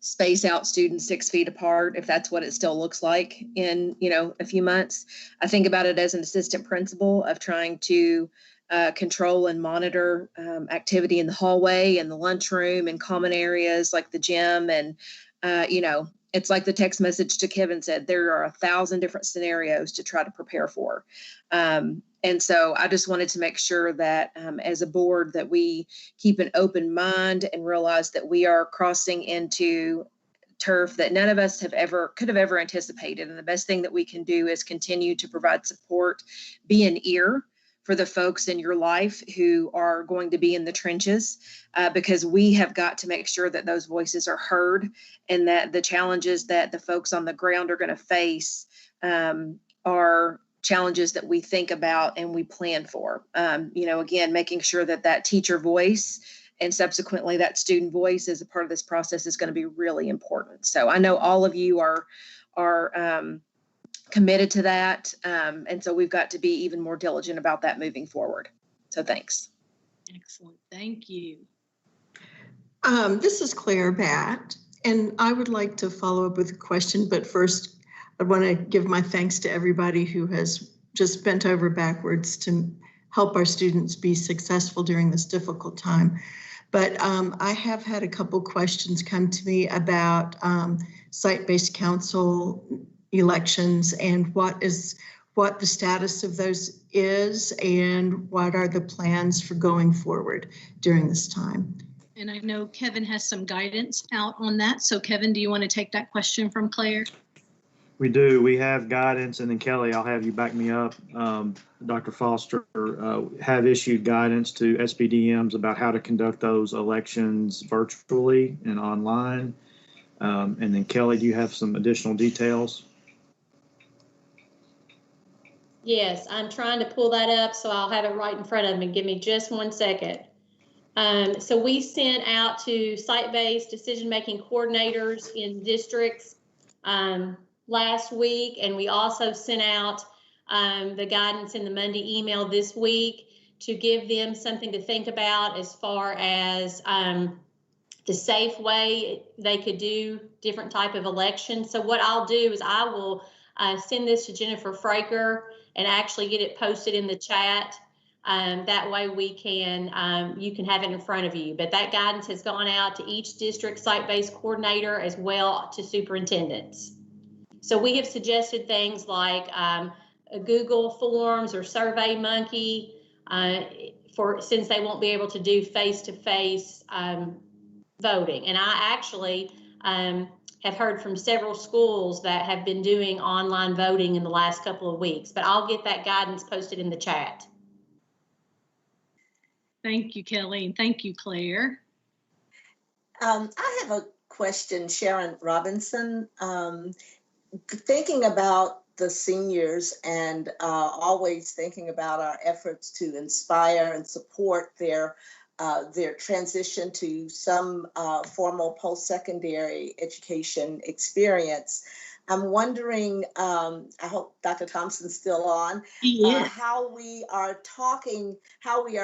space out students 6 feet apart if that's what it still looks like in, you know, a few months. I think about it as an assistant principal of trying to control and monitor activity in the hallway and the lunchroom and common areas like the gym. And, you know, it's like the text message to Kevin said, there are 1,000 different scenarios to try to prepare for. And so I just wanted to make sure that as a board that we keep an open mind and realize that we are crossing into turf that none of us could have ever anticipated. And the best thing that we can do is continue to provide support, be an ear for the folks in your life who are going to be in the trenches, because we have got to make sure that those voices are heard and that the challenges that the folks on the ground are going to face are challenges that we think about and we plan for. You know, again, making sure that that teacher voice and subsequently that student voice as a part of this process is going to be really important. So I know all of you are committed to that. And so we've got to be even more diligent about that moving forward. So thanks. Excellent. Thank you. This is Claire Batt, and I would like to follow up with a question, but first I want to give my thanks to everybody who has just bent over backwards to help our students be successful during this difficult time. But I have had a couple questions come to me about site-based council elections and what the status of those is and what are the plans for going forward during this time. And I know Kevin has some guidance out on that. So Kevin, do you want to take that question from Claire? We do. We have guidance, and then Kelly, I'll have you back me up. Dr. Foster have issued guidance to SBDMs about how to conduct those elections virtually and online. And then Kelly, do you have some additional details? Yes, I'm trying to pull that up, so I'll have it right in front of me. Give me just 1 second. So we sent out to site-based decision-making coordinators in districts last week, and we also sent out the guidance in the Monday email this week to give them something to think about as far as the safe way they could do different type of elections. So what I'll do is I will send this to Jennifer Fraker and actually get it posted in the chat. That way we can, you can have it in front of you. But that guidance has gone out to each district site-based coordinator as well to superintendents. So we have suggested things like Google Forms or SurveyMonkey since they won't be able to do face-to-face voting. And I actually have heard from several schools that have been doing online voting in the last couple of weeks, but I'll get that guidance posted in the chat. Thank you, Kelly, and thank you, Claire. I have a question, Sharon Robinson. Thinking about the seniors and always thinking about our efforts to inspire and support their transition to some formal post-secondary education experience. I'm wondering, I hope Dr. Thompson's still on, how we are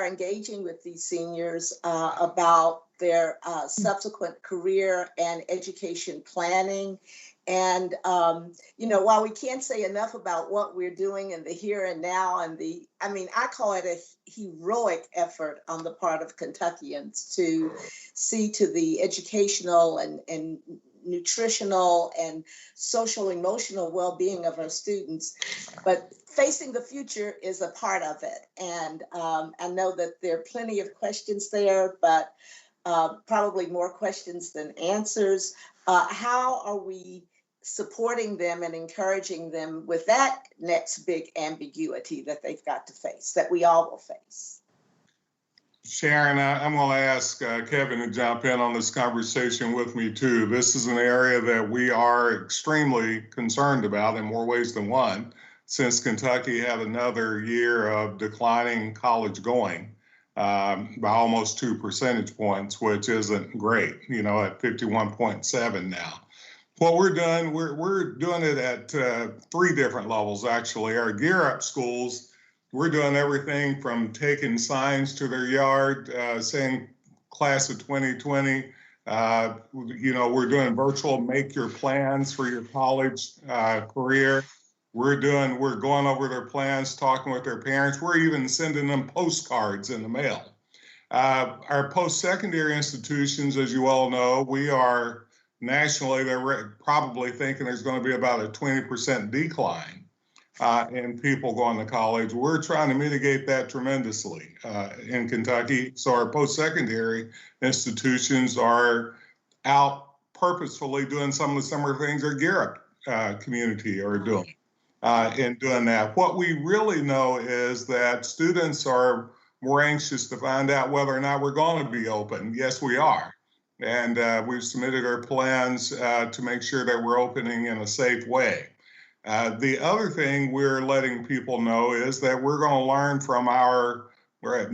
engaging with these seniors about their subsequent career and education planning. And, while we can't say enough about what we're doing in the here and now and I call it a heroic effort on the part of Kentuckians to see to the educational and nutritional and social emotional well-being of our students, but facing the future is a part of it. And I know that there are plenty of questions there, but probably more questions than answers. How are we supporting them and encouraging them with that next big ambiguity that they've got to face, that we all will face? Sharon, I'm going to ask Kevin to jump in on this conversation with me too. This is an area that we are extremely concerned about in more ways than one, since Kentucky had another year of declining college going by almost 2 percentage points, which isn't great, at 51.7 now. What we're doing, we're doing it at 3 different levels, actually. Our Gear Up schools, we're doing everything from taking signs to their yard, saying class of 2020. We're doing virtual make your plans for your college career. We're going over their plans, talking with their parents. We're even sending them postcards in the mail. Our post-secondary institutions, as you all know, we are nationally, they're probably thinking there's going to be about a 20% decline in people going to college. We're trying to mitigate that tremendously in Kentucky. So our post-secondary institutions are out purposefully doing some of the similar things our Gear Up community are doing in doing that. What we really know is that students are more anxious to find out whether or not we're going to be open. Yes, we are. And we've submitted our plans to make sure that we're opening in a safe way. The other thing we're letting people know is that we're going to learn from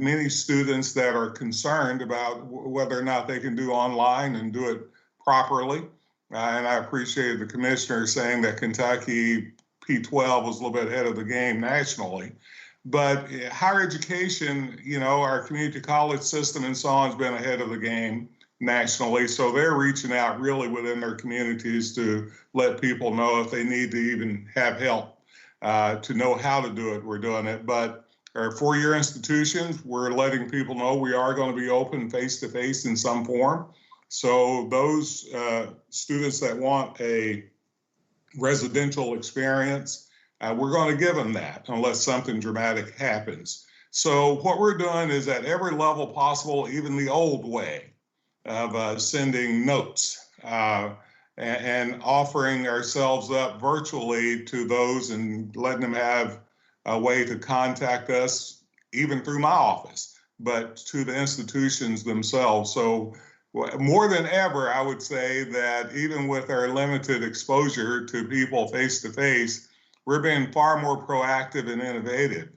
many students that are concerned about whether or not they can do online and do it properly. And I appreciated the commissioner saying that Kentucky P12 was a little bit ahead of the game nationally. But higher education, our community college system and so on has been ahead of the game nationally. So they're reaching out really within their communities to let people know if they need to even have help to know how to do it, we're doing it. But our 4-year institutions, we're letting people know we are going to be open face-to-face in some form. So those students that want a residential experience, we're going to give them that unless something dramatic happens. So what we're doing is at every level possible, even the old way of sending notes and offering ourselves up virtually to those and letting them have a way to contact us, even through my office, but to the institutions themselves. So more than ever, I would say that even with our limited exposure to people face to face, we're being far more proactive and innovative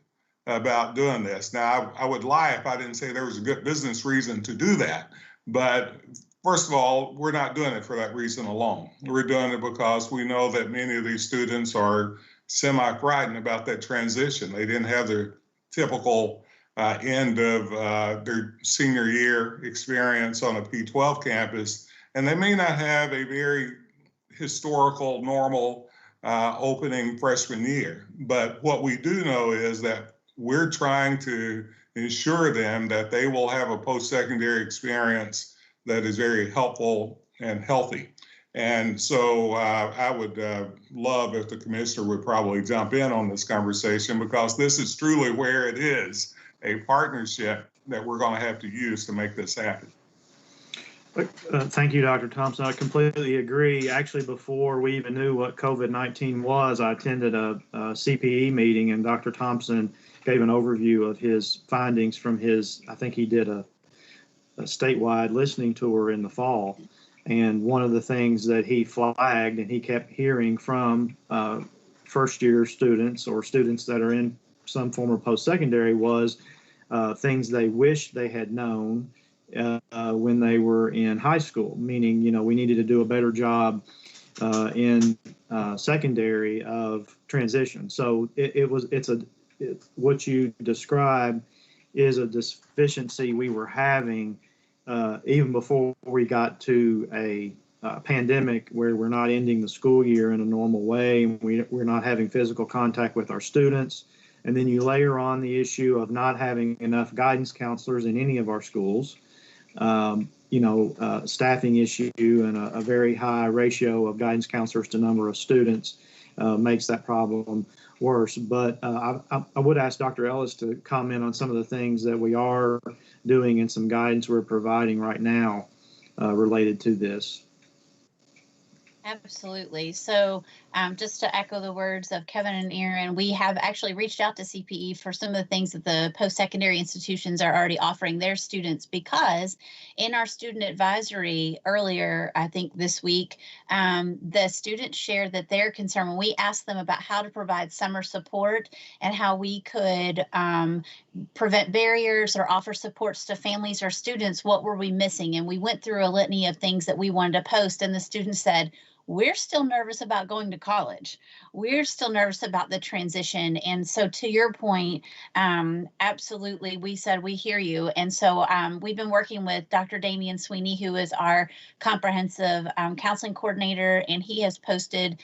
about doing this. Now, I would lie if I didn't say there was a good business reason to do that. But first of all, we're not doing it for that reason alone. We're doing it because we know that many of these students are semi-frightened about that transition. They didn't have their typical end of their senior year experience on a P12 campus, and they may not have a very historical, normal opening freshman year. But what we do know is that we're trying to ensure them that they will have a post-secondary experience that is very helpful and healthy. And so I would love if the commissioner would probably jump in on this conversation, because this is truly where it is a partnership that we're going to have to use to make this happen. Thank you, Dr. Thompson. I completely agree. Actually, before we even knew what COVID-19 was, I attended a CPE meeting, and Dr. Thompson gave an overview of his findings from his, I think he did a statewide listening tour in the fall. And one of the things that he flagged and he kept hearing from first year students or students that are in some form of post-secondary was things they wish they had known when they were in high school, meaning, we needed to do a better job in secondary of transition. So what you described is a deficiency we were having even before we got to a pandemic where we're not ending the school year in a normal way. We're not having physical contact with our students. And then you layer on the issue of not having enough guidance counselors in any of our schools, staffing issue and a very high ratio of guidance counselors to number of students makes that problem worse. But I would ask Dr. Ellis to comment on some of the things that we are doing and some guidance we're providing right now related to this. Absolutely. So just to echo the words of Kevin and Aaron, we have actually reached out to CPE for some of the things that the post-secondary institutions are already offering their students, because in our student advisory earlier, I think this week, the students shared that their concern when we asked them about how to provide summer support and how we could prevent barriers or offer supports to families or students, what were we missing? And we went through a litany of things that we wanted to post, and the students said, we're still nervous about going to college. We're still nervous about the transition. And so to your point, absolutely, we said, we hear you. And so we've been working with Dr. Damian Sweeney, who is our comprehensive counseling coordinator, and he has posted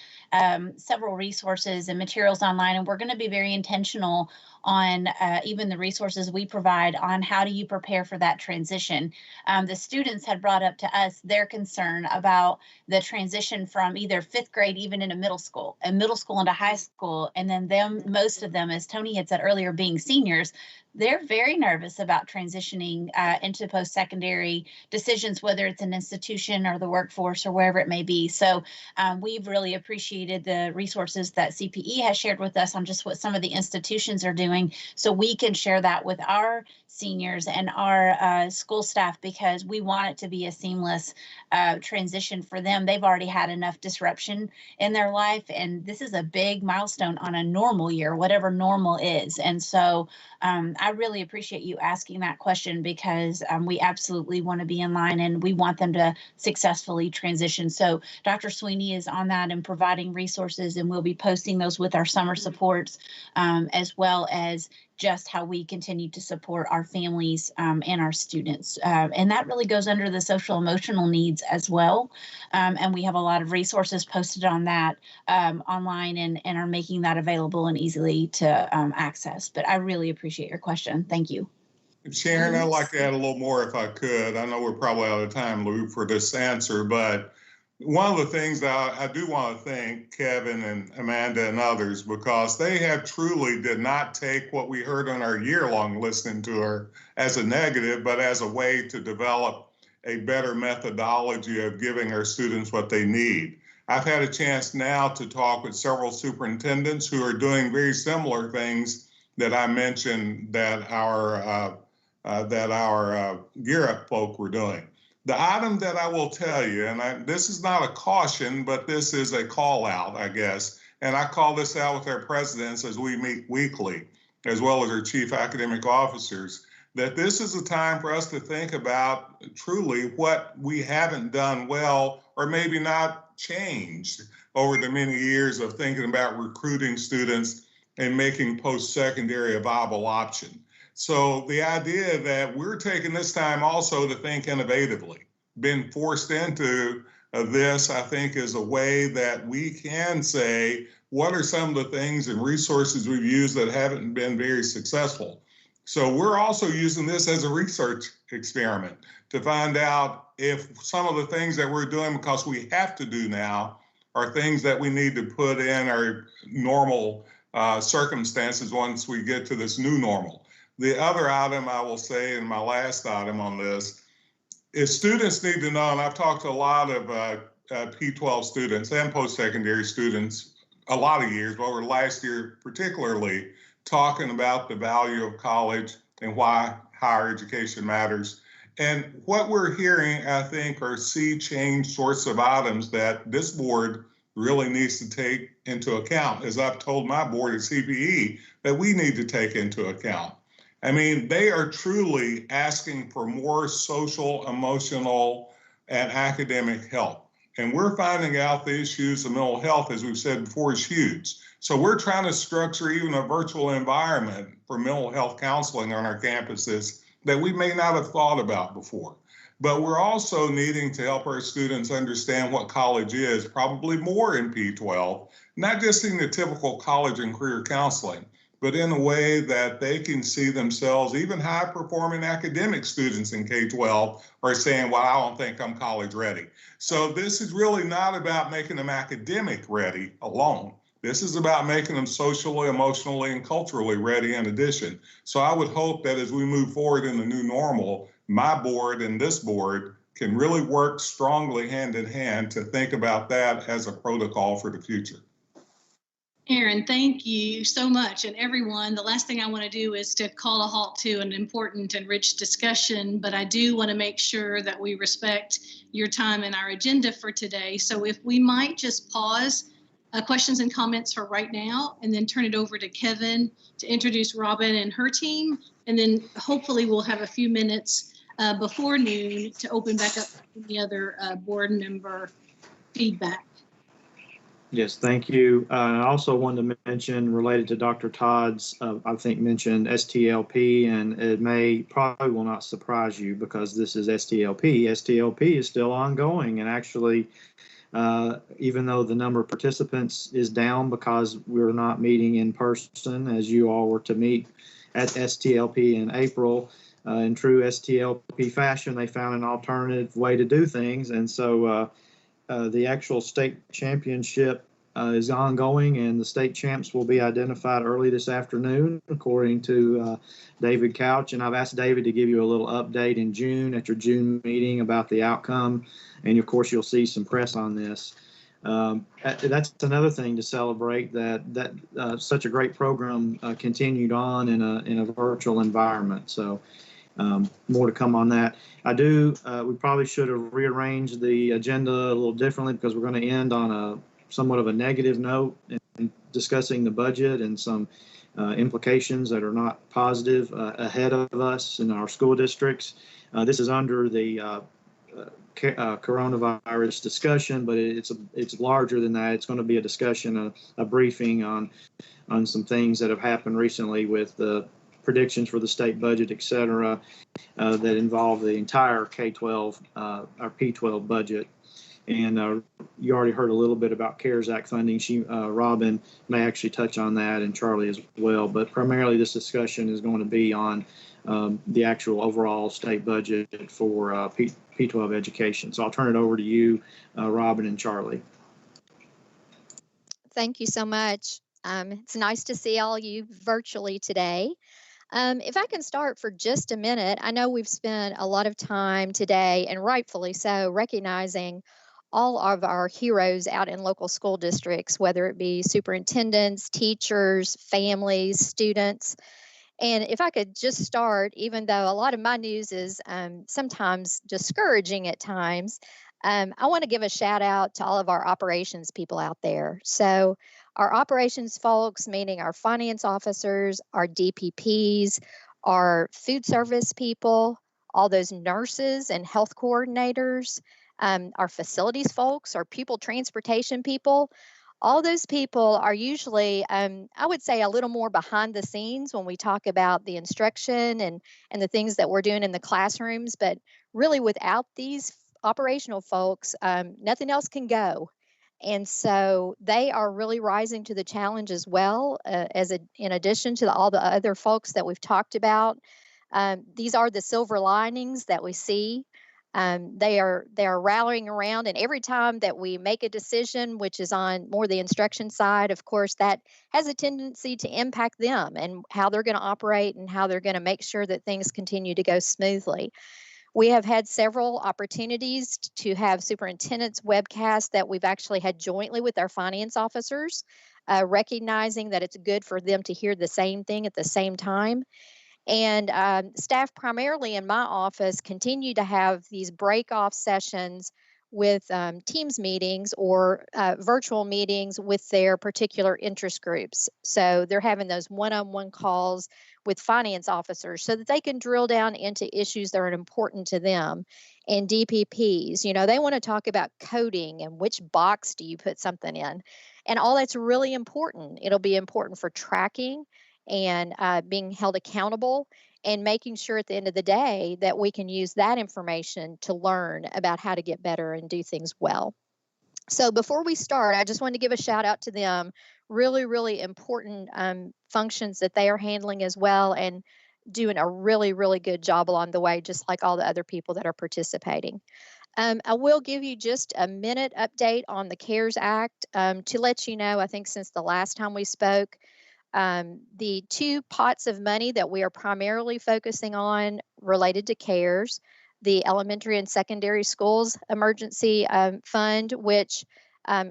several resources and materials online. And we're going to be very intentional on even the resources we provide on how do you prepare for that transition. The students had brought up to us their concern about the transition from either fifth grade, even into middle school into high school. And then most of them, as Tony had said earlier, being seniors, they're very nervous about transitioning into post-secondary decisions, whether it's an institution or the workforce or wherever it may be. So we've really appreciated the resources that CPE has shared with us on just what some of the institutions are doing, so we can share that with our seniors and our school staff, because we want it to be a seamless transition for them. They've already had enough disruption in their life, and this is a big milestone on a normal year, whatever normal is. And so I really appreciate you asking that question, because we absolutely want to be in line and we want them to successfully transition. So Dr. Sweeney is on that and providing resources, and we'll be posting those with our summer supports, as well as just how we continue to support our families and our students. And that really goes under the social emotional needs as well. And we have a lot of resources posted on that online, and are making that available and easily to access. But I really appreciate your question. Thank you. Sharon, I'd like to add a little more if I could. I know we're probably out of time, Lou, for this answer, but one of the things that I do want to thank Kevin and Amanda and others, because they have truly did not take what we heard on our year-long listening tour as a negative, but as a way to develop a better methodology of giving our students what they need. I've had a chance now to talk with several superintendents who are doing very similar things that I mentioned that our Gear Up folk were doing. The item that I will tell you, and this is not a caution, but this is a call out, I guess, and I call this out with our presidents as we meet weekly, as well as our chief academic officers, that this is a time for us to think about truly what we haven't done well, or maybe not changed over the many years of thinking about recruiting students and making post-secondary a viable option. So the idea that we're taking this time also to think innovatively, been forced into this, I think, is a way that we can say, what are some of the things and resources we've used that haven't been very successful? So we're also using this as a research experiment to find out if some of the things that we're doing because we have to do now are things that we need to put in our normal circumstances once we get to this new normal. The other item I will say, and my last item on this, is students need to know, and I've talked to a lot of P12 students and post-secondary students a lot of years, but over last year particularly, talking about the value of college and why higher education matters. And what we're hearing, I think, are sea change sorts of items that this board really needs to take into account, as I've told my board at CPE, that we need to take into account. I mean, they are truly asking for more social, emotional, and academic help. And we're finding out the issues of mental health, as we've said before, is huge. So we're trying to structure even a virtual environment for mental health counseling on our campuses that we may not have thought about before. But we're also needing to help our students understand what college is, probably more in P12, not just in the typical college and career counseling, but in a way that they can see themselves. Even high-performing academic students in K-12 are saying, well, I don't think I'm college ready. So this is really not about making them academic ready alone. This is about making them socially, emotionally, and culturally ready in addition. So I would hope that as we move forward in the new normal, my board and this board can really work strongly hand in hand to think about that as a protocol for the future. Aaron, thank you so much. And everyone, the last thing I want to do is to call a halt to an important and rich discussion, but I do want to make sure that we respect your time and our agenda for today. So if we might just pause questions and comments for right now, and then turn it over to Kevin to introduce Robin and her team. And then hopefully we'll have a few minutes before noon to open back up any other board member feedback. Yes, thank you. I also wanted to mention, related to Dr. Todd's, I think mentioned STLP, and it probably will not surprise you because this is STLP. STLP is still ongoing, and actually, even though the number of participants is down because we're not meeting in person, as you all were to meet at STLP in April, in true STLP fashion, they found an alternative way to do things, and so the actual state championship is ongoing, and the state champs will be identified early this afternoon, according to David Couch. And I've asked David to give you a little update in June at your June meeting about the outcome. And of course, you'll see some press on this. That's another thing to celebrate, that such a great program continued on in a virtual environment. So more to come on that. We probably should have rearranged the agenda a little differently because we're going to end on a somewhat of a negative note in discussing the budget and some implications that are not positive ahead of us in our school districts. This is under the coronavirus discussion, but it's larger than that. It's going to be a discussion, a briefing on some things that have happened recently with the predictions for the state budget, et cetera, that involve the entire K-12 or P-12 budget. And you already heard a little bit about CARES Act funding. Robin may actually touch on that, and Charlie as well. But primarily this discussion is going to be on the actual overall state budget for P-12 education. So I'll turn it over to you, Robin and Charlie. Thank you so much. It's nice to see all you virtually today. If I can start for just a minute, I know we've spent a lot of time today, and rightfully so, recognizing all of our heroes out in local school districts, whether it be superintendents, teachers, families, students. And if I could just start, even though a lot of my news is sometimes discouraging at times, I want to give a shout out to all of our operations people out there. So our operations folks, meaning our finance officers, our DPPs, our food service people, all those nurses and health coordinators, our facilities folks, our pupil transportation people, all those people are usually, I would say, a little more behind the scenes when we talk about the instruction and the things that we're doing in the classrooms. But really, without these operational folks, nothing else can go. And so they are really rising to the challenge as well, in addition to all the other folks that we've talked about. These are the silver linings that we see. They are rallying around, and every time that we make a decision, which is on more the instruction side, of course, that has a tendency to impact them and how they're going to operate and how they're going to make sure that things continue to go smoothly. We have had several opportunities to have superintendent's webcasts that we've actually had jointly with our finance officers, recognizing that it's good for them to hear the same thing at the same time. And staff primarily in my office continue to have these break-off sessions with Teams meetings or virtual meetings with their particular interest groups. So they're having those one-on-one calls with finance officers so that they can drill down into issues that are important to them. And DPPs, they want to talk about coding and which box do you put something in. And all that's really important. It'll be important for tracking and being held accountable and making sure at the end of the day that we can use that information to learn about how to get better and do things well. So before we start, I just wanted to give a shout out to them. Really, really important functions that they are handling as well and doing a really, really good job along the way, just like all the other people that are participating. I will give you just a minute update on the CARES Act to let you know, I think since the last time we spoke, the two pots of money that we are primarily focusing on related to CARES, the Elementary and Secondary Schools Emergency Fund, which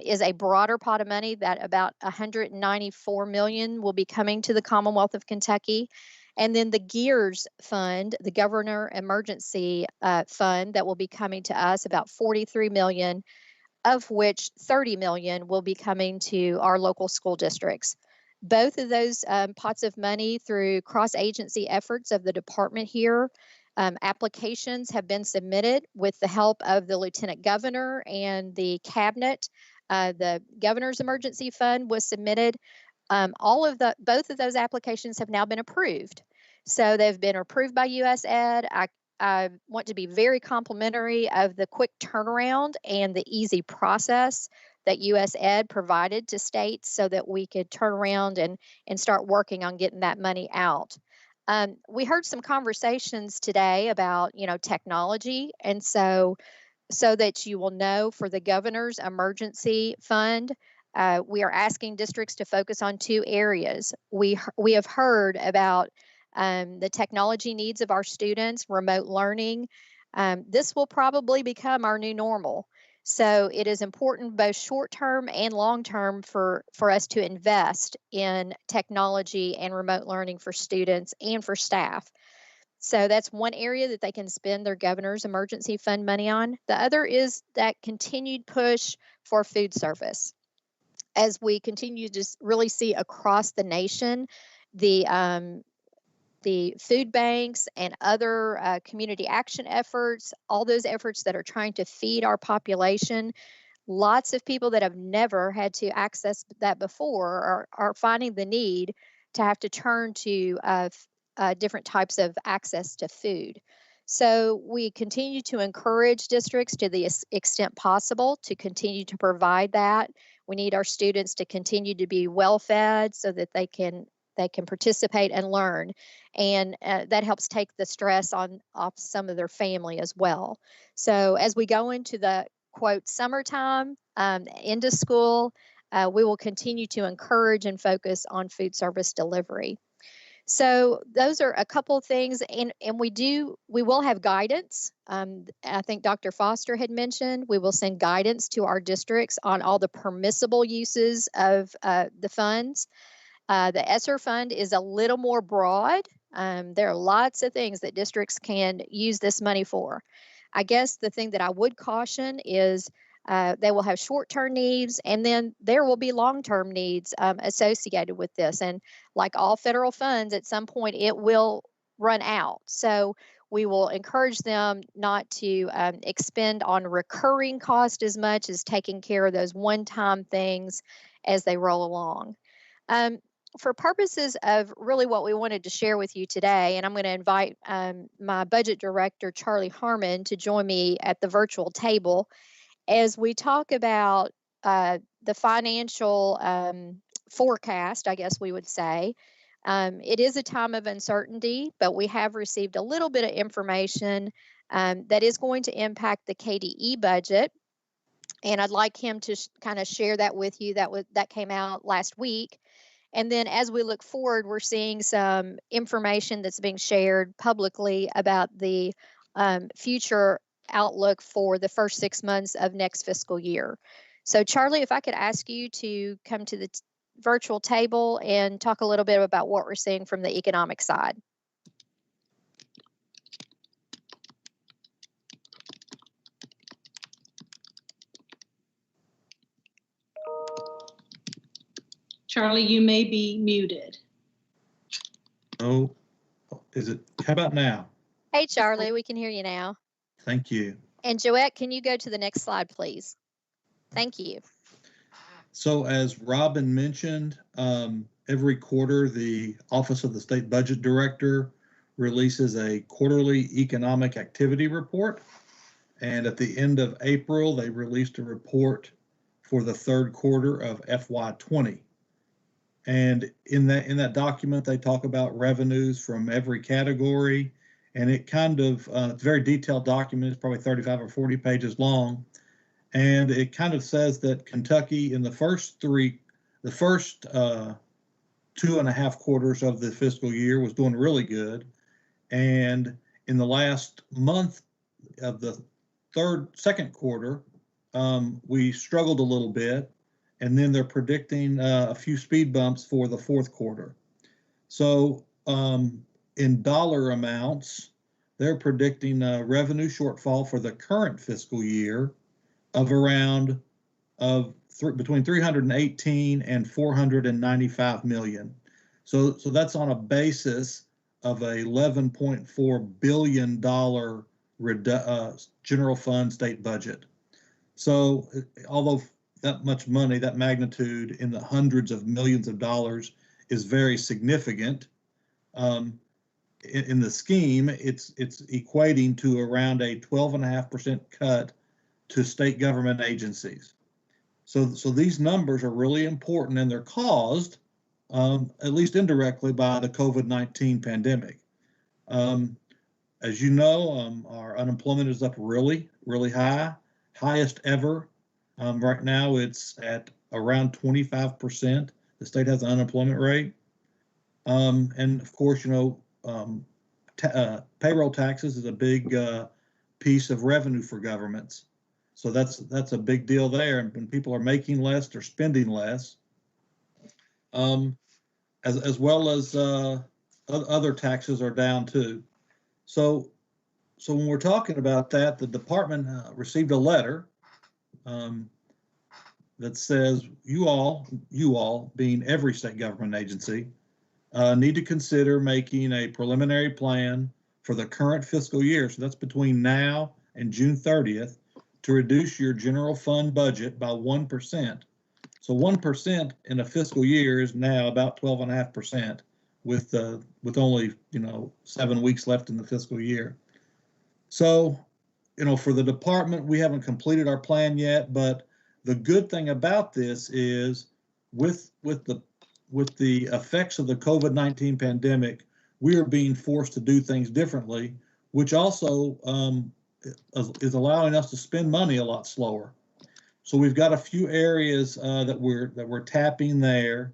is a broader pot of money that about $194 million will be coming to the Commonwealth of Kentucky. And then the GEARS Fund, the Governor Emergency Fund, that will be coming to us, about $43 million, of which $30 million will be coming to our local school districts. Both of those pots of money, through cross-agency efforts of the department here, applications have been submitted with the help of the Lieutenant Governor and the Cabinet. The Governor's Emergency Fund was submitted. Both of those applications have now been approved. So they've been approved by USAID. I want to be very complimentary of the quick turnaround and the easy process that USAID provided to states so that we could turn around and start working on getting that money out. We heard some conversations today about, technology. And so that you will know, for the Governor's Emergency Fund, we are asking districts to focus on two areas. We have heard about the technology needs of our students, remote learning. This will probably become our new normal. So it is important both short-term and long-term for us to invest in technology and remote learning for students and for staff. So that's one area that they can spend their Governor's Emergency Fund money on. The other is that continued push for food service. As we continue to just really see across the nation, the food banks and other community action efforts, all those efforts that are trying to feed our population, lots of people that have never had to access that before are finding the need to have to turn to different types of access to food. So we continue to encourage districts to the extent possible to continue to provide that. We need our students to continue to be well fed so that they can participate and learn. And that helps take the stress off some of their family as well. So as we go into the, quote, summertime, into school, we will continue to encourage and focus on food service delivery. So those are a couple of things, and we will have guidance. I think Dr. Foster had mentioned we will send guidance to our districts on all the permissible uses of the funds. The ESSER fund is a little more broad. There are lots of things that districts can use this money for. I guess the thing that I would caution is they will have short-term needs, and then there will be long-term needs associated with this. And like all federal funds, at some point it will run out. So we will encourage them not to expend on recurring cost as much as taking care of those one-time things as they roll along. For purposes of really what we wanted to share with you today, and I'm going to invite my budget director, Charlie Harmon, to join me at the virtual table as we talk about the financial forecast, I guess we would say. It is a time of uncertainty, but we have received a little bit of information that is going to impact the KDE budget. And I'd like him to kind of share that with you. That came out last week. And then as we look forward, we're seeing some information that's being shared publicly about the future outlook for the first 6 months of next fiscal year. So Charlie, if I could ask you to come to the virtual table and talk a little bit about what we're seeing from the economic side. Charlie, you may be muted. Oh, is it? How about now? Hey, Charlie, we can hear you now. Thank you. And Joette, can you go to the next slide, please? Thank you. So as Robin mentioned, every quarter, the Office of the State Budget Director releases a quarterly economic activity report. And at the end of April, they released a report for the third quarter of FY20. And in that document, they talk about revenues from every category. And it kind of, it's a very detailed document. It's probably 35 or 40 pages long. And it kind of says that Kentucky in the first 2.5 quarters of the fiscal year was doing really good. And in the last month of the second quarter, we struggled a little bit. And then they're predicting a few speed bumps for the fourth quarter. So in dollar amounts, they're predicting a revenue shortfall for the current fiscal year of around between 318 and 495 million. So that's on a basis of a $11.4 billion general fund state budget. So although that much money, that magnitude in the hundreds of millions of dollars is very significant. In the scheme, it's equating to around a 12.5% cut to state government agencies. So these numbers are really important, and they're caused, at least indirectly, by the COVID-19 pandemic. As you know, our unemployment is up really, really high, highest ever. Right now, it's at around 25%. The state has an unemployment rate. And of course, you know, payroll taxes is a big piece of revenue for governments. So that's a big deal there. And when people are making less, they're spending less, as well as other taxes are down too. So when we're talking about that, the department received a letter that says you all, being every state government agency, need to consider making a preliminary plan for the current fiscal year. So that's between now and June 30th to reduce your general fund budget by 1%. So 1% in a fiscal year is now about 12.5% with only 7 weeks left in the fiscal year. So for the department, we haven't completed our plan yet, but the good thing about this is with the effects of the COVID-19 pandemic, we are being forced to do things differently, which also is allowing us to spend money a lot slower. So we've got a few areas that we're tapping there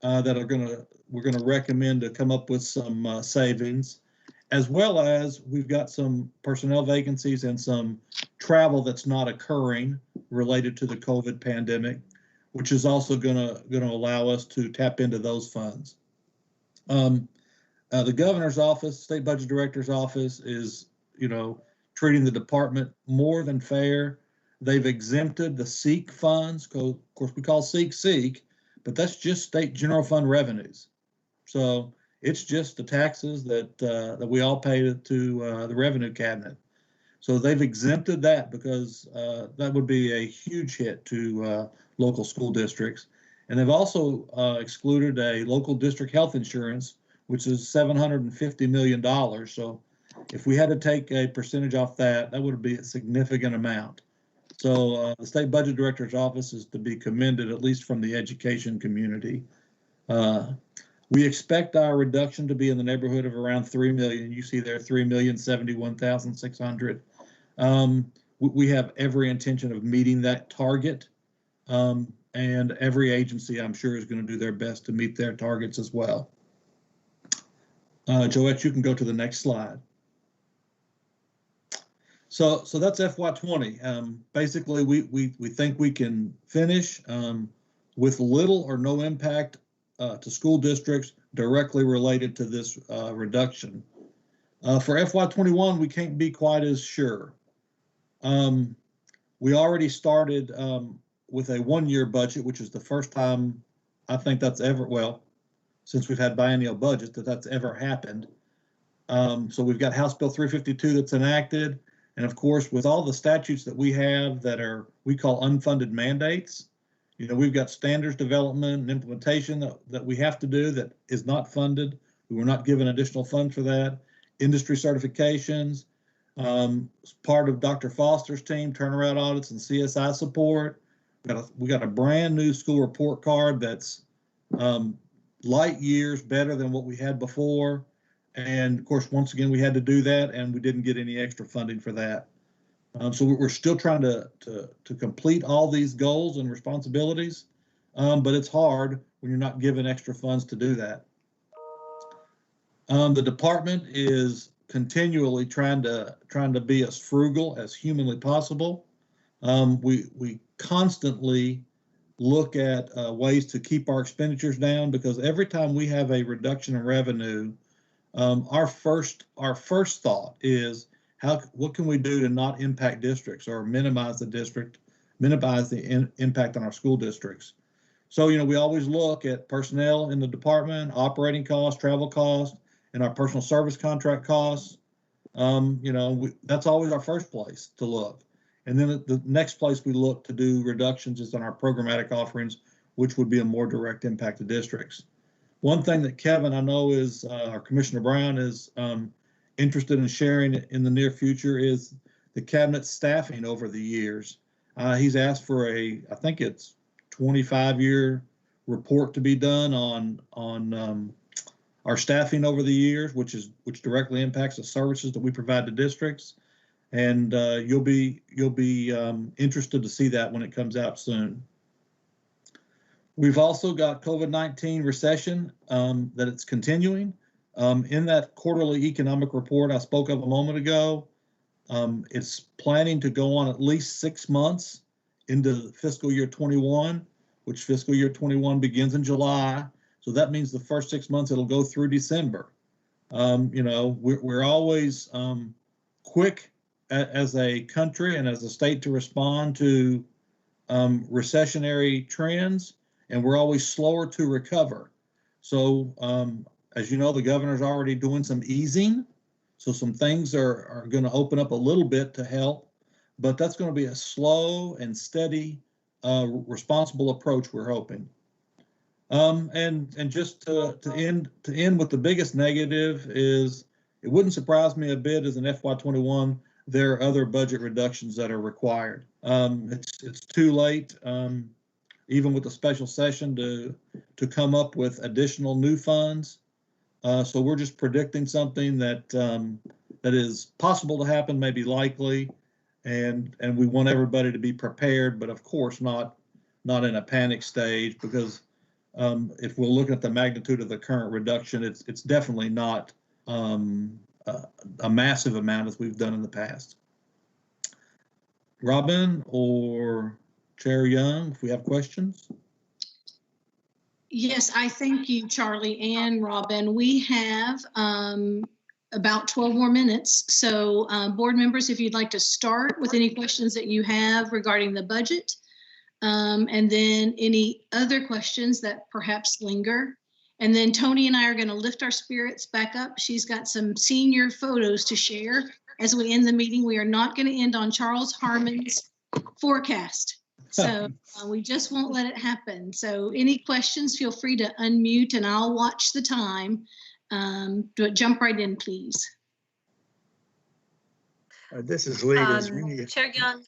that we're gonna recommend to come up with some savings, as well as we've got some personnel vacancies and some travel that's not occurring related to the COVID pandemic, which is also gonna allow us to tap into those funds. The governor's office, state budget director's office is, treating the department more than fair. They've exempted the SEEK funds. Of course, we call SEEK, but that's just state general fund revenues. So it's just the taxes that we all pay to the revenue cabinet. So they've exempted that because that would be a huge hit to local school districts. And they've also excluded a local district health insurance, which is $750 million. So if we had to take a percentage off that, that would be a significant amount. So the state budget director's office is to be commended, at least from the education community. We expect our reduction to be in the neighborhood of around 3 million. You see there 3,071,600. We have every intention of meeting that target. And every agency, I'm sure, is going to do their best to meet their targets as well. Joette, you can go to the next slide. So that's FY20. Basically, we think we can finish with little or no impact to school districts directly related to this reduction. For FY21, we can't be quite as sure. We already started with a one-year budget, which is the first time I think that's ever, well, since we've had biennial budgets, that's ever happened. So we've got House Bill 352 that's enacted. And of course, with all the statutes that we have that are, we call unfunded mandates, you know, we've got standards development and implementation that we have to do that is not funded. We were not given additional funds for that. Industry certifications, part of Dr. Foster's team, turnaround audits and CSI support. We got a brand new school report card that's light years better than what we had before. And of course, once again, we had to do that and we didn't get any extra funding for that. So we're still trying to complete all these goals and responsibilities, but it's hard when you're not given extra funds to do that. The department is continually trying to be as frugal as humanly possible. We constantly look at ways to keep our expenditures down, because every time we have a reduction in revenue, our first thought is what can we do to not impact districts or minimize the impact on our school districts. So, you know, we always look at personnel in the department, operating costs, travel costs, and our personal service contract costs. You know, that's always our first place to look. And then the next place we look to do reductions is on our programmatic offerings, which would be a more direct impact to districts. One thing that Kevin, I know, is our Commissioner Brown is interested in sharing in the near future is the cabinet staffing over the years. He's asked for I think it's 25-year report to be done on our staffing over the years, which directly impacts the services that we provide to districts. And you'll be interested to see that when it comes out soon. We've also got COVID-19 recession that it's continuing. In that quarterly economic report I spoke of a moment ago, it's planning to go on at least 6 months into fiscal year 21, which fiscal year 21 begins in July. So that means the first 6 months it'll go through December. You know, we're always quick as a country and as a state to respond to recessionary trends, and we're always slower to recover. So as you know, the governor's already doing some easing. So some things are going to open up a little bit to help, but that's going to be a slow and steady, responsible approach, we're hoping. And just to end with the biggest negative is, it wouldn't surprise me a bit as an FY21, there are other budget reductions that are required. It's too late, even with the special session, to come up with additional new funds. So we're just predicting something that is possible to happen, maybe likely, and we want everybody to be prepared, but of course not in a panic stage, because if we're looking at the magnitude of the current reduction, it's definitely not a massive amount as we've done in the past. Robin or Chair Young, if we have questions. Yes, I thank you, Charlie and Robin. We have about 12 more minutes. So board members, if you'd like to start with any questions that you have regarding the budget, and then any other questions that perhaps linger. And then Tony and I are going to lift our spirits back up. She's got some senior photos to share as we end the meeting. We are not going to end on Charles Harmon's forecast. So we just won't let it happen. So any questions, feel free to unmute and I'll watch the time. Jump right in, please. This is Lee. Chair Young,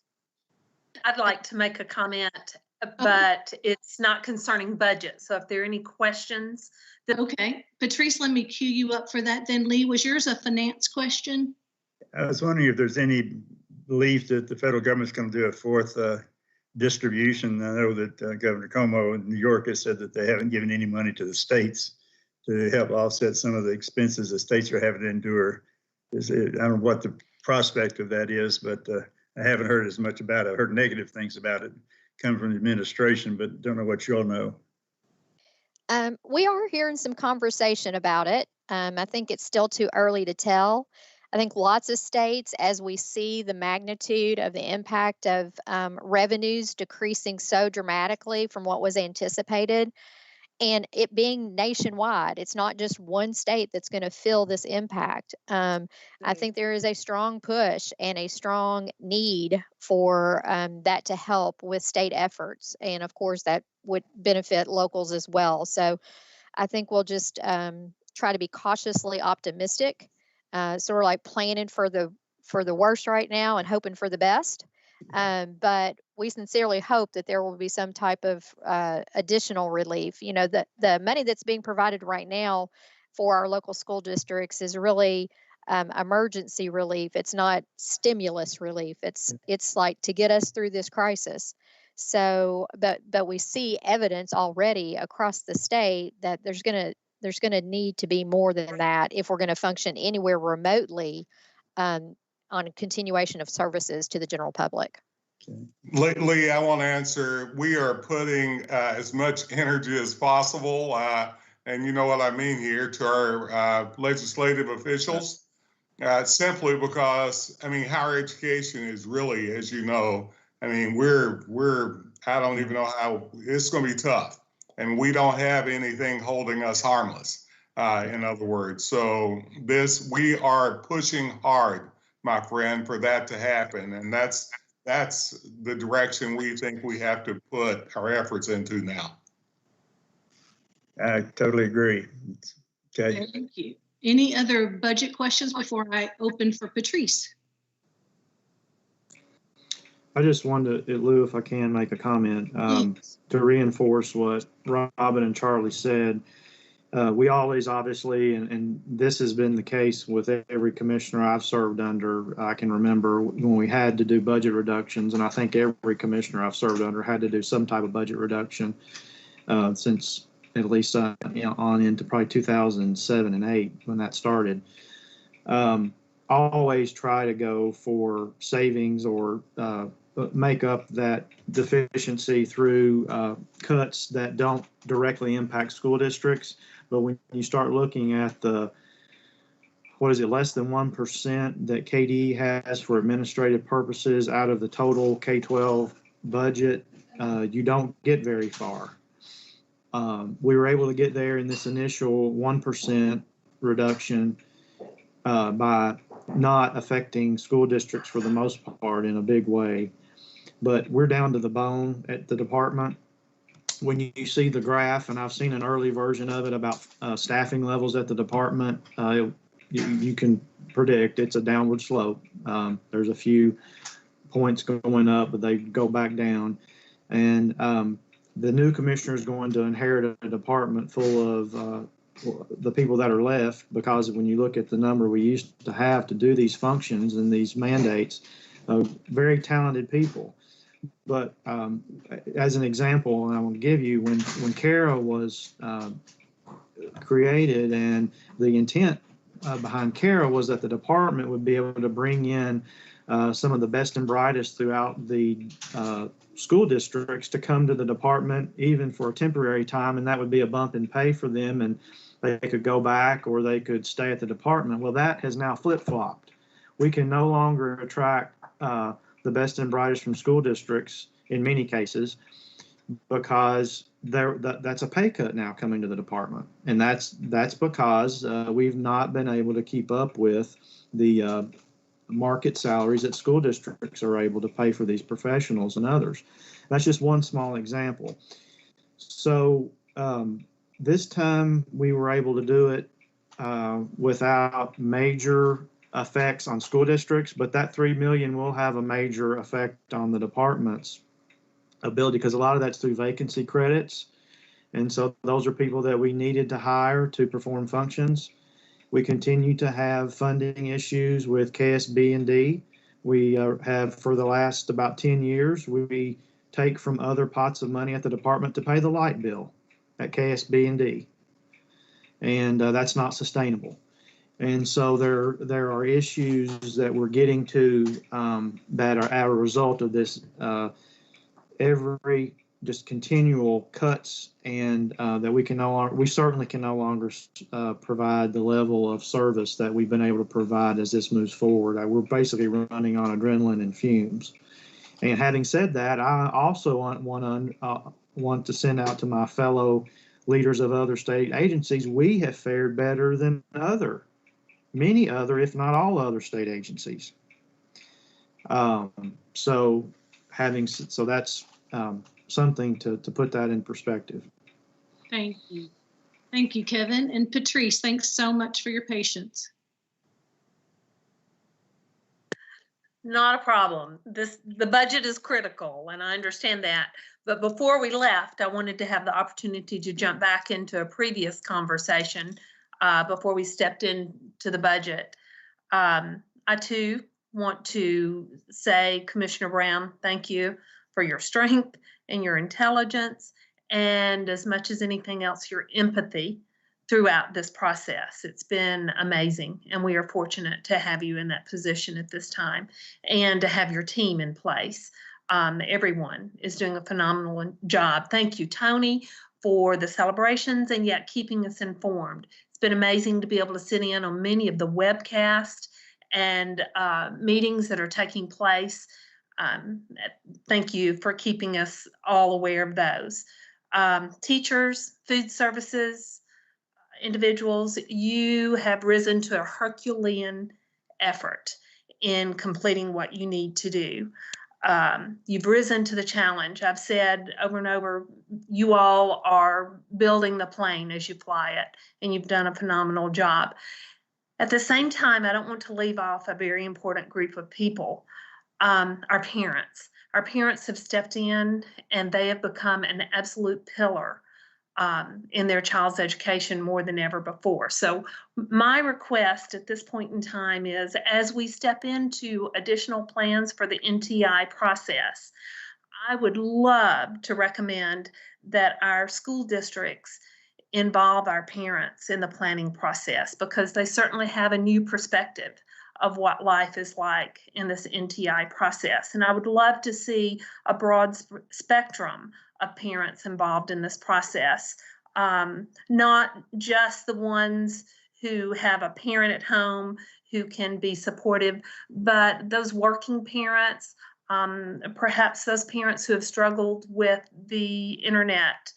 I'd like to make a comment, but it's not concerning budget. So if there are any questions. Okay, Patrice, let me cue you up for that then. Lee, was yours a finance question? I was wondering if there's any belief that the federal government's going to do a fourth distribution. I know that Governor Cuomo in New York has said that they haven't given any money to the states to help offset some of the expenses the states are having to endure. I don't know what the prospect of that is, but I haven't heard as much about it. I've heard negative things about it coming from the administration, but don't know what you all know. We are hearing some conversation about it. I think it's still too early to tell. I think lots of states, as we see the magnitude of the impact of revenues decreasing so dramatically from what was anticipated, and it being nationwide, it's not just one state that's going to feel this impact. I think there is a strong push and a strong need for that to help with state efforts. And of course, that would benefit locals as well. So I think we'll just try to be cautiously optimistic, sort of like planning for the worst right now and hoping for the best. But we sincerely hope that there will be some type of additional relief. You know, the money that's being provided right now for our local school districts is really emergency relief. It's not stimulus relief. It's like to get us through this crisis. So, but we see evidence already across the state that there's gonna need to be more than that if we're going to function anywhere remotely on a continuation of services to the general public. Lee, I want to answer. We are putting as much energy as possible, and you know what I mean here, to our legislative officials, simply because, I mean, higher education is really, as you know, I mean, I don't even know how, it's going to be tough. And we don't have anything holding us harmless, in other words. So we are pushing hard, my friend, for that to happen. And that's the direction we think we have to put our efforts into now. I totally agree. Okay. Thank you. Any other budget questions before I open for Patrice? I just wanted to, Lou, if I can make a comment to reinforce what Robin and Charlie said. We always, obviously, and this has been the case with every commissioner I've served under. I can remember when we had to do budget reductions, and I think every commissioner I've served under had to do some type of budget reduction since at least on into probably 2007 and 8 when that started. Always try to go for savings or make up that deficiency through cuts that don't directly impact school districts. But when you start looking at less than 1% that KDE has for administrative purposes out of the total K-12 budget, you don't get very far. We were able to get there in this initial 1% reduction by not affecting school districts for the most part in a big way. But we're down to the bone at the department. When you see the graph, and I've seen an early version of it about staffing levels at the department, you can predict it's a downward slope. There's a few points going up, but they go back down. And the new commissioner is going to inherit a department full of the people that are left, because when you look at the number we used to have to do these functions and these mandates, very talented people. But as an example, and I want to give you, when CARA was created, and the intent behind CARA was that the department would be able to bring in some of the best and brightest throughout the school districts to come to the department, even for a temporary time, and that would be a bump in pay for them, and they could go back or they could stay at the department. Well, that has now flip-flopped. We can no longer attract the best and brightest from school districts in many cases, because that's a pay cut now coming to the department. And that's because we've not been able to keep up with the market salaries that school districts are able to pay for these professionals and others. That's just one small example. So this time we were able to do it without major effects on school districts, but that $3 million will have a major effect on the department's ability, because a lot of that's through vacancy credits. And so those are people that we needed to hire to perform functions. We continue to have funding issues with KSB&D. We have for the last about 10 years, we take from other pots of money at the department to pay the light bill at KSB&D. And that's not sustainable. And so there are issues that we're getting to that are a result of this every just continual cuts, and that we certainly can no longer provide the level of service that we've been able to provide as this moves forward. We're basically running on adrenaline and fumes. And having said that, I also want to send out to my fellow leaders of other state agencies, we have fared better than many other, if not all other state agencies. So that's something to put that in perspective. Thank you. Thank you, Kevin. And Patrice, thanks so much for your patience. Not a problem. The budget is critical, and I understand that. But before we left, I wanted to have the opportunity to jump back into a previous conversation before we stepped into the budget. I too want to say, Commissioner Brown, thank you for your strength and your intelligence, and as much as anything else, your empathy throughout this process. It's been amazing, and we are fortunate to have you in that position at this time and to have your team in place. Everyone is doing a phenomenal job. Thank you, Tony, for the celebrations and yet keeping us informed. It's been amazing to be able to sit in on many of the webcasts and meetings that are taking place. Thank you for keeping us all aware of those. Teachers, food services, individuals, you have risen to a Herculean effort in completing what you need to do. You've risen to the challenge. I've said over and over, you all are building the plane as you fly it, and you've done a phenomenal job. At the same time, I don't want to leave off a very important group of people, our parents. Our parents have stepped in, and they have become an absolute pillar in their child's education more than ever before. So my request at this point in time is, as we step into additional plans for the NTI process, I would love to recommend that our school districts involve our parents in the planning process, because they certainly have a new perspective of what life is like in this NTI process. And I would love to see a broad spectrum of parents involved in this process, not just the ones who have a parent at home who can be supportive, but those working parents, perhaps those parents who have struggled with the internet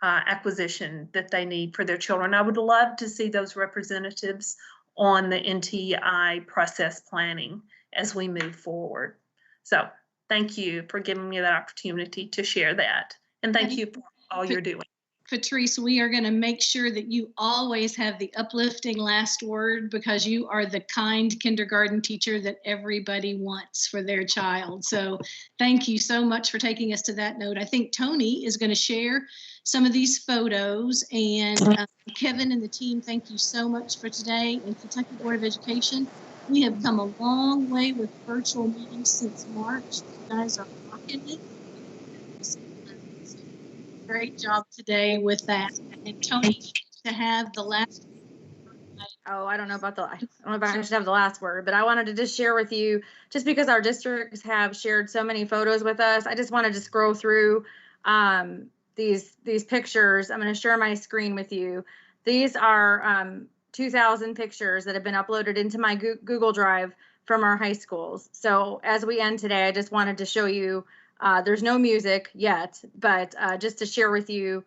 acquisition that they need for their children. I would love to see those representatives on the NTI process planning as we move forward. So thank you for giving me that opportunity to share that. And thank you for all you're doing. Patrice, we are going to make sure that you always have the uplifting last word, because you are the kind kindergarten teacher that everybody wants for their child. So thank you so much for taking us to that note. I think Tony is going to share some of these photos, and Kevin and the team, thank you so much for today. And Kentucky Board of Education, we have come a long way with virtual meetings since March. You guys are rocking it. Great job today with that. And Tony, to have the last. Oh, I don't know about I don't know if I should have the last word, but I wanted to just share with you, just because our districts have shared so many photos with us, I just wanted to scroll through these pictures. I'm going to share my screen with you. These are 2,000 pictures that have been uploaded into my Google Drive from our high schools. So as we end today, I just wanted to show you, there's no music yet, but just to share with you,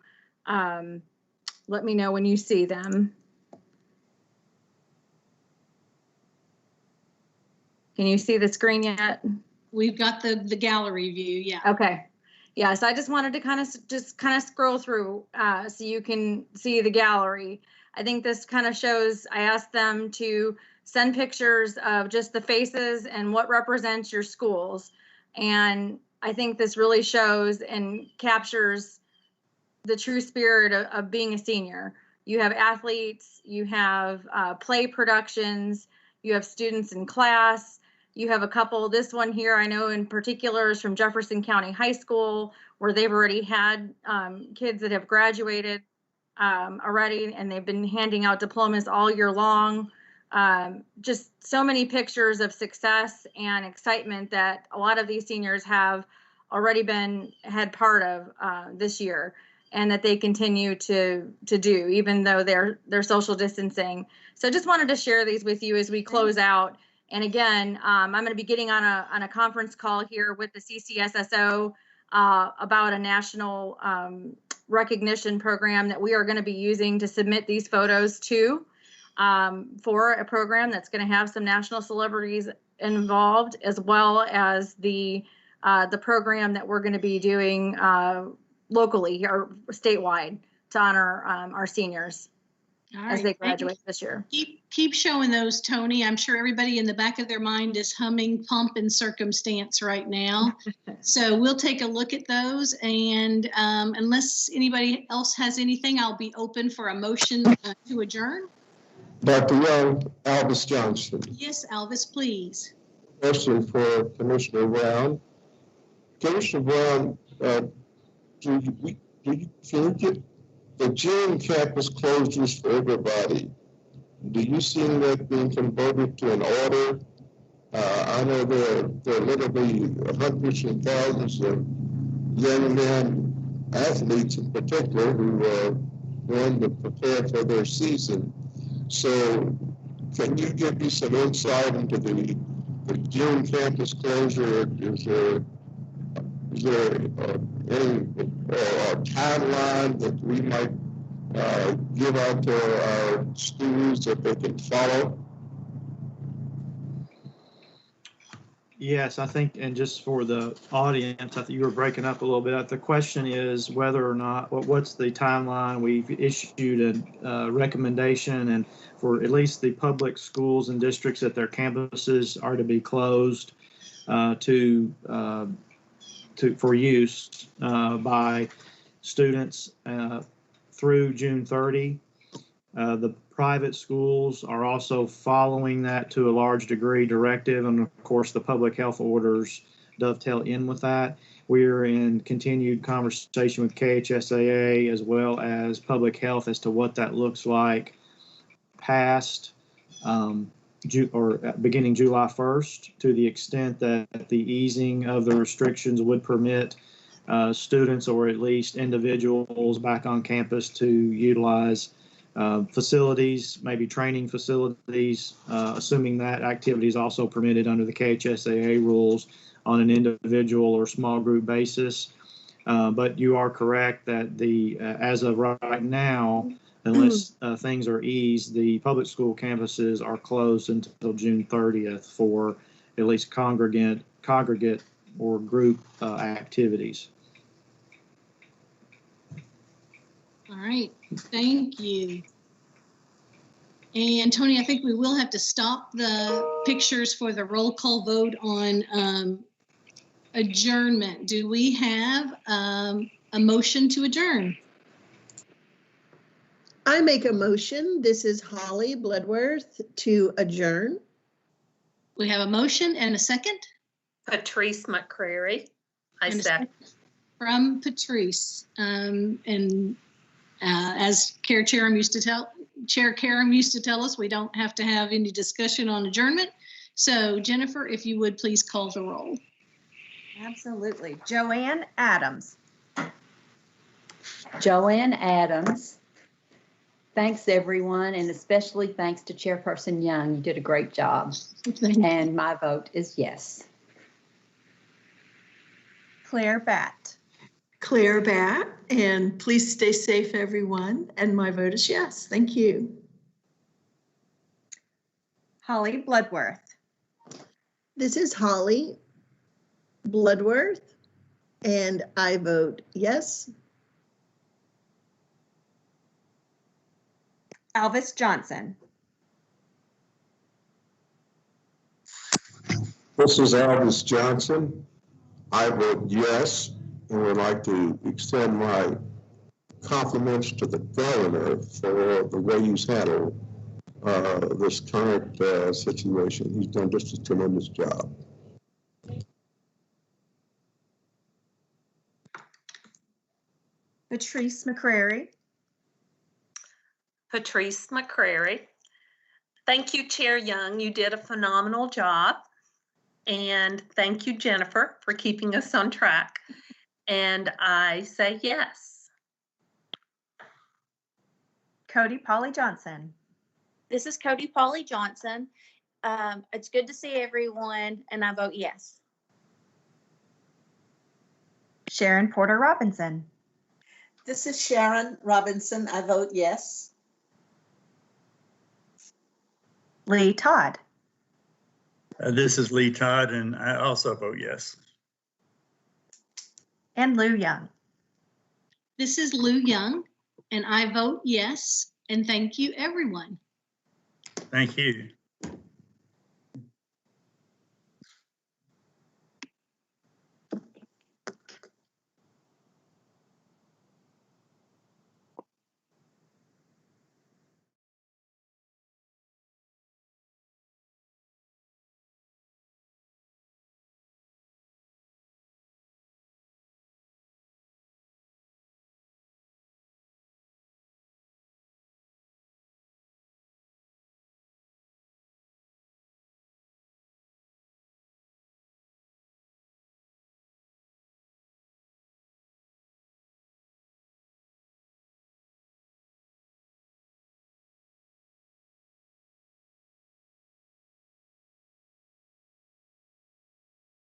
let me know when you see them. Can you see the screen yet? We've got the gallery view, yeah. Okay. Yeah, so I just wanted to kind of scroll through so you can see the gallery. I think this kind of shows, I asked them to send pictures of just the faces and what represents your schools. And I think this really shows and captures the true spirit of being a senior. You have athletes, you have play productions, you have students in class, you have a couple, this one here I know in particular is from Jefferson County High School, where they've already had kids that have graduated already, and they've been handing out diplomas all year long. just so many pictures of success and excitement that a lot of these seniors have already had part of this year, and that they continue to do, even though they're social distancing. So just wanted to share these with you as we close out. And again, I'm going to be getting on a conference call here with the CCSSO about a national recognition program that we are going to be using to submit these photos to, for a program that's going to have some national celebrities involved, as well as the program that we're going to be doing locally or statewide to honor our seniors as they graduate this year. Keep showing those, Tony. I'm sure everybody in the back of their mind is humming Pomp and Circumstance right now. So we'll take a look at those, and unless anybody else has anything, I'll be open for a motion to adjourn. Dr. Young, Alvis Johnson. Yes, Alvis, please. Question for Commissioner Brown. Commissioner Brown, can you get the June campus closures for everybody? Do you see that being converted to an order? I know there are literally hundreds and thousands of young men, athletes in particular, who are going to prepare for their season. So can you give me some insight into the June campus closure? Is there any timeline that we might give out to our students that they can follow? Yes, I think, and just for the audience, I think you were breaking up a little bit. The question is whether or not, what's the timeline? We've issued a recommendation, and for at least the public schools and districts that their campuses are to be closed for use by students through June 30. The private schools are also following that to a large degree directive, and of course the public health orders dovetail in with that. We're in continued conversation with KHSAA as well as public health as to what that looks like past beginning July 1st, to the extent that the easing of the restrictions would permit students or at least individuals back on campus to utilize facilities, maybe training facilities, assuming that activity is also permitted under the KHSAA rules on an individual or small group basis. But you are correct that as of right now, unless things are eased, the public school campuses are closed until June 30th for at least congregate or group activities. All right, thank you. And Tony, I think we will have to stop the pictures for the roll call vote on adjournment. Do we have a motion to adjourn? I make a motion. This is Holly Bloodworth to adjourn. We have a motion and a second. Patrice McCrary. I second. From Patrice. As Chair Karam used to tell us, we don't have to have any discussion on adjournment. So Jennifer, if you would please call the roll. Absolutely. Joanne Adams. Joanne Adams. Thanks, everyone, and especially thanks to Chairperson Young. You did a great job. And my vote is yes. Claire Batt. Claire Batt, and please stay safe, everyone. And my vote is yes. Thank you. Holly Bloodworth. This is Holly Bloodworth, and I vote yes. Alvis Johnson. This is Alvis Johnson. I vote yes, and would like to extend my compliments to the governor for the way he's handled this current situation. He's done just a tremendous job. Patrice McCrary. Patrice McCrary. Thank you, Chair Young. You did a phenomenal job. And thank you, Jennifer, for keeping us on track. And I say yes. Cody Polly Johnson. This is Cody Polly Johnson. It's good to see everyone, and I vote yes. Sharon Porter Robinson. This is Sharon Robinson. I vote yes. Lee Todd. This is Lee Todd, and I also vote yes. And Lou Young. This is Lou Young, and I vote yes. And thank you, everyone. Thank you.